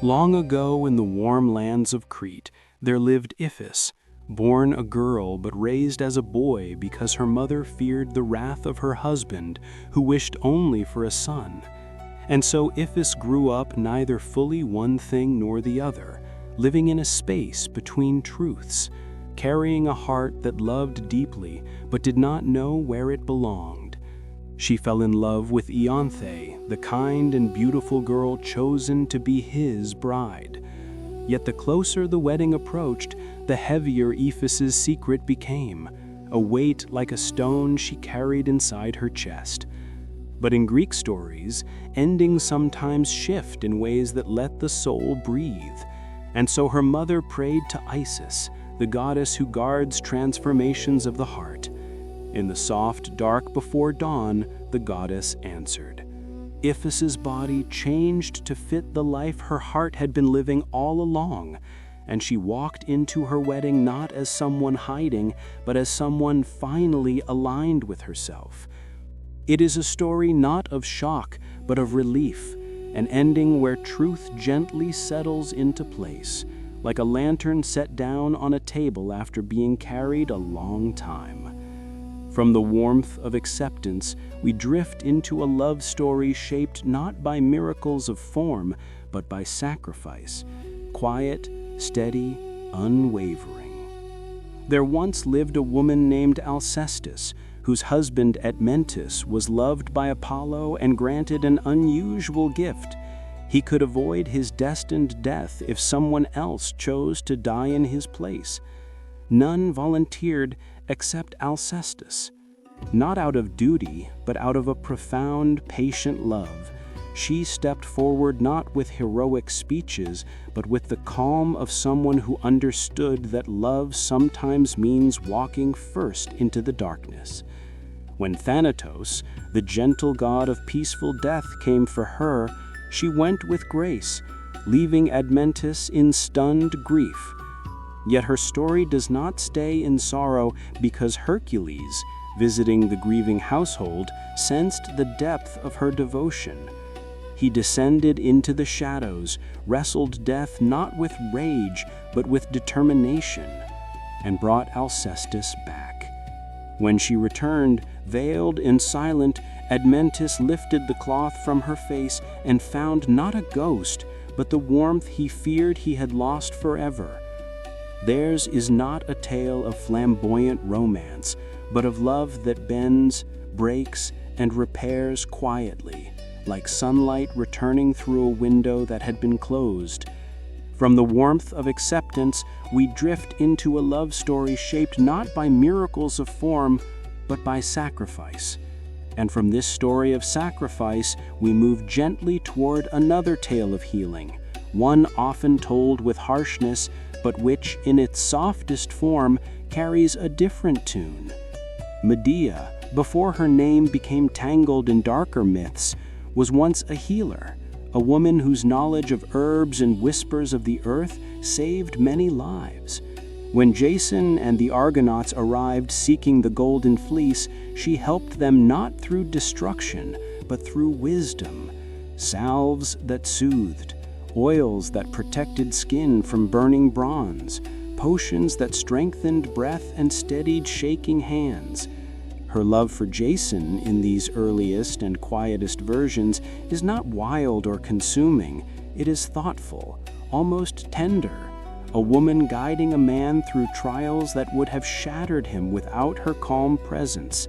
Long ago in the warm lands of Crete, there lived Iphis, born a girl but raised as a boy because her mother feared the wrath of her husband, who wished only for a son. And so Iphis grew up neither fully one thing nor the other, living in a space between truths, carrying a heart that loved deeply but did not know where it belonged. She fell in love with Ianthe, the kind and beautiful girl chosen to be his bride. Yet the closer the wedding approached, the heavier Iphis's secret became, a weight like a stone she carried inside her chest. But in Greek stories, endings sometimes shift in ways that let the soul breathe. And so her mother prayed to Isis, the goddess who guards transformations of the heart. In the soft dark before dawn, the goddess answered. Iphis's body changed to fit the life her heart had been living all along, and she walked into her wedding not as someone hiding, but as someone finally aligned with herself. It is a story not of shock, but of relief, an ending where truth gently settles into place, like a lantern set down on a table after being carried a long time. From the warmth of acceptance, we drift into a love story shaped not by miracles of form, but by sacrifice, quiet, steady, unwavering. There once lived a woman named Alcestis, whose husband Admetus was loved by Apollo and granted an unusual gift. He could avoid his destined death if someone else chose to die in his place. None volunteered except Alcestis. Not out of duty, but out of a profound, patient love. She stepped forward not with heroic speeches, but with the calm of someone who understood that love sometimes means walking first into the darkness. When Thanatos, the gentle god of peaceful death, came for her, she went with grace, leaving Admetus in stunned grief. Yet her story does not stay in sorrow because Hercules, visiting the grieving household, sensed the depth of her devotion. He descended into the shadows, wrestled death not with rage, but with determination, and brought Alcestis back. When she returned, veiled and silent, Admetus lifted the cloth from her face and found not a ghost, but the warmth he feared he had lost forever. Theirs is not a tale of flamboyant romance, but of love that bends, breaks, and repairs quietly, like sunlight returning through a window that had been closed. From the warmth of acceptance, we drift into a love story shaped not by miracles of form, but by sacrifice. And from this story of sacrifice, we move gently toward another tale of healing, one often told with harshness, but which, in its softest form, carries a different tune. Medea, before her name became tangled in darker myths, was once a healer, a woman whose knowledge of herbs and whispers of the earth saved many lives. When Jason and the Argonauts arrived seeking the golden fleece, she helped them not through destruction, but through wisdom, salves that soothed, oils that protected skin from burning bronze, potions that strengthened breath and steadied shaking hands. Her love for Jason in these earliest and quietest versions is not wild or consuming. It is thoughtful, almost tender, a woman guiding a man through trials that would have shattered him without her calm presence.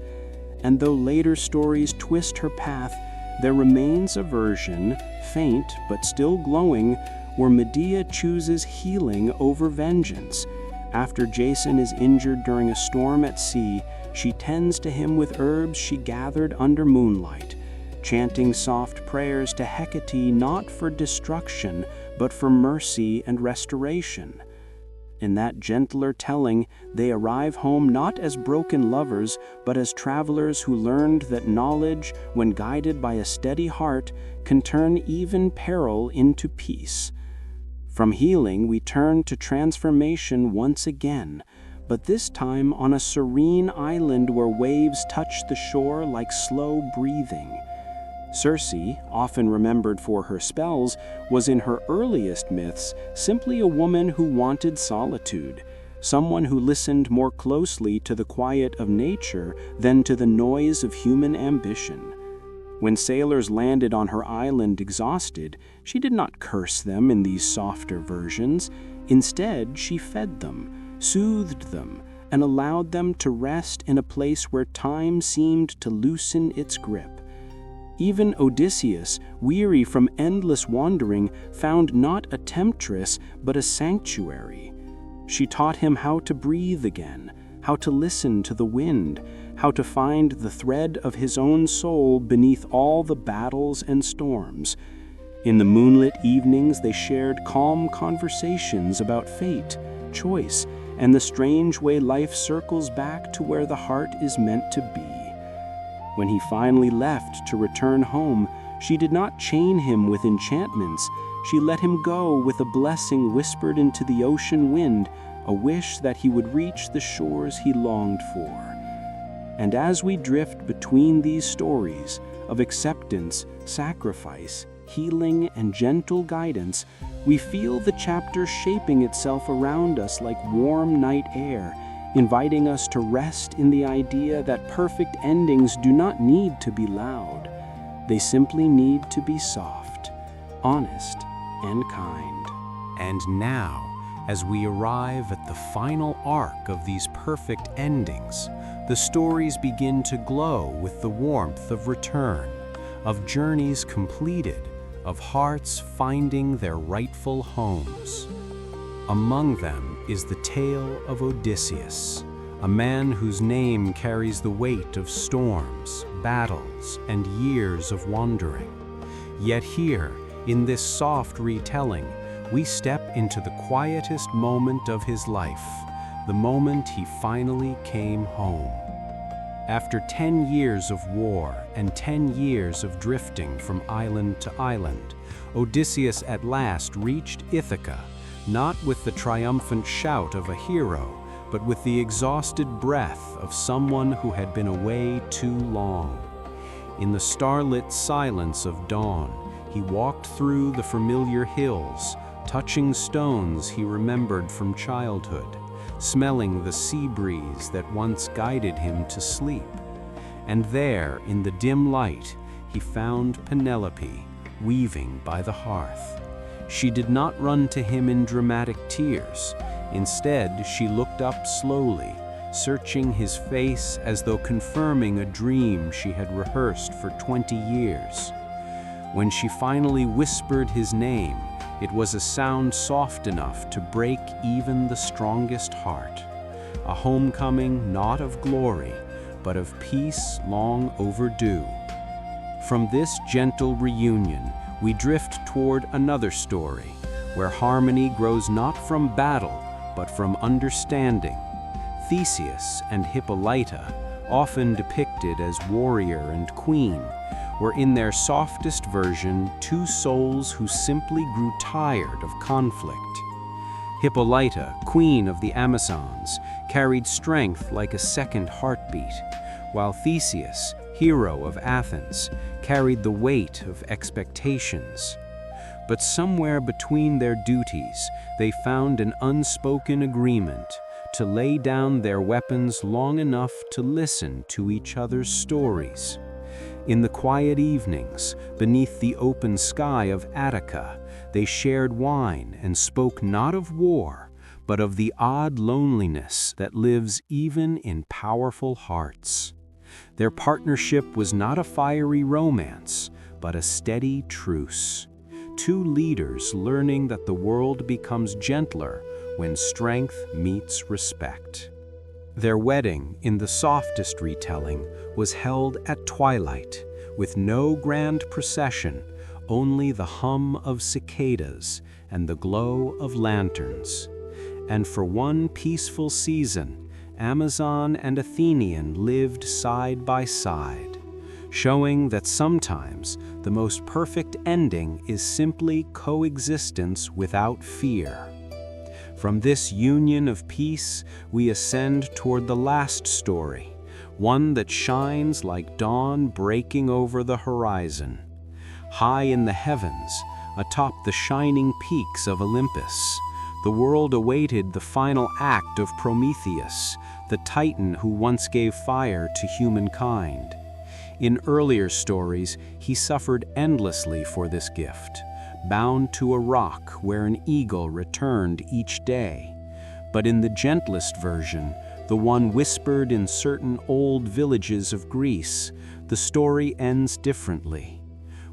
And though later stories twist her path, there remains a version, faint but still glowing, where Medea chooses healing over vengeance. After Jason is injured during a storm at sea, she tends to him with herbs she gathered under moonlight, chanting soft prayers to Hecate not for destruction, but for mercy and restoration. In that gentler telling, they arrive home not as broken lovers, but as travelers who learned that knowledge, when guided by a steady heart, can turn even peril into peace. From healing, we turn to transformation once again, but this time on a serene island where waves touch the shore like slow breathing. Circe, often remembered for her spells, was in her earliest myths simply a woman who wanted solitude, someone who listened more closely to the quiet of nature than to the noise of human ambition. When sailors landed on her island exhausted, she did not curse them in these softer versions. Instead, she fed them, soothed them, and allowed them to rest in a place where time seemed to loosen its grip. Even Odysseus, weary from endless wandering, found not a temptress but a sanctuary. She taught him how to breathe again, how to listen to the wind, how to find the thread of his own soul beneath all the battles and storms. In the moonlit evenings they shared calm conversations about fate, choice, and the strange way life circles back to where the heart is meant to be. When he finally left to return home, she did not chain him with enchantments. She let him go with a blessing whispered into the ocean wind, a wish that he would reach the shores he longed for. And as we drift between these stories of acceptance, sacrifice, healing, and gentle guidance, we feel the chapter shaping itself around us like warm night air, inviting us to rest in the idea that perfect endings do not need to be loud. They simply need to be soft, honest, and kind. And now, as we arrive at the final arc of these perfect endings, the stories begin to glow with the warmth of return, of journeys completed, of hearts finding their rightful homes. Among them is the tale of Odysseus, a man whose name carries the weight of storms, battles, and years of wandering. Yet here, in this soft retelling, we step into the quietest moment of his life, the moment he finally came home. After 10 years of war and 10 years of drifting from island to island, Odysseus at last reached Ithaca, not with the triumphant shout of a hero, but with the exhausted breath of someone who had been away too long. In the starlit silence of dawn, he walked through the familiar hills, touching stones he remembered from childhood, smelling the sea breeze that once guided him to sleep. And there, in the dim light, he found Penelope, weaving by the hearth. She did not run to him in dramatic tears. Instead, she looked up slowly, searching his face as though confirming a dream she had rehearsed for 20 years. When she finally whispered his name, it was a sound soft enough to break even the strongest heart. A homecoming not of glory, but of peace long overdue. From this gentle reunion, we drift toward another story, where harmony grows not from battle, but from understanding. Theseus and Hippolyta, often depicted as warrior and queen, were in their softest version two souls who simply grew tired of conflict. Hippolyta, queen of the Amazons, carried strength like a second heartbeat, while Theseus, hero of Athens, carried the weight of expectations. But somewhere between their duties, they found an unspoken agreement to lay down their weapons long enough to listen to each other's stories. In the quiet evenings, beneath the open sky of Attica, they shared wine and spoke not of war, but of the odd loneliness that lives even in powerful hearts. Their partnership was not a fiery romance, but a steady truce. Two leaders learning that the world becomes gentler when strength meets respect. Their wedding, in the softest retelling, was held at twilight, with no grand procession, only the hum of cicadas and the glow of lanterns. And for one peaceful season, Amazon and Athenian lived side by side, showing that sometimes the most perfect ending is simply coexistence without fear. From this union of peace, we ascend toward the last story, one that shines like dawn breaking over the horizon. High in the heavens, atop the shining peaks of Olympus, the world awaited the final act of Prometheus, the titan who once gave fire to humankind. In earlier stories, he suffered endlessly for this gift, bound to a rock where an eagle returned each day. But in the gentlest version, the one whispered in certain old villages of Greece, the story ends differently.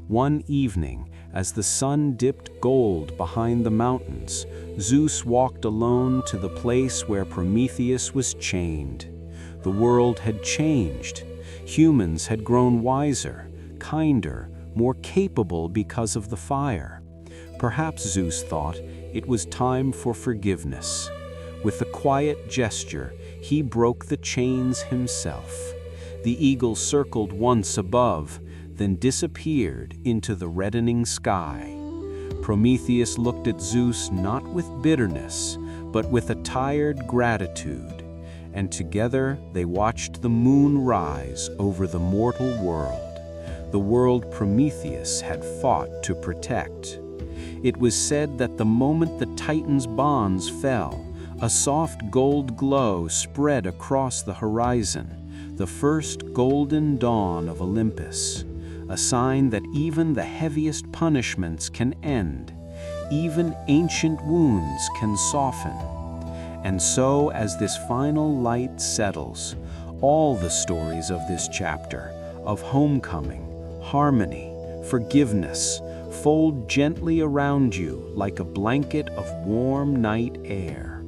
One evening, as the sun dipped gold behind the mountains, Zeus walked alone to the place where Prometheus was chained. The world had changed. Humans had grown wiser, kinder, more capable because of the fire. Perhaps Zeus thought it was time for forgiveness. With a quiet gesture, he broke the chains himself. The eagle circled once above, then disappeared into the reddening sky. Prometheus looked at Zeus not with bitterness, but with a tired gratitude, and together they watched the moon rise over the mortal the world Prometheus had fought to protect. It was said that the moment the Titan's bonds fell, a soft gold glow spread across the horizon, the first golden dawn of Olympus, a sign that even the heaviest punishments can end, even ancient wounds can soften. And so, as this final light settles, all the stories of this chapter, of homecoming, harmony, forgiveness, fold gently around you like a blanket of warm night air.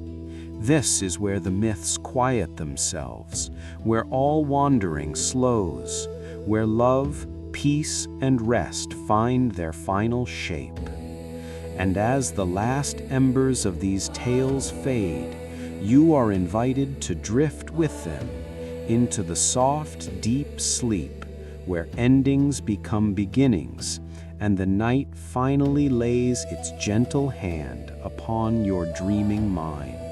This is where the myths quiet themselves, where all wandering slows, where love, peace, and rest find their final shape. And as the last embers of these tales fade, you are invited to drift with them into the soft, deep sleep where endings become beginnings and the night finally lays its gentle hand upon your dreaming mind.